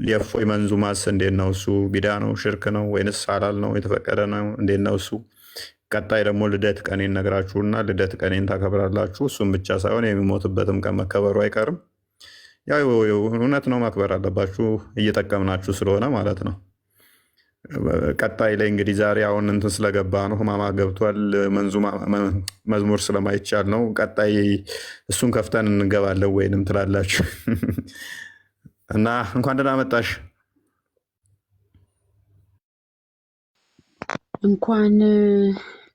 የእፎይ መንዙማስ እንዴት ነው እሱ? ቢዳ ነው ሽርክ ነው ወይንስ ሐላል ነው የተፈቀደ ነው? እንዴት ነው እሱ? ቀጣይ ደግሞ ልደት ቀኔን ነግራችሁና ልደት ቀኔን ታከብራላችሁ። እሱም ብቻ ሳይሆን የሚሞትበትም ቀን መከበሩ አይቀርም። ያው እውነት ነው ማክበር አለባችሁ፣ እየጠቀምናችሁ ስለሆነ ማለት ነው። ቀጣይ ላይ እንግዲህ ዛሬ አሁን እንትን ስለገባ ነው ህማማ ገብቷል። መዝሙር ስለማይቻል ነው። ቀጣይ እሱን ከፍተን እንገባለን ወይንም ትላላችሁ። እና እንኳን ደህና መጣሽ። እንኳን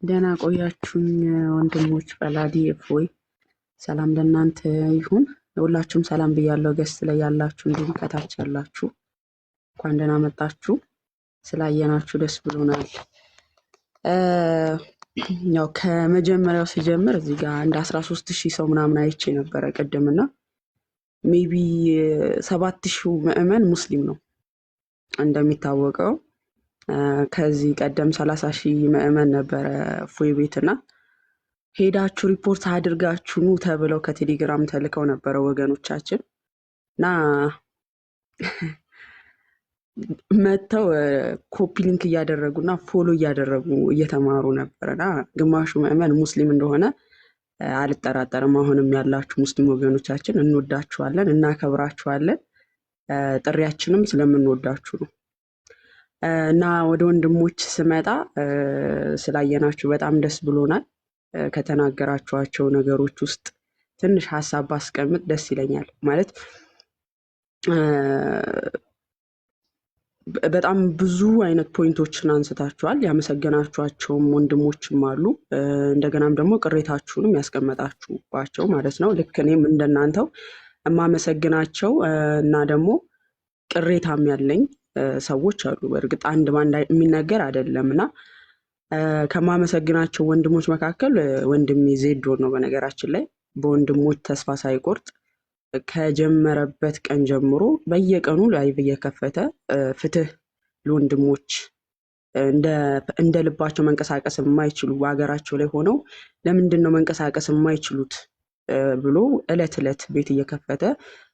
ደህና ቆያችሁኝ ወንድሞች። በላዲ እፎይ ሰላም ለእናንተ ይሁን። ሁላችሁም ሰላም ብያለሁ። ገስት ላይ ያላችሁ እንዲሁም ከታች ያላችሁ እንኳን ደህና መጣችሁ። ስላየናችሁ ደስ ብሎናል። ያው ከመጀመሪያው ሲጀምር እዚህ ጋር እንደ 13,000 ሰው ምናምን አይቼ ነበረ ቅድምና ሜቢ 7,000 ምዕመን ሙስሊም ነው እንደሚታወቀው። ከዚህ ቀደም 30,000 ምዕመን ነበረ እፎይ ቤትና ሄዳችሁ ሪፖርት አድርጋችሁ ኑ ተብለው ከቴሌግራም ተልከው ነበረ ወገኖቻችን እና መጥተው ኮፒ ሊንክ እያደረጉና ፎሎ እያደረጉ እየተማሩ ነበረና ግማሹ ምዕመን ሙስሊም እንደሆነ አልጠራጠርም። አሁንም ያላችሁ ሙስሊም ወገኖቻችን እንወዳችኋለን፣ እናከብራችኋለን። ጥሪያችንም ስለምንወዳችሁ ነው። እና ወደ ወንድሞች ስመጣ ስላየናችሁ በጣም ደስ ብሎናል። ከተናገራችኋቸው ነገሮች ውስጥ ትንሽ ሀሳብ ባስቀምጥ ደስ ይለኛል። ማለት በጣም ብዙ አይነት ፖይንቶችን አንስታችኋል። ያመሰገናችኋቸውም ወንድሞችም አሉ። እንደገናም ደግሞ ቅሬታችሁንም ያስቀመጣችሁባቸው ማለት ነው። ልክ እኔም እንደናንተው የማመሰግናቸው እና ደግሞ ቅሬታም ያለኝ ሰዎች አሉ። በእርግጥ አንድ ባንድ የሚነገር አይደለም እና ከማመሰግናቸው ወንድሞች መካከል ወንድሜ ዜዶ ነው። በነገራችን ላይ በወንድሞች ተስፋ ሳይቆርጥ ከጀመረበት ቀን ጀምሮ በየቀኑ ላይቭ እየከፈተ ፍትህ ለወንድሞች እንደ ልባቸው መንቀሳቀስ የማይችሉ በሀገራቸው ላይ ሆነው ለምንድን ነው መንቀሳቀስ የማይችሉት ብሎ እለት እለት ቤት እየከፈተ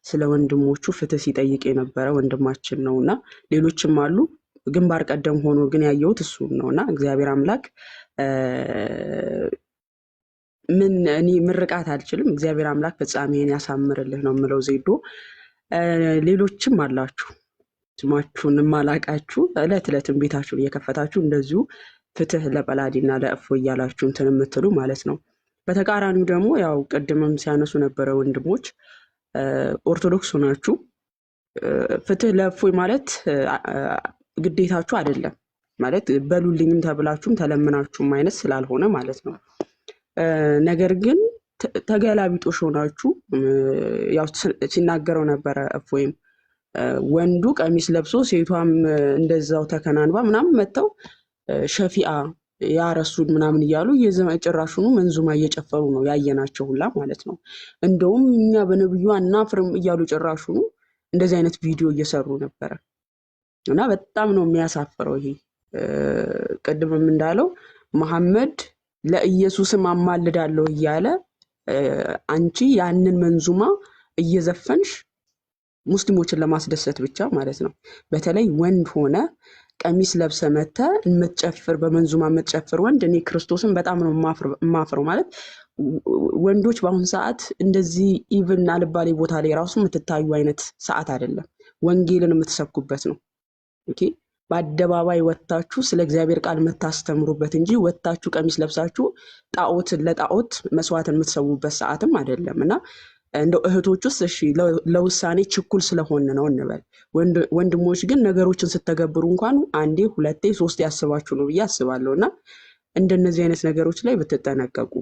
ስለ ወንድሞቹ ፍትህ ሲጠይቅ የነበረ ወንድማችን ነው እና ሌሎችም አሉ። ግንባር ቀደም ሆኖ ግን ያየሁት እሱን ነው እና እግዚአብሔር አምላክ እኔ ምርቃት አልችልም። እግዚአብሔር አምላክ ፍጻሜን ያሳምርልህ ነው የምለው። ዜዶ ሌሎችም አላችሁ ስማችሁን ማላቃችሁ እለት እለትም ቤታችሁን እየከፈታችሁ እንደዚሁ ፍትህ ለበላዲና ለእፎይ እያላችሁ እንትን የምትሉ ማለት ነው። በተቃራኒው ደግሞ ያው ቅድምም ሲያነሱ ነበረ ወንድሞች ኦርቶዶክስ ሆናችሁ ፍትህ ለእፎይ ማለት ግዴታችሁ አይደለም ማለት በሉልኝም ተብላችሁም ተለምናችሁም አይነት ስላልሆነ ማለት ነው። ነገር ግን ተገላቢጦሽ ሆናችሁ ያው ሲናገረው ነበረ እፎይም ወንዱ ቀሚስ ለብሶ ሴቷም እንደዛው ተከናንባ ምናምን መጥተው ሸፊአ ያረሱን ምናምን እያሉ ጭራሹኑ መንዙማ እየጨፈሩ ነው ያየናቸው ሁላ ማለት ነው። እንደውም እኛ በነብዩ አናፍርም እያሉ ጭራሹኑ እንደዚህ አይነት ቪዲዮ እየሰሩ ነበረ እና በጣም ነው የሚያሳፍረው። ይሄ ቅድምም እንዳለው መሐመድ ለኢየሱስም አማልዳለሁ እያለ አንቺ ያንን መንዙማ እየዘፈንሽ ሙስሊሞችን ለማስደሰት ብቻ ማለት ነው። በተለይ ወንድ ሆነ ቀሚስ ለብሰ መተ የምትጨፍር በመንዙማ የምትጨፍር ወንድ እኔ ክርስቶስን በጣም ነው የማፍረው። ማለት ወንዶች በአሁኑ ሰዓት እንደዚህ ኢቭን አልባሌ ቦታ ላይ ራሱ የምትታዩ አይነት ሰዓት አይደለም። ወንጌልን የምትሰብኩበት ነው። ኦኬ በአደባባይ ወጥታችሁ ስለ እግዚአብሔር ቃል የምታስተምሩበት እንጂ ወጥታችሁ ቀሚስ ለብሳችሁ ለጣዖት መስዋዕትን የምትሰዉበት ሰዓትም አይደለም እና እንደው እህቶች ውስጥ እሺ ለውሳኔ ችኩል ስለሆነ ነው እንበል። ወንድሞች ግን ነገሮችን ስተገብሩ እንኳን አንዴ ሁለቴ ሶስቴ ያስባችሁ ነው ብዬ አስባለሁ እና እንደነዚህ አይነት ነገሮች ላይ ብትጠነቀቁ።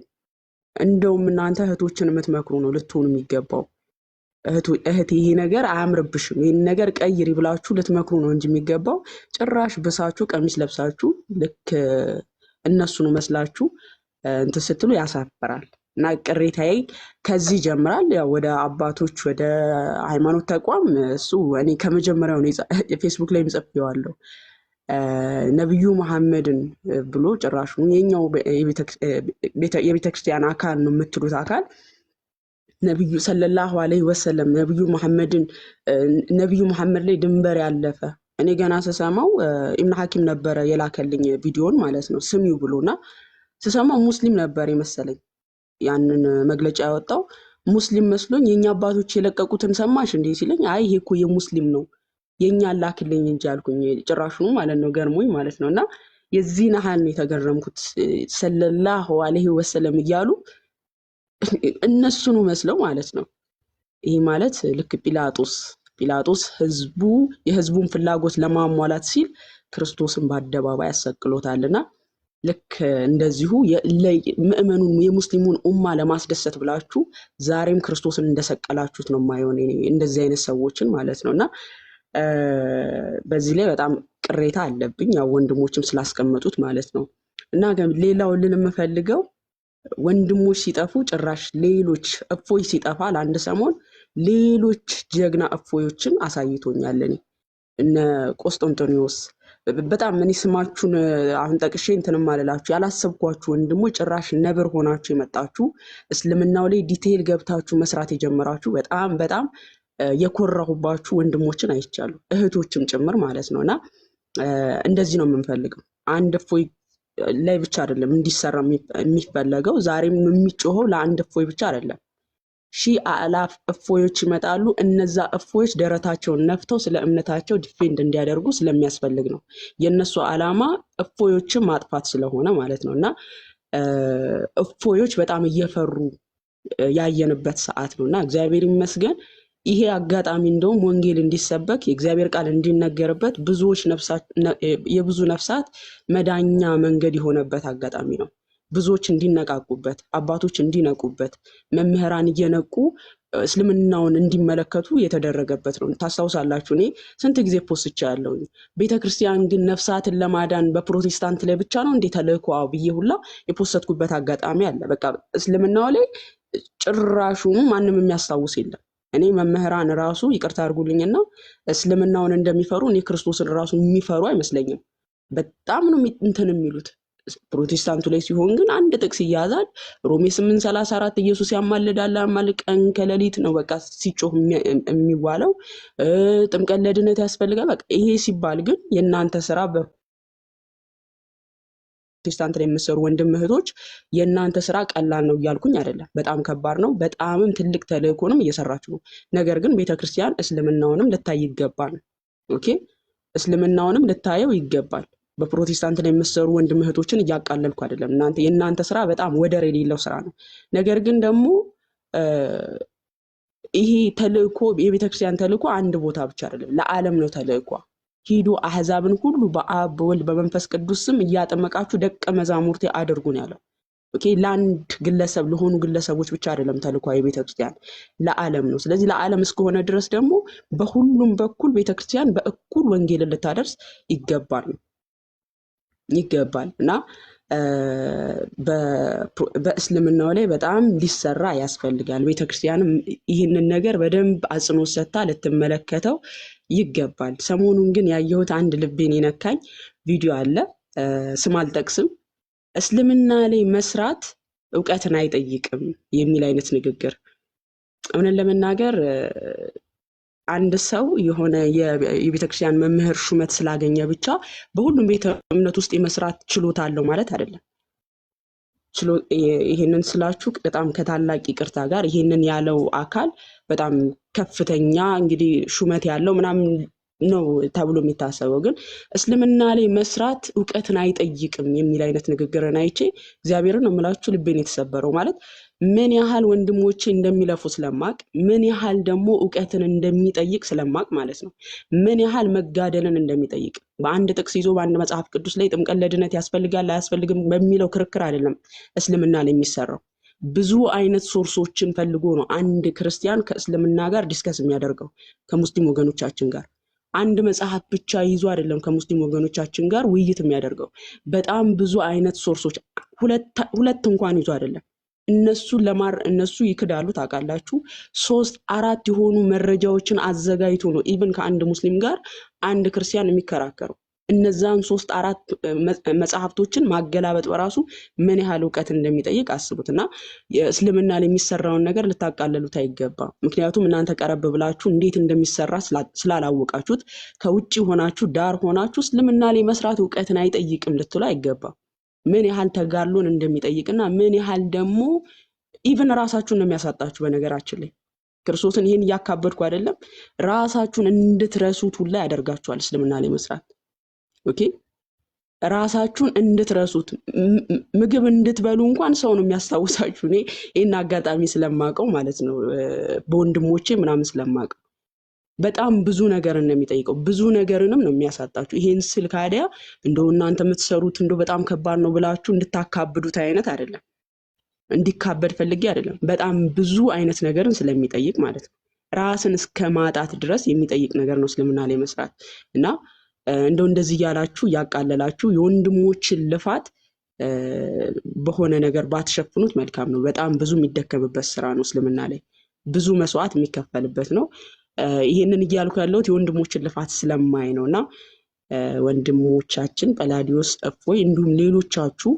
እንደውም እናንተ እህቶችን የምትመክሩ ነው ልትሆኑ የሚገባው። እህቴ ይሄ ነገር አያምርብሽም ይሄን ነገር ቀይሪ ብላችሁ ልትመክሩ ነው እንጂ የሚገባው ጭራሽ ብሳችሁ ቀሚስ ለብሳችሁ ልክ እነሱን መስላችሁ እንትን ስትሉ ያሳፍራል። እና ቅሬታዬ ከዚህ ጀምራል። ያው ወደ አባቶች ወደ ሃይማኖት ተቋም እሱ እኔ ከመጀመሪያው ነው ፌስቡክ ላይ ጽፌዋለሁ። ነብዩ መሐመድን ብሎ ጭራሹ የኛው የቤተክርስቲያን አካል ነው የምትሉት አካል ነብዩ ሰለላሁ ዐለይሂ ወሰለም ነብዩ መሐመድ ላይ ድንበር ያለፈ እኔ ገና ስሰማው ኢብኑ ሐኪም ነበረ የላከልኝ ቪዲዮን ማለት ነው ስሚው ብሎና ስሰማው ሙስሊም ነበር የመሰለኝ ያንን መግለጫ ያወጣው ሙስሊም መስሎኝ የኛ አባቶች የለቀቁትን ሰማሽ እንዴ ሲለኝ አይ ይሄ እኮ የሙስሊም ነው የኛ ላክልኝ እንጂ አልኩኝ። ጭራሹ ማለት ነው ገርሞኝ ማለት ነውና የዚህ ነሐል ነው የተገረምኩት። ሰለላሁ ዐለይሂ ወሰለም እያሉ እነሱኑ መስለው ማለት ነው። ይሄ ማለት ልክ ጲላጦስ ጲላጦስ የህዝቡን ፍላጎት ለማሟላት ሲል ክርስቶስን በአደባባይ ያሰቅሎታልና ልክ እንደዚሁ ምእመኑን የሙስሊሙን ኡማ ለማስደሰት ብላችሁ ዛሬም ክርስቶስን እንደሰቀላችሁት ነው የማይሆን እንደዚህ አይነት ሰዎችን ማለት ነውና በዚህ ላይ በጣም ቅሬታ አለብኝ ያው ወንድሞችም ስላስቀመጡት ማለት ነው። እና ሌላው ልንፈልገው ወንድሞች ሲጠፉ ጭራሽ ሌሎች እፎይ ሲጠፋ ለአንድ ሰሞን ሌሎች ጀግና እፎዮችን አሳይቶኛል። እነ ቆስጠንጢኖስ በጣም ምን ስማችሁን አሁን ጠቅሼ እንትንም አልላችሁ ያላሰብኳችሁ ወንድሞች ጭራሽ ነብር ሆናችሁ የመጣችሁ እስልምናው ላይ ዲቴይል ገብታችሁ መስራት የጀመራችሁ በጣም የኮራሁባችሁ ወንድሞችን አይቻሉ እህቶችም ጭምር ማለት ነውና እንደዚህ ነው የምንፈልገው። አንድ እፎይ ላይ ብቻ አይደለም እንዲሰራ የሚፈለገው ዛሬም የሚጮኸው ለአንድ እፎይ ብቻ አይደለም። ሺህ አላፍ እፎዮች ይመጣሉ። እነዛ እፎዮች ደረታቸውን ነፍተው ስለ እምነታቸው ዲፌንድ እንዲያደርጉ ስለሚያስፈልግ ነው። የነሱ ዓላማ እፎዮችን ማጥፋት ስለሆነ ማለት ነውና እፎዮች በጣም እየፈሩ ያየንበት ሰዓት ነውና እግዚአብሔር ይመስገን ይሄ አጋጣሚ እንደውም ወንጌል እንዲሰበክ የእግዚአብሔር ቃል እንዲነገርበት የብዙ ነፍሳት መዳኛ መንገድ የሆነበት አጋጣሚ ነው። ብዙዎች እንዲነቃቁበት፣ አባቶች እንዲነቁበት፣ መምህራን እየነቁ እስልምናውን እንዲመለከቱ የተደረገበት ነው። ታስታውሳላችሁ እኔ ስንት ጊዜ ፖስቻ ያለውኝ ቤተክርስቲያን ግን ነፍሳትን ለማዳን በፕሮቴስታንት ላይ ብቻ ነው እንዴ ተልእኮ ብዬ ሁላ የፖስተትኩበት አጋጣሚ አለ። በቃ እስልምናው ላይ ጭራሹም ማንም የሚያስታውስ የለም። እኔ መምህራን ራሱ ይቅርታ አድርጉልኝና እስልምናውን እንደሚፈሩ እኔ ክርስቶስን ራሱ የሚፈሩ አይመስለኝም። በጣም ነው እንትን የሚሉት ፕሮቴስታንቱ ላይ ሲሆን ግን አንድ ጥቅስ ይያዛል። ሮሜ 8:34 ኢየሱስ ያማልዳል ቀን ከሌሊት ነው በቃ ሲጮህ የሚዋለው። ጥምቀት ለድነት ያስፈልጋል በቃ ይሄ ሲባል ግን የእናንተ ስራ በፕሮቴስታንት ላይ የምትሰሩ ወንድም እህቶች የእናንተ ስራ ቀላል ነው እያልኩኝ አይደለም። በጣም ከባድ ነው። በጣምም ትልቅ ተልእኮንም እየሰራችሁ ነው። ነገር ግን ቤተክርስቲያን እስልምናውንም ልታይ ይገባል። ኦኬ እስልምናውንም ልታየው ይገባል። በፕሮቴስታንት ላይ የምትሰሩ ወንድም እህቶችን እያቃለልኩ አይደለም። የእናንተ ስራ በጣም ወደር የሌለው ስራ ነው። ነገር ግን ደግሞ ይሄ ተልእኮ የቤተክርስቲያን ተልእኮ አንድ ቦታ ብቻ አይደለም፣ ለዓለም ነው ተልእኮ። ሂዱ አህዛብን ሁሉ በአብ በወልድ በመንፈስ ቅዱስ ስም እያጠመቃችሁ ደቀ መዛሙርቴ አድርጉ ነው ያለው። ኦኬ ለአንድ ግለሰብ ለሆኑ ግለሰቦች ብቻ አይደለም ተልእኮ የቤተክርስቲያን ለዓለም ነው። ስለዚህ ለዓለም እስከሆነ ድረስ ደግሞ በሁሉም በኩል ቤተክርስቲያን በእኩል ወንጌልን ልታደርስ ይገባል እና በእስልምናው ላይ በጣም ሊሰራ ያስፈልጋል። ቤተክርስቲያንም ይህንን ነገር በደንብ አጽንኦት ሰጥታ ልትመለከተው ይገባል። ሰሞኑን ግን ያየሁት አንድ ልቤን የነካኝ ቪዲዮ አለ። ስም አልጠቅስም። እስልምና ላይ መስራት እውቀትን አይጠይቅም የሚል አይነት ንግግር። እውነት ለመናገር አንድ ሰው የሆነ የቤተክርስቲያን መምህር ሹመት ስላገኘ ብቻ በሁሉም ቤተ እምነት ውስጥ የመስራት ችሎታ አለው ማለት አይደለም። ይሄንን ስላችሁ በጣም ከታላቅ ይቅርታ ጋር ይሄንን ያለው አካል በጣም ከፍተኛ እንግዲህ ሹመት ያለው ምናምን ነው ተብሎ የሚታሰበው፣ ግን እስልምና ላይ መስራት እውቀትን አይጠይቅም የሚል አይነት ንግግርን አይቼ እግዚአብሔርን ነው የምላችሁ ልቤን የተሰበረው። ማለት ምን ያህል ወንድሞቼ እንደሚለፉ ስለማቅ፣ ምን ያህል ደግሞ እውቀትን እንደሚጠይቅ ስለማቅ ማለት ነው። ምን ያህል መጋደልን እንደሚጠይቅ በአንድ ጥቅስ ይዞ በአንድ መጽሐፍ ቅዱስ ላይ ጥምቀት ለድነት ያስፈልጋል አያስፈልግም በሚለው ክርክር አይደለም እስልምና ላይ የሚሰራው። ብዙ አይነት ሶርሶችን ፈልጎ ነው አንድ ክርስቲያን ከእስልምና ጋር ዲስከስ የሚያደርገው ከሙስሊም ወገኖቻችን ጋር። አንድ መጽሐፍ ብቻ ይዞ አይደለም ከሙስሊም ወገኖቻችን ጋር ውይይት የሚያደርገው። በጣም ብዙ አይነት ሶርሶች ሁለት እንኳን ይዞ አይደለም። እነሱ ይክዳሉ ታውቃላችሁ። 3-4 የሆኑ መረጃዎችን አዘጋጅቶ ነው ኢቭን ከአንድ ሙስሊም ጋር አንድ ክርስቲያን የሚከራከረው። እነዛን 3-4 መጽሐፍቶችን ማገላበጥ በራሱ ምን ያህል እውቀት እንደሚጠይቅ አስቡትና የእስልምና ላይ የሚሰራውን ነገር ልታቃለሉት አይገባም። ምክንያቱም እናንተ ቀረብ ብላችሁ እንዴት እንደሚሰራ ስላላወቃችሁት ከውጪ ሆናችሁ ዳር ሆናችሁ እስልምና ላይ መስራት እውቀትን አይጠይቅም ልትሉ አይገባም። ምን ያህል ተጋድሎን እንደሚጠይቅና ምን ያህል ደግሞ ኢቭን ራሳችሁን ነው የሚያሳጣችሁ። በነገራችን ላይ ክርስቶስን ይህን እያካበድኩ አይደለም፣ ራሳችሁን እንድትረሱት ሁላ ያደርጋችኋል እስልምና ላይ መስራት። ኦኬ ራሳችሁን እንድትረሱት ምግብ እንድትበሉ እንኳን ሰው ነው የሚያስታውሳችሁ። እኔ ይህን አጋጣሚ ስለማቀው ማለት ነው በወንድሞቼ ምናምን ስለማቀው በጣም ብዙ ነገርን ነው የሚጠይቀው። ብዙ ነገርንም ነው የሚያሳጣችሁ። ይሄን ስል ካዲያ እንደው እናንተ የምትሰሩት እንደው በጣም ከባድ ነው ብላችሁ እንድታካብዱት አይነት አይደለም። እንዲካበድ ፈልጌ አይደለም። በጣም ብዙ አይነት ነገርን ስለሚጠይቅ ማለት ነው። ራስን እስከ ማጣት ድረስ የሚጠይቅ ነገር ነው እስልምና ላይ መስራት እና እንደው እንደዚህ እያላችሁ እያቃለላችሁ የወንድሞችን ልፋት በሆነ ነገር ባትሸፍኑት መልካም ነው። በጣም ብዙ የሚደከምበት ስራ ነው። እስልምና ላይ ብዙ መስዋዕት የሚከፈልበት ነው። ይህንን እያልኩ ያለሁት የወንድሞችን ልፋት ስለማይ ነው እና ወንድሞቻችን ጰላዲዮስ፣ እፎይ እንዲሁም ሌሎቻችሁ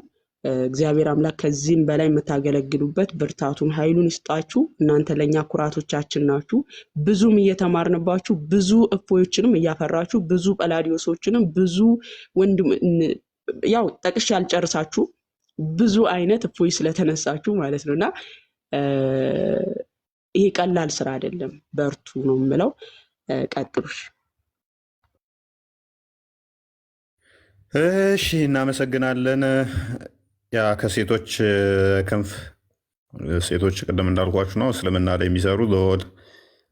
እግዚአብሔር አምላክ ከዚህም በላይ የምታገለግሉበት ብርታቱን ኃይሉን ይስጣችሁ። እናንተ ለእኛ ኩራቶቻችን ናችሁ። ብዙም እየተማርንባችሁ ብዙ እፎዮችንም እያፈራችሁ ብዙ ጰላዲዮሶችንም ብዙ ወንድም ያው ጠቅሼ ያልጨርሳችሁ ብዙ አይነት እፎይ ስለተነሳችሁ ማለት ነው እና ይሄ ቀላል ስራ አይደለም። በርቱ ነው የምለው። ቀጥሉሽ። እሺ፣ እናመሰግናለን። ያ ከሴቶች ክንፍ ሴቶች ቅድም እንዳልኳችሁ ነው እስልምና ላይ የሚሰሩ ሎል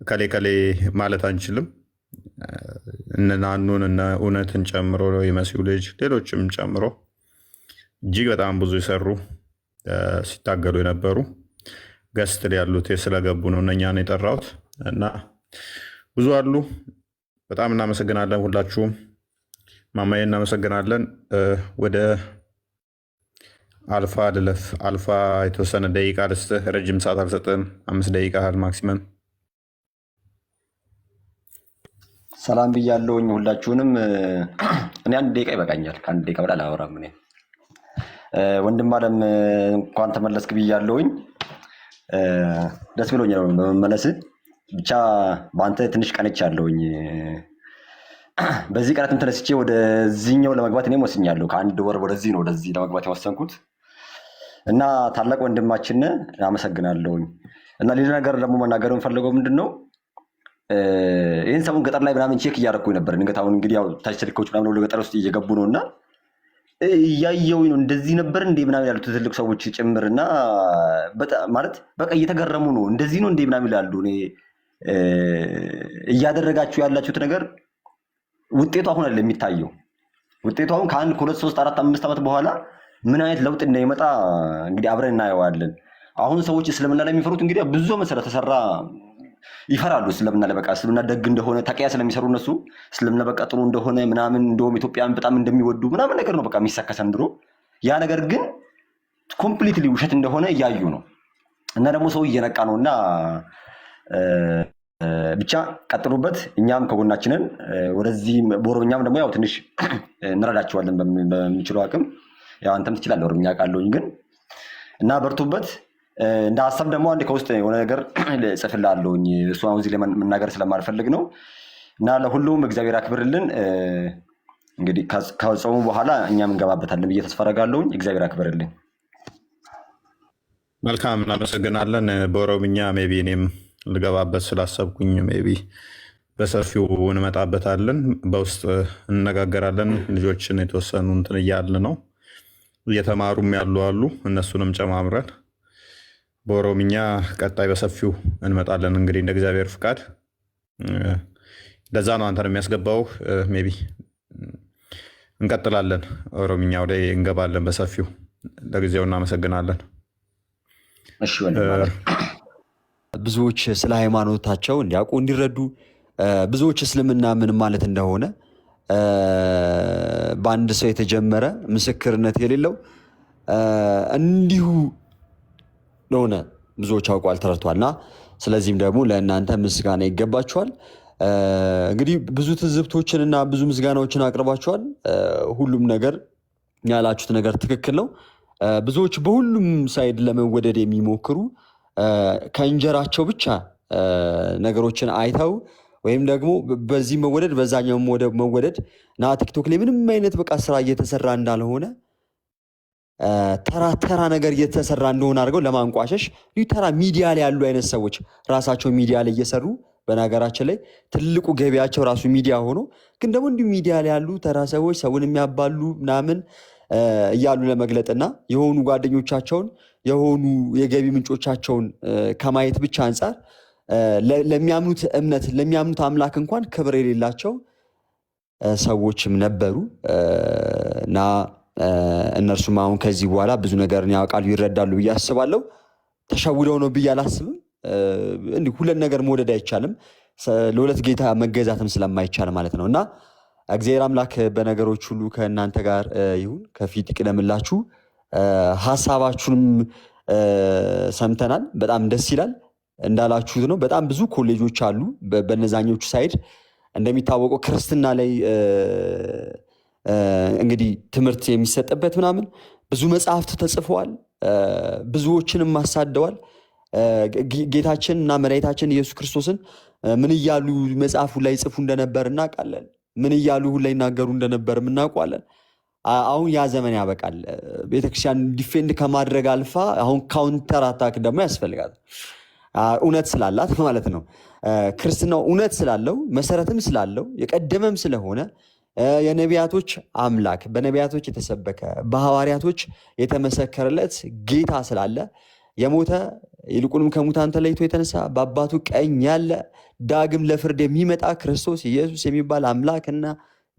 ከሌ ከሌ ማለት አንችልም። እነ ናኑን እነ እውነትን ጨምሮ የመሲሁ ልጅ ሌሎችም ጨምሮ እጅግ በጣም ብዙ የሰሩ ሲታገሉ የነበሩ ገስት ላይ ያሉት ስለገቡ ነው እነኛን የጠራሁት እና ብዙ አሉ። በጣም እናመሰግናለን ሁላችሁም። ማማዬ እናመሰግናለን። ወደ አልፋ ልለፍ። አልፋ የተወሰነ ደቂቃ ልስጥህ። ረጅም ሰዓት አልሰጥም። 5 ደቂቃ ያህል ማክሲመም። ሰላም ብያለሁኝ ሁላችሁንም። እኔ 1 ደቂቃ ይበቃኛል። ከ1 ደቂቃ በላይ አላወራም። እኔ ወንድም አለም እንኳን ተመለስክ ብያለሁኝ። ደስ ብሎኛል በመመለስ። ብቻ በአንተ ትንሽ ቀንቻለሁኝ። በዚህ ቀናትም ተነስቼ ወደዚህኛው ለመግባት እኔም ወስኛለሁ። ከ1 ወር ወደዚህ ነው ወደዚህ ለመግባት የወሰንኩት እና ታላቅ ወንድማችን አመሰግናለሁኝ። እና ሌላ ነገር ደግሞ መናገር የምፈልገው ምንድን ነው፣ ይህን ሰሞን ገጠር ላይ ምናምን ቼክ እያደረኩኝ ነበር። ድንገት አሁን እንግዲህ ያው ታች ስልኮች ምናምን ወደ ገጠር ውስጥ እየገቡ ነው እና እያየሁኝ ነው። እንደዚህ ነበር እንዴ ምናምን ያሉት ትልቅ ሰዎች ጭምር እና ማለት በቃ እየተገረሙ ነው። እንደዚህ ነው እንዴ ምናምን ይላሉ። እኔ እያደረጋችሁ ያላችሁት ነገር ውጤቱ አሁን አለ የሚታየው። ውጤቱ አሁን ከ1 ከ2 3 4 5 ዓመት በኋላ ምን አይነት ለውጥ እንደሚመጣ እንግዲህ አብረን እናየዋለን። አሁን ሰዎች እስልምና ላይ የሚፈሩት እንግዲህ ብዙ መሰረት ተሰራ ይፈራሉ። እስልምና ላይ በቃ እስልምና ደግ እንደሆነ ተቂያ ስለሚሰሩ እነሱ እስልምና በቃ ጥሩ እንደሆነ ምናምን እንደውም ኢትዮጵያን በጣም እንደሚወዱ ምናምን ነገር ነው በቃ የሚሰከሰን ድሮ። ያ ነገር ግን ኮምፕሊትሊ ውሸት እንደሆነ እያዩ ነው እና ደግሞ ሰው እየነቃ ነውና ብቻ ቀጥሉበት። እኛም ከጎናችንን ወደዚህ በኦሮምኛም ደግሞ ያው ትንሽ እንረዳቸዋለን በሚችለው አቅም። ያው አንተም ትችላለህ ኦሮምኛ ቃለውኝ ግን እና በርቱበት። እንደ ሀሳብ ደግሞ አንድ ከውስጥ የሆነ ነገር ጽፍላለሁኝ። እሱ አሁን እዚህ ላይ መናገር ስለማልፈልግ ነው እና ለሁሉም እግዚአብሔር አክብርልን። እንግዲህ ከጾሙ በኋላ እኛም እንገባበታለን ብዬ ተስፋ አደርጋለሁኝ። እግዚአብሔር አክብርልን። መልካም፣ እናመሰግናለን። በኦሮምኛ ሜይ ቢ እኔም ልገባበት ስላሰብኩኝ ሜይ ቢ በሰፊው እንመጣበታለን። በውስጥ እንነጋገራለን። ልጆችን የተወሰኑ እንትን እያልን ነው እየተማሩም ያሉ አሉ። እነሱንም ጨማምረን በኦሮምኛ ቀጣይ በሰፊው እንመጣለን። እንግዲህ እንደ እግዚአብሔር ፍቃድ ለዛ ነው አንተን የሚያስገባው። ሜይ ቢ እንቀጥላለን። ኦሮምኛው ላይ እንገባለን በሰፊው። ለጊዜው እናመሰግናለን። እሺ ወንድም ብዙዎች ስለ ሃይማኖታቸው እንዲያውቁ እንዲረዱ ብዙዎች እስልምና ምን ማለት እንደሆነ በአንድ ሰው የተጀመረ ምስክርነት የሌለው እንዲሁ ለሆነ ብዙዎች አውቀዋል ተረድቷልና፣ ስለዚህም ደግሞ ለእናንተ ምስጋና ይገባችኋል። እንግዲህ ብዙ ትዝብቶችንና ብዙ ምስጋናዎችን አቅርባችኋል። ሁሉም ነገር ያላችሁት ነገር ትክክል ነው። ብዙዎች በሁሉም ሳይድ ለመወደድ የሚሞክሩ ከእንጀራቸው ብቻ ነገሮችን አይተው ወይም ደግሞ በዚህ መወደድ በዛኛው መወደድ እና ቲክቶክ ላይ ምንም አይነት በቃ ስራ እየተሰራ እንዳልሆነ ተራ ነገር እየተሰራ እንደሆነ አድርገው ለማንቋሸሽ ተራ ሚዲያ ላይ ያሉ አይነት ሰዎች ራሳቸው ሚዲያ ላይ እየሰሩ በነገራችን ላይ ትልቁ ገቢያቸው ራሱ ሚዲያ ሆኖ ግን ደግሞ እንዲሁ ሚዲያ ላይ ያሉ ተራ ሰዎች ሰውን የሚያባሉ ምናምን እያሉ ለመግለጥና የሆኑ ጓደኞቻቸውን የሆኑ የገቢ ምንጮቻቸውን ከማየት ብቻ አንጻር ለሚያምኑት እምነት ለሚያምኑት አምላክ እንኳን ክብር የሌላቸው ሰዎችም ነበሩ እና እነርሱም አሁን ከዚህ በኋላ ብዙ ነገርን ያውቃሉ ይረዳሉ ብዬ አስባለሁ። ተሸውደው ነው ብዬ አላስብም። እንዲህ ሁለት ነገር መውደድ አይቻልም፣ ለሁለት ጌታ መገዛትም ስለማይቻል ማለት ነው። እና እግዚአብሔር አምላክ በነገሮች ሁሉ ከእናንተ ጋር ይሁን፣ ከፊት ይቅደምላችሁ። ሀሳባችሁንም ሰምተናል። በጣም ደስ ይላል። እንዳላችሁት ነው። በጣም ብዙ ኮሌጆች አሉ በነዛኞቹ ሳይድ። እንደሚታወቀው ክርስትና ላይ እንግዲህ ትምህርት የሚሰጥበት ምናምን ብዙ መጽሐፍት ተጽፈዋል፣ ብዙዎችንም አሳደዋል። ጌታችን እና መድኃኒታችን ኢየሱስ ክርስቶስን ምን እያሉ መጽሐፉ ላይ ጽፉ እንደነበር እናውቃለን። ምን እያሉ ሁላ ይናገሩ እንደነበር እናውቃለን። አሁን ያ ዘመን ያበቃል። ቤተክርስቲያን ዲፌንድ ከማድረግ አልፋ አሁን ካውንተር አታክ ደግሞ ያስፈልጋል። እውነት ስላላት ማለት ነው። ክርስትናው እውነት ስላለው መሰረትም ስላለው የቀደመም ስለሆነ የነቢያቶች አምላክ በነቢያቶች የተሰበከ በሐዋርያቶች የተመሰከረለት ጌታ ስላለ የሞተ ይልቁንም ከሙታን ተለይቶ የተነሳ በአባቱ ቀኝ ያለ ዳግም ለፍርድ የሚመጣ ክርስቶስ ኢየሱስ የሚባል አምላክና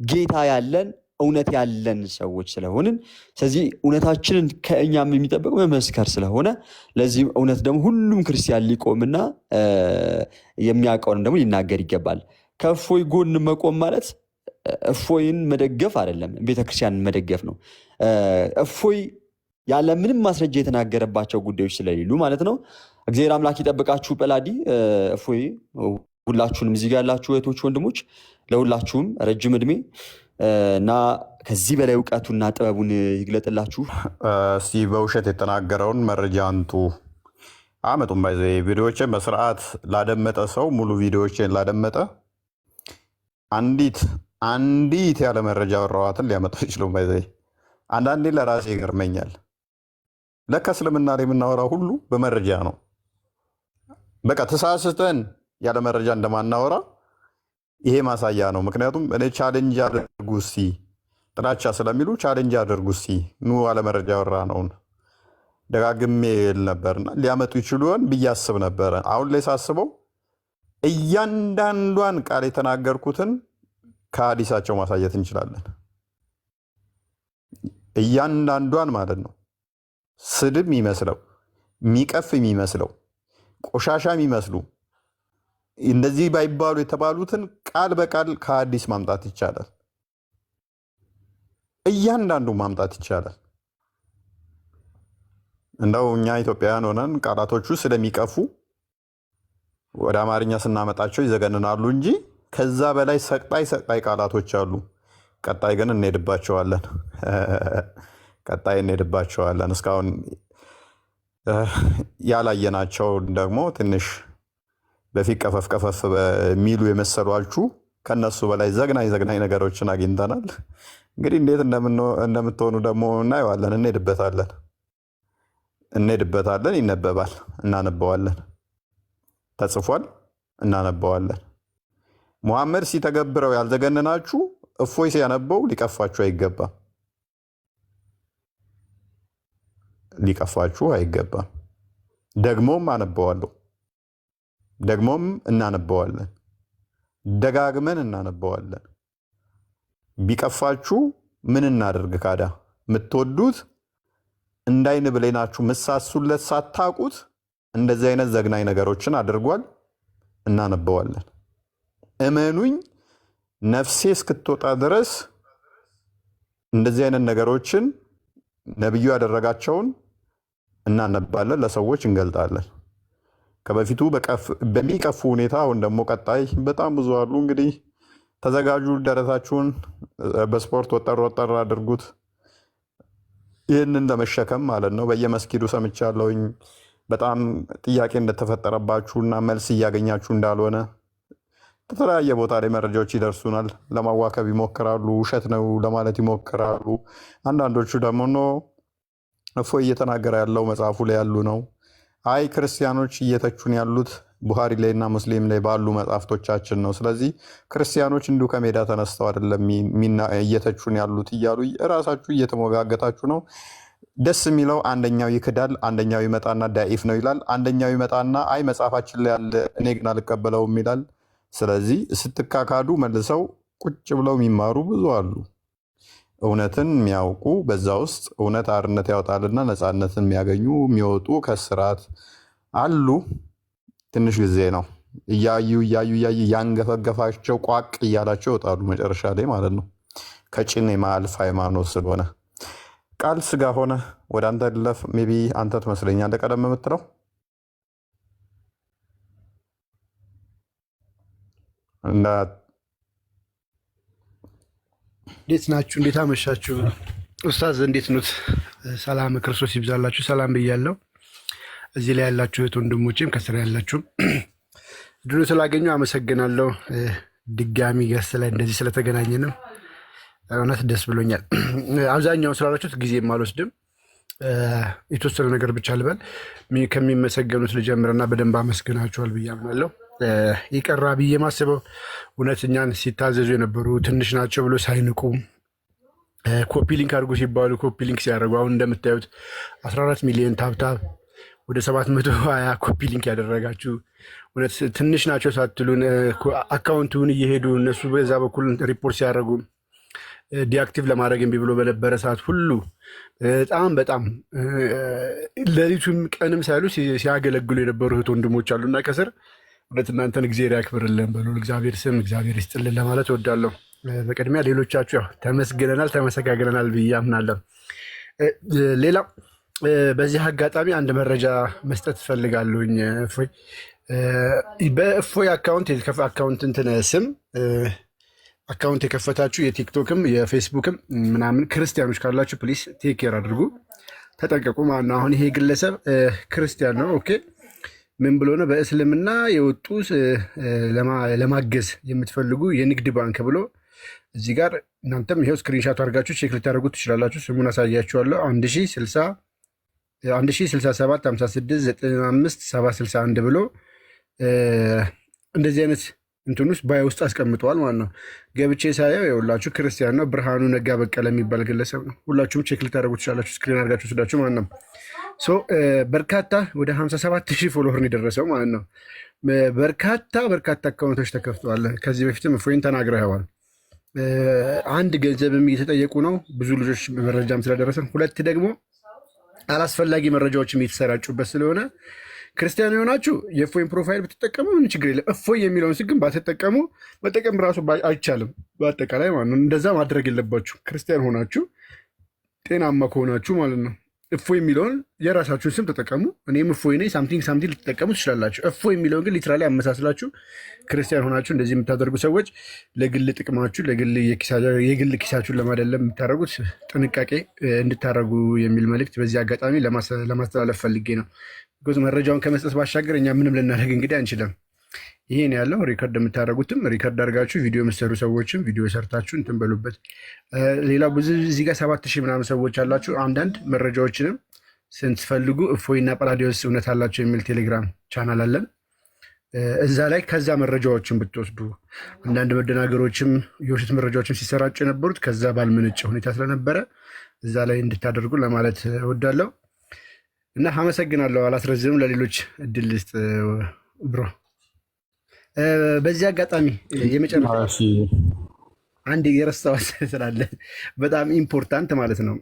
ጌታ ያለን እውነት ያለን ሰዎች ስለሆንን፣ ስለዚህ እውነታችንን ከእኛም የሚጠበቅ መመስከር ስለሆነ ለዚህ እውነት ደግሞ ሁሉም ክርስቲያን ሊቆምና የሚያውቀውንም ደግሞ ሊናገር ይገባል። ከእፎይ ጎን መቆም ማለት እፎይን መደገፍ አይደለም፣ ቤተክርስቲያንን መደገፍ ነው። እፎይ ያለ ምንም ማስረጃ የተናገረባቸው ጉዳዮች ስለሌሉ ማለት ነው። እግዚአብሔር አምላክ ይጠብቃችሁ። ጰላዲ እፎይ፣ ሁላችሁንም እዚህ ጋር ያላችሁ እህቶች ወንድሞች፣ ለሁላችሁም ረጅም ዕድሜ እና ከዚህ በላይ እውቀቱና ጥበቡን ይግለጥላችሁ። እስቲ በውሸት የተናገረውን መረጃ አንቱ አመጡም። ባይዘ ቪዲዮዎችን በስርዓት ላደመጠ ሰው ሙሉ ቪዲዮዎችን ላደመጠ አንዲት ያለ መረጃ ወራዋትን ሊያመጡ ይችሉም። ባይዘ አንዳንዴ ለራሴ ይገርመኛል። ለካ እስልምና ላይ የምናወራው ሁሉ በመረጃ ነው። በቃ ተሳስተን ያለ መረጃ እንደማናወራ ይሄ ማሳያ ነው። ምክንያቱም እኔ ቻሌንጅ አድርጉ እስቲ ጥላቻ ስለሚሉ ቻሌንጅ አድርጉ እስቲ ኑ አለመረጃ ወራ ነውን ደጋግሜ ል ነበርና ሊያመጡ ይችሉን ብዬ አስብ ነበረ። አሁን ላይ ሳስበው እያንዳንዷን ቃል የተናገርኩትን ከሀዲሳቸው ማሳየት እንችላለን። እያንዳንዷን ማለት ነው። ስድብ የሚመስለው የሚቀፍ የሚመስለው ቆሻሻ የሚመስሉ እንደዚህ ባይባሉ የተባሉትን ቃል በቃል ከሀዲስ ማምጣት ይቻላል። እያንዳንዱ ማምጣት ይቻላል። እንደው እኛ ኢትዮጵያውያን ሆነን ቃላቶቹ ስለሚቀፉ ወደ አማርኛ ስናመጣቸው ይዘገንናሉ እንጂ ከዛ በላይ ሰቅጣይ ቃላቶች አሉ። ቀጣይ ግን እንሄድባቸዋለን። እስካሁን ያላየናቸው ደግሞ ትንሽ በፊት ቀፈፍ የሚሉ የመሰሏችሁ ከነሱ በላይ ዘግናኝ ነገሮችን አግኝተናል። እንግዲህ እንዴት እንደምትሆኑ ደግሞ እናየዋለን። እንሄድበታለን። ይነበባል፣ እናነበዋለን። ተጽፏል፣ እናነበዋለን። ሙሐመድ ሲተገብረው ያልዘገነናችሁ እፎይ ሲያነበው ሊቀፋችሁ አይገባም። ደግሞም አነበዋለሁ፣ ደግሞም እናነበዋለን፣ ደጋግመን እናነበዋለን። ቢቀፋችሁ ምን እናደርግ ካዳ? የምትወዱት እንዳይን ብሌናችሁ ምሳሱለት ሳታቁት እንደዚህ አይነት ዘግናኝ ነገሮችን አድርጓል። እናነበዋለን። እመኑኝ ነፍሴ እስክትወጣ ድረስ እንደዚህ አይነት ነገሮችን ነብዩ ያደረጋቸውን እናነባለን፣ ለሰዎች እንገልጣለን። ከበፊቱ በሚቀፉ ሁኔታ አሁን ደግሞ ቀጣይ በጣም ብዙ አሉ። እንግዲህ ተዘጋጁ፣ ደረታችሁን በስፖርት ወጠር አድርጉት። ይህንን ለመሸከም ማለት ነው። በየመስጊዱ ሰምቻለሁኝ በጣም ጥያቄ እንደተፈጠረባችሁና መልስ እያገኛችሁ እንዳልሆነ በተለያየ ቦታ ላይ መረጃዎች ይደርሱናል። ለማዋከብ ይሞክራሉ፣ ውሸት ነው ለማለት ይሞክራሉ። አንዳንዶቹ ደግሞ እፎይ እየተናገረ ያለው መጽሐፉ ላይ ያሉ ነው። አይ ክርስቲያኖች እየተቹን ያሉት ቡሃሪ ላይ እና ሙስሊም ላይ ባሉ መጽሐፍቶቻችን ነው። ስለዚህ ክርስቲያኖች እንዲሁ ከሜዳ ተነስተው አይደለም እየተቹን ያሉት እያሉ እራሳችሁ እየተሞጋገታችሁ ነው። ደስ የሚለው አንደኛው ይክዳል፣ አንደኛው ይመጣና ዳኢፍ ነው ይላል። አንደኛው ይመጣና አይ መጽሐፋችን ላይ ያለ እኔ ግን አልቀበለውም ይላል። ስለዚህ ስትካካዱ መልሰው ቁጭ ብለው የሚማሩ ብዙ አሉ። እውነትን የሚያውቁ በዛ ውስጥ እውነት አርነት ያወጣልና ነፃነትን የሚያገኙ የሚወጡ ከስርዓት አሉ። ትንሽ ጊዜ ነው። እያዩ ያንገፈገፋቸው ቋቅ እያላቸው ይወጣሉ መጨረሻ ላይ ማለት ነው። ከጭን የማያልፍ ሃይማኖት ስለሆነ ቃል ስጋ ሆነ። ወደ አንተ ልለፍ። ሜይ ቢ አንተ ትመስለኛለህ ቀደም የምትለው እንዴት ናችሁ? እንዴት አመሻችሁ? ኡስታዝ እንዴት ኖት? ሰላም ክርስቶስ ይብዛላችሁ። ሰላም ብያለሁ። እዚህ ላይ ያላችሁ እህት ወንድሞቼም ከስራ ያላችሁም ድሎ ስላገኙ አመሰግናለሁ። ድጋሚ ገስ ላይ እንደዚህ ስለተገናኘንም እውነት ደስ ብሎኛል። አብዛኛውን ስላላችሁት ጊዜም አልወስድም። የተወሰነ ነገር ብቻ ልበል። ከሚመሰገኑት ልጀምርና በደንብ አመስግናችኋል ብዬ አምናለሁ። ይቀራ ብዬ ማስበው እውነት እኛን ሲታዘዙ የነበሩ ትንሽ ናቸው ብሎ ሳይንቁ ኮፒ ሊንክ አድርጉ ሲባሉ ኮፒ ሊንክ ሲያደርጉ አሁን እንደምታዩት 14 ሚሊዮን ታብታብ ወደ 720 ኮፒ ሊንክ ያደረጋችሁ እውነት ትንሽ ናቸው ሳትሉን አካውንቱን እየሄዱ እነሱ በዛ በኩል ሪፖርት ሲያደርጉ ዲአክቲቭ ለማድረግ እምቢ ብሎ በነበረ ሰዓት ሁሉ በጣም ሌሊቱም ቀንም ሳይሉ ሲያገለግሉ የነበሩ እህት ወንድሞች አሉና ከስር እውነት እናንተን እግዚአብሔር ያክብርልን በሉ። እግዚአብሔር ስም እግዚአብሔር ይስጥልን ለማለት እወዳለሁ። በቅድሚያ ሌሎቻችሁ ያው ተመስግነናል ተመሰጋግነናል ብዬ አምናለሁ። ሌላ በዚህ አጋጣሚ አንድ መረጃ መስጠት እፈልጋለሁኝ። እፎይ በእፎይ አካውንት እንትን ስም አካውንት የከፈታችሁ የቲክቶክም የፌስቡክም ምናምን ክርስቲያኖች ካላችሁ ፕሊስ ቴክ ኬር አድርጉ፣ ተጠንቀቁ። ማነው አሁን ይሄ ግለሰብ ክርስቲያን ነው። ኦኬ ምን ብሎ ነው? በእስልምና የወጡ ለማገዝ የምትፈልጉ የንግድ ባንክ ብሎ እዚህ ጋር እናንተም ይሄው ስክሪንሻት አድርጋችሁ ቼክ ልታደርጉት ትችላላችሁ። ስሙን አሳያችኋለሁ። 1067 56 95 761 ብሎ እንደዚህ አይነት እንትን ውስጥ ባይ ውስጥ አስቀምጠዋል ማለት ነው። ገብቼ ሳየው የሁላችሁ ክርስቲያን ነው። ብርሃኑ ነጋ በቀለ የሚባል ግለሰብ ነው። ሁላችሁም ቼክ ልታደርጉት ትችላላችሁ። ስክሪን አድርጋችሁ ስዳችሁ ማለት ነው። በርካታ ወደ 57,000 ፎሎወር ነው የደረሰው ማለት ነው። በርካታ አካውንቶች ተከፍተዋል። ከዚህ በፊትም እፎይን ተናግረዋል። አንድ ገንዘብም እየተጠየቁ ነው ብዙ ልጆች መረጃም ስለደረሰን፣ ሁለት ደግሞ አላስፈላጊ መረጃዎችም እየተሰራጩበት ስለሆነ ክርስቲያን የሆናችሁ የእፎይን ፕሮፋይል ብትጠቀሙ ምን ችግር የለም። እፎይ የሚለውን ግን ባትጠቀሙ መጠቀም ራሱ አይቻልም። በአጠቃላይ ማለት ነው እንደዛ ማድረግ የለባችሁ። ክርስቲያን ሆናችሁ ጤናማ ከሆናችሁ ማለት ነው እፎይ የሚለውን የራሳችሁን ስም ተጠቀሙ። እኔም እፎይ ነኝ ሳምቲንግ ልትጠቀሙ ትችላላችሁ። እፎይ የሚለውን ግን ሊትራሊ አመሳስላችሁ ክርስቲያን ሆናችሁ እንደዚህ የምታደርጉ ሰዎች ለግል ጥቅማችሁ የግል ኪሳችሁን ለማደለም የምታደርጉት ጥንቃቄ እንድታደርጉ የሚል መልእክት በዚህ አጋጣሚ ለማስተላለፍ ፈልጌ ነው። መረጃውን ከመስጠት ባሻገር እኛ ምንም ልናደርግ እንግዲህ አንችልም። ይሄን ያለው ሪከርድ የምታደርጉትም ሪከርድ አድርጋችሁ ቪዲዮ የምትሰሩ ሰዎችም ቪዲዮ ሰርታችሁ እንትን በሉበት። ሌላው ብዙ እዚህ ጋር 7,000 ምናምን ሰዎች አላችሁ። አንዳንድ መረጃዎችንም ስትፈልጉ እፎይና ጳላዲዮስ እውነት አላቸው የሚል ቴሌግራም ቻናል አለን። እዛ ላይ ከዛ መረጃዎችን ብትወስዱ አንዳንድ መደናገሮችም የውሸት መረጃዎችን ሲሰራጩ የነበሩት ከዛ ባልመነጨ ሁኔታ ስለነበረ እዛ ላይ እንድታደርጉ ለማለት እወዳለሁ እና አመሰግናለሁ። አላስረዝምም። ለሌሎች እድል ልስጥ ብሮ። በዚህ አጋጣሚ የመጨረሻ አንድ የረሳሁት ስላለ በጣም ኢምፖርታንት ማለት ነው።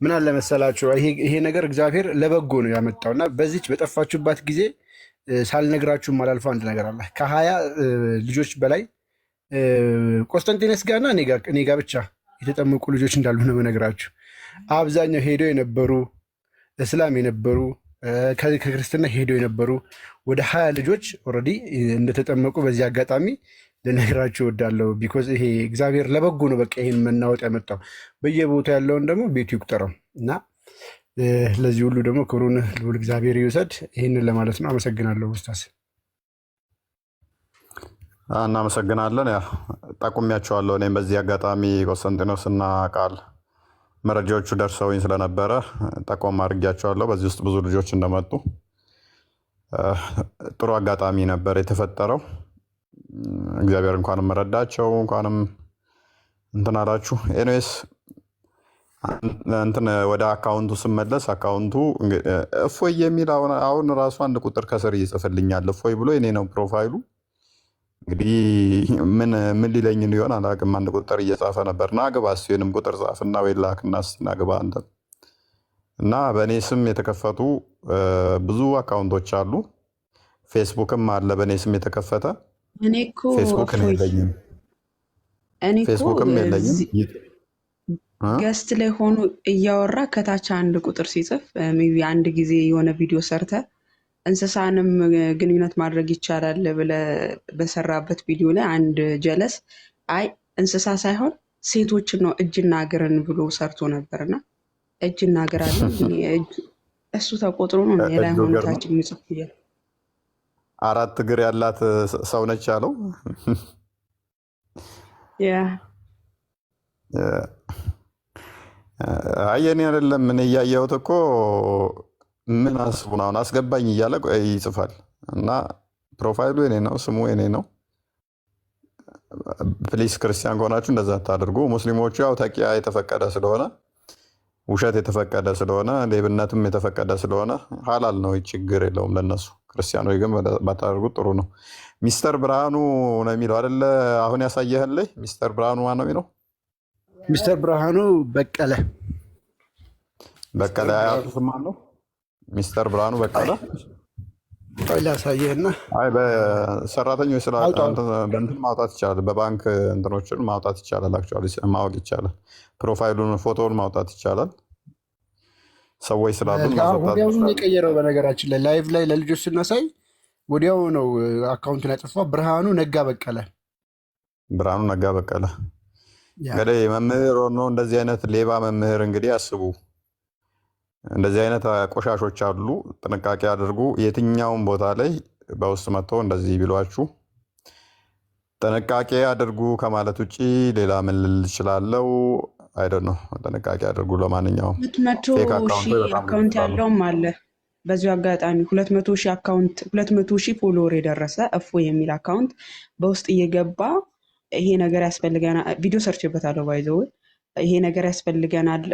ምን አለ መሰላችሁ፣ ይሄ ነገር እግዚአብሔር ለበጎ ነው ያመጣው እና በዚች በጠፋችሁባት ጊዜ ሳልነግራችሁ ማላልፈው አንድ ነገር አለ። ከ20 ልጆች በላይ ቆስጠንጢኖስ ጋርና እኔ ጋ ብቻ የተጠመቁ ልጆች እንዳሉ ነው የምነግራችሁ። አብዛኛው ሄደው የነበሩ እስላም የነበሩ ከክርስትና ሄደው የነበሩ ወደ 20 ልጆች ኦልሬዲ እንደተጠመቁ በዚህ አጋጣሚ ልነግራችሁ እወዳለሁ። ቢኮዝ ይሄ እግዚአብሔር ለበጎ ነው። በቃ ይህን መናወጥ ያመጣው በየቦታ ያለውን ደግሞ ቤቱ ይቁጠረው እና ለዚህ ሁሉ ደግሞ ክብሩን ልዑል እግዚአብሔር ይውሰድ። ይህንን ለማለት ነው። አመሰግናለሁ ኡስታዝ። እናመሰግናለን። ያ ጠቁሚያቸዋለሁ። እኔም በዚህ አጋጣሚ ቆስጠንጢኖስና ቃል መረጃዎቹ ደርሰውኝ ስለነበረ ጠቆም አድርጊያቸዋለሁ። በዚህ ውስጥ ብዙ ልጆች እንደመጡ ጥሩ አጋጣሚ ነበር የተፈጠረው። እግዚአብሔር እንኳንም መረዳቸው፣ እንኳንም እንትን አላችሁ። ኤኒዌይስ እንትን ወደ አካውንቱ ስመለስ አካውንቱ እፎይ የሚል አሁን ራሱ አንድ ቁጥር ከስር ይጽፍልኛል። እፎይ ብሎ የኔ ነው ፕሮፋይሉ። እንግዲህ ምን ሊለኝ ሊሆን አላውቅም። አንድ ቁጥር እየጻፈ ነበር። ና ግባ ሲሆንም ቁጥር ጻፍና ወይ ላክና ና ግባ አንተ። እና በእኔ ስም የተከፈቱ ብዙ አካውንቶች አሉ። ፌስቡክም አለ በእኔ ስም የተከፈተ። እኔ እኮ ፌስቡክ የለኝም፣ ፌስቡክም የለኝም። ገስት ላይ ሆኖ እያወራ ከታች አንድ ቁጥር ሲጽፍ ሜይ ቢ አንድ ጊዜ የሆነ ቪዲዮ ሰርተ እንስሳንም ግንኙነት ማድረግ ይቻላል ብለ በሰራበት ቪዲዮ ላይ አንድ ጀለስ አይ እንስሳ ሳይሆን ሴቶችን ነው እጅና እግርን ብሎ ሰርቶ ነበርና እጅና እግር አለ እሱ ተቆጥሮ ነው የሃይማኖታችን የሚጽፍ ይላል። 4 እግር ያላት ሰው ነች ያለው። አየኔ አይደለም ምን እያየሁት እኮ ምን አስቡ ነው አሁን አስገባኝ እያለ ይጽፋል። እና ፕሮፋይሉ የኔ ነው፣ ስሙ የኔ ነው። ፕሊስ ክርስቲያን ከሆናችሁ እንደዛ ታደርጉ። ሙስሊሞቹ ያው ተቂያ የተፈቀደ ስለሆነ ውሸት የተፈቀደ ስለሆነ ሌብነትም የተፈቀደ ስለሆነ ሀላል ነው፣ ችግር የለውም ለነሱ። ክርስቲያኖች ግን ባታደርጉት ጥሩ ነው። ሚስተር ብርሃኑ ነው የሚለው አይደለ? አሁን ያሳየህን ላይ ሚስተር ብርሃኑ ማን ነው የሚለው? ሚስተር ብርሃኑ በቀለ አያቱ ስም አለው። ሚስተር ብርሃኑ በቀለ ላሳየህና በሰራተኞች ስራ በእንትን ማውጣት ይቻላል። በባንክ እንትኖችን ማውጣት ይቻላል። አክቹዋሊ ማወቅ ይቻላል። ፕሮፋይሉን ፎቶውን ማውጣት ይቻላል። ሰዎች ስላሉ ወዲያውኑ የቀየረው በነገራችን ላይ ላይቭ ላይ ለልጆች ስናሳይ ወዲያው ነው አካውንቱን ያጠፋው። ብርሃኑ ነጋ በቀለ እንግዲህ መምህር ሆኖ እንደዚህ አይነት ሌባ መምህር እንግዲህ አስቡ። እንደዚህ አይነት ቆሻሾች አሉ። ጥንቃቄ አድርጉ። የትኛውም ቦታ ላይ በውስጥ መጥቶ እንደዚህ ቢሏችሁ ጥንቃቄ አድርጉ ከማለት ውጭ ሌላ ምን ልል እችላለሁ? አይደል ነው። ጥንቃቄ አድርጉ። ለማንኛውም 200,000 አካውንት ያለውም አለ። በዚሁ አጋጣሚ 200,000 ፎሎወር የደረሰ እፎ የሚል አካውንት በውስጥ እየገባ ይሄ ነገር ያስፈልገናል፣ ቪዲዮ ሰርችበታለሁ ባይዘው ይሄ ነገር ያስፈልገናል፣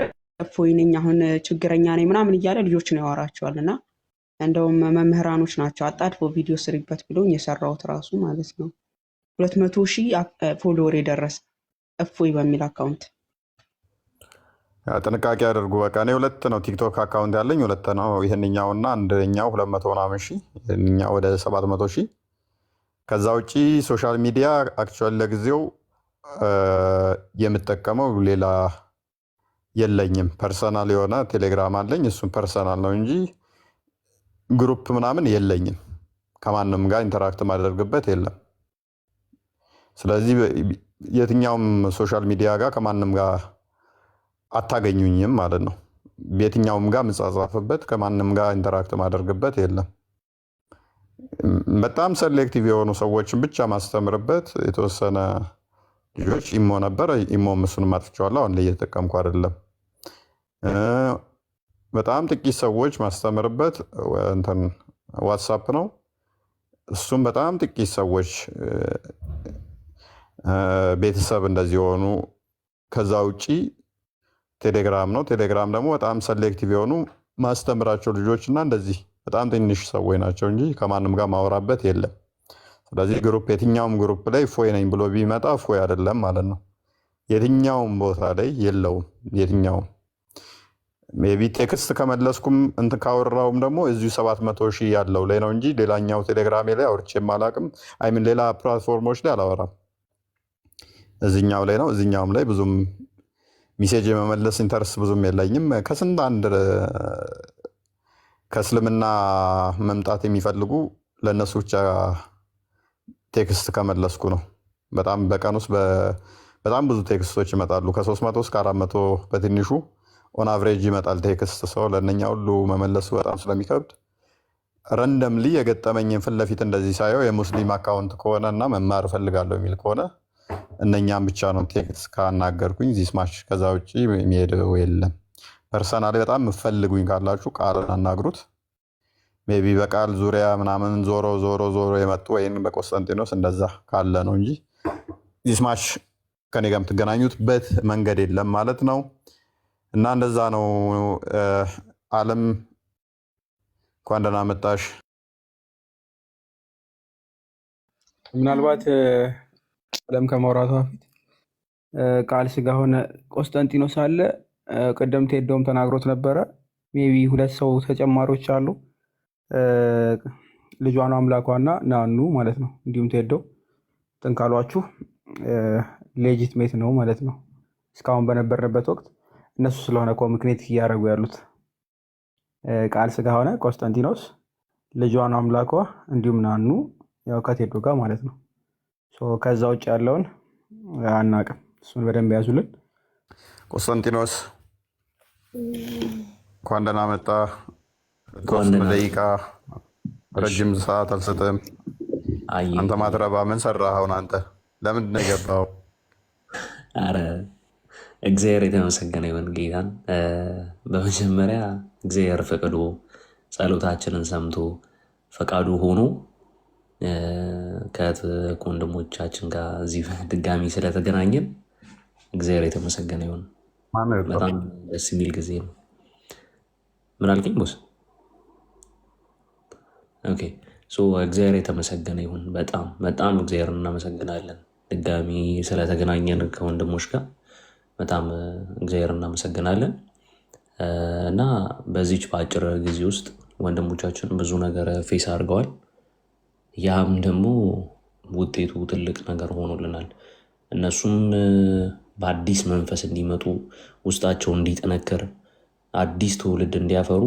እፎይ ነኝ አሁን ችግረኛ ነኝ ምናምን እያለ ልጆችን ያወራቸዋል። እና እንደውም መምህራኖች ናቸው አጣድፎ ቪዲዮ ስሪበት ብሎኝ የሰራሁት ራሱ ማለት ነው። 200,000 ፎሎወር የደረሰ እፎይ በሚል አካውንት ጥንቃቄ አድርጉ። በቃ እኔ 2 ነው ቲክቶክ አካውንት ያለኝ 2 ነው። ይህንኛውና አንደኛው 200 ምናምን ሺህ፣ ይህንኛው ወደ 700 ሺህ። ከዛ ውጭ ሶሻል ሚዲያ አክቹዋሊ ለጊዜው የምጠቀመው ሌላ የለኝም። ፐርሰናል የሆነ ቴሌግራም አለኝ። እሱም ፐርሰናል ነው እንጂ ግሩፕ ምናምን የለኝም። ከማንም ጋር ኢንተራክት ማደርግበት የለም። ስለዚህ የትኛውም ሶሻል ሚዲያ ጋር ከማንም ጋር አታገኙኝም ማለት ነው። የትኛውም ጋር ምጻጻፍበት ከማንም ጋር ኢንተራክት ማደርግበት የለም። በጣም ሰሌክቲቭ የሆኑ ሰዎችን ብቻ ማስተምርበት የተወሰነ ልጆች ኢሞ ነበር። ኢሞም እሱን ማጥፍቼዋለሁ። አሁን ላይ እየተጠቀምኩ አይደለም። በጣም ጥቂት ሰዎች ማስተምርበት እንትን ዋትሳፕ ነው። እሱም በጣም ጥቂት ሰዎች ቤተሰብ እንደዚህ የሆኑ። ከዛ ውጪ ቴሌግራም ነው። ቴሌግራም ደግሞ በጣም ሰሌክቲቭ የሆኑ ማስተምራቸው ልጆች እና እንደዚህ በጣም ትንሽ ሰዎች ናቸው እንጂ ከማንም ጋር ማወራበት የለም። ስለዚህ ግሩፕ የትኛውም ግሩፕ ላይ እፎይ ነኝ ብሎ ቢመጣ እፎይ አይደለም ማለት ነው። የትኛውም ቦታ ላይ የለውም። የትኛውም ሜይ ቢ ቴክስት ከመለስኩም እንትን ካወራውም ደግሞ እዚሁ 700,000 ያለው ላይ ነው እንጂ ሌላኛው ቴሌግራሜ ላይ አውርቼም አላውቅም። አይምን ሌላ ፕላትፎርሞች ላይ አላወራም። እዚኛው ላይ ነው። እዚኛውም ላይ ብዙም ሚሴጅ የመመለስ ኢንተረስት ብዙም የለኝም። ከስንት አንድ ከእስልምና መምጣት የሚፈልጉ ለእነሱ ብቻ ቴክስት ከመለስኩ ነው። በጣም በቀን ውስጥ በጣም ብዙ ቴክስቶች ይመጣሉ። ከ300 እስከ 400 በትንሹ ኦን አቨሬጅ ይመጣል ቴክስት። ሰው ለእነኛ ሁሉ መመለሱ በጣም ስለሚከብድ ረንደምሊ የገጠመኝን ፊት ለፊት እንደዚህ ሳየው የሙስሊም አካውንት ከሆነ እና መማር እፈልጋለሁ የሚል ከሆነ እነኛም ብቻ ነው ቴክስት ካናገርኩኝ ዚስማች። ከዛ ውጭ የሚሄደው የለም። ፐርሰናሊ በጣም የምፈልጉኝ ካላችሁ ቃልን አናግሩት። ሜይ ቢ በቃል ዙሪያ ምናምን ዞሮ የመጡ ወይም በቆስጠንጢኖስ እንደዛ ካለ ነው እንጂ ዚስማች ከኔ ጋር የምትገናኙትበት መንገድ የለም ማለት ነው። እና እንደዛ ነው። አለም እንኳን ደህና መጣሽ። ምናልባት አለም ከማውራቷ በፊት ቃል ስጋ ሆነ ቆስጠንጢኖስ አለ። ቅድም ቴዶም ተናግሮት ነበረ። ሜቢ 2 ሰው ተጨማሪዎች አሉ። ልጇን አምላኳና ናኑ ማለት ነው። እንዲሁም ቴዶ ጥንካሏችሁ ሌጂትሜት ነው ማለት ነው። እስካሁን በነበርንበት ወቅት እነሱ ስለሆነ ኮሚኒኬት እያደረጉ ያሉት ቃል ስጋ ሆነ ቆስጠንጢኖስ፣ ልጇን አምላኳ እንዲሁም ናኑ ያው ከቴዶ ጋር ማለት ነው። ከዛ ውጭ ያለውን አናቅም። እሱን በደንብ ያዙልን። ቆስጠንጢኖስ እንኳን ደህና መጣ። የተወሰነ ደቂቃ ረጅም ሰዓት አልሰጥም። አንተ ማትረባ ምን ሰራህ? አሁን አንተ ለምንድን ነው የገባው? አረ እግዚአብሔር የተመሰገነ ይሁን ጌታን። በመጀመሪያ እግዚአብሔር ፈቅዶ ጸሎታችንን ሰምቶ ፈቃዱ ሆኖ ከወንድሞቻችን ጋር እዚህ ድጋሚ ስለተገናኘን እግዚአብሔር የተመሰገነ ይሁን። በጣም ደስ የሚል ጊዜ ነው። ምን አልከኝ ቦስ? ኦኬ እግዚአብሔር የተመሰገነ ይሁን። በጣም በጣም እግዚአብሔር እናመሰግናለን። ድጋሚ ስለተገናኘን ከወንድሞች ጋር በጣም እግዚአብሔር እናመሰግናለን። እና በዚች በአጭር ጊዜ ውስጥ ወንድሞቻችን ብዙ ነገር ፌስ አድርገዋል። ያም ደግሞ ውጤቱ ትልቅ ነገር ሆኖልናል። እነሱም በአዲስ መንፈስ እንዲመጡ፣ ውስጣቸው እንዲጠነክር፣ አዲስ ትውልድ እንዲያፈሩ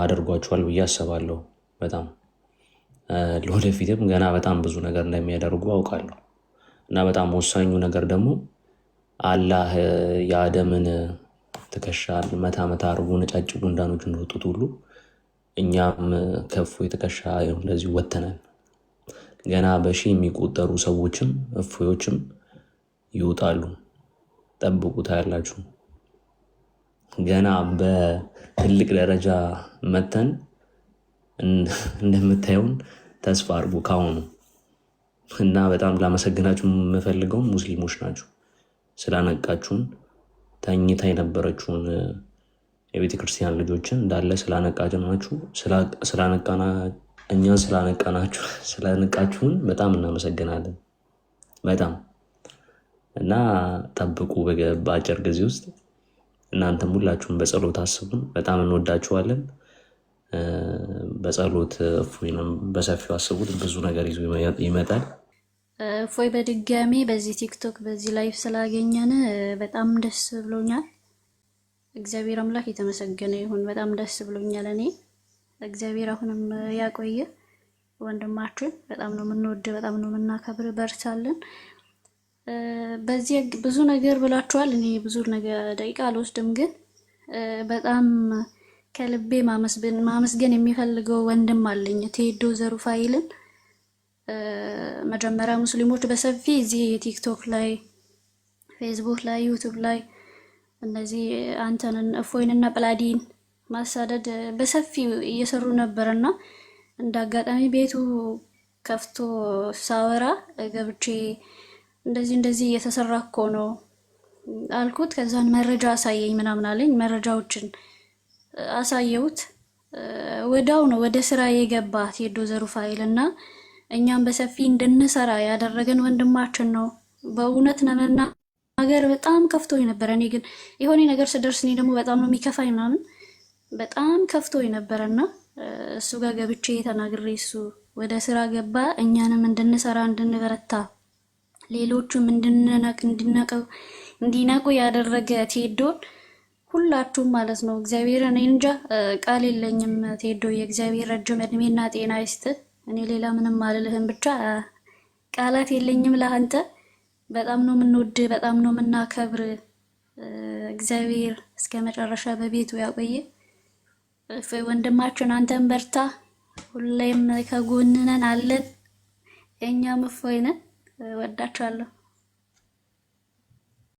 አድርጓቸዋል ብዬ አስባለሁ። በጣም ለወደፊትም ገና በጣም ብዙ ነገር እንደሚያደርጉ አውቃለሁ። እና በጣም ወሳኙ ነገር ደግሞ አላህ የአደምን ትከሻ መታ መታ አርጎ ነጫጭ ጉንዳኖች እንደወጡት ሁሉ እኛም ከእፎይ ትከሻ እንደዚሁ ወተናል። ገና በሺህ የሚቆጠሩ ሰዎችም እፎዮችም ይወጣሉ። ጠብቁ፣ ታያላችሁ። ገና በትልቅ ደረጃ መተን እንደምታየውን ተስፋ አድርጉ ካሁኑ። እና በጣም ላመሰግናችሁ የምፈልገው ሙስሊሞች ናችሁ። ስላነቃችሁን፣ ተኝታ የነበረችውን የቤተክርስቲያን ልጆችን እንዳለ ስላነቃናችሁ እኛን ስላነቃችሁን በጣም እናመሰግናለን። በጣም እና ጠብቁ። በአጭር ጊዜ ውስጥ እናንተም ሁላችሁም በጸሎት አስቡን። በጣም እንወዳችኋለን። በጸሎት እፎይንም በሰፊው አስቡት። ብዙ ነገር ይዞ ይመጣል። እፎይ በድጋሚ በዚህ ቲክቶክ በዚህ ላይፍ ስላገኘን በጣም ደስ ብሎኛል። እግዚአብሔር አምላክ የተመሰገነ ይሁን። በጣም ደስ ብሎኛል። እኔ እግዚአብሔር አሁንም ያቆየ ወንድማችን። በጣም ነው የምንወድ፣ በጣም ነው የምናከብር። በርታለን። በዚህ ብዙ ነገር ብላችኋል። እኔ ብዙ ነገር ደቂቃ አልወስድም፣ ግን በጣም ከልቤ ማመስገን የሚፈልገው ወንድም አለኝ፣ ቴዶ ዘሩፋይልን። መጀመሪያ ሙስሊሞች በሰፊ እዚህ ቲክቶክ ላይ፣ ፌስቡክ ላይ፣ ዩቱብ ላይ እነዚህ አንተንን እፎይንና ጵላዲን ማሳደድ በሰፊ እየሰሩ ነበርና እንደ አጋጣሚ ቤቱ ከፍቶ ሳወራ ገብቼ እንደዚህ እየተሰራ እኮ ነው አልኩት። ከዛን መረጃ አሳየኝ ምናምን አለኝ። መረጃዎችን አሳየሁት። ወዳው ነው ወደ ስራ የገባ ቴዶ ዘሩፋይል እና እኛም በሰፊ እንድንሰራ ያደረገን ወንድማችን ነው። በእውነት ለመናገር በጣም ከፍቶኝ ነበር። እኔ ግን የሆነ ነገር ስደርስ እኔ ደግሞ በጣም ነው የሚከፋኝ ምናምን በጣም ከፍቶኝ ነበርና እሱ ጋር ገብቼ ተናግሬ እሱ ወደ ስራ ገባ። እኛንም እንድንሰራ እንድንበረታ፣ ሌሎቹም እንዲነቁ ያደረገ ቴዶን ሁላችሁም ማለት ነው። እግዚአብሔር እኔ እንጃ ቃል የለኝም። ቴዶ የእግዚአብሔር ረጅም እድሜና ጤና ይስጥ። እኔ ሌላ ምንም አልልህም፣ ብቻ ቃላት የለኝም ለአንተ። በጣም ነው የምንወድ፣ በጣም ነው የምናከብር። እግዚአብሔር እስከ መጨረሻ በቤቱ ያቆየ። ወንድማችን አንተን በርታ፣ ሁሌም ከጎንነን አለን። እኛም እፎይ ነን። ወዳችኋለሁ።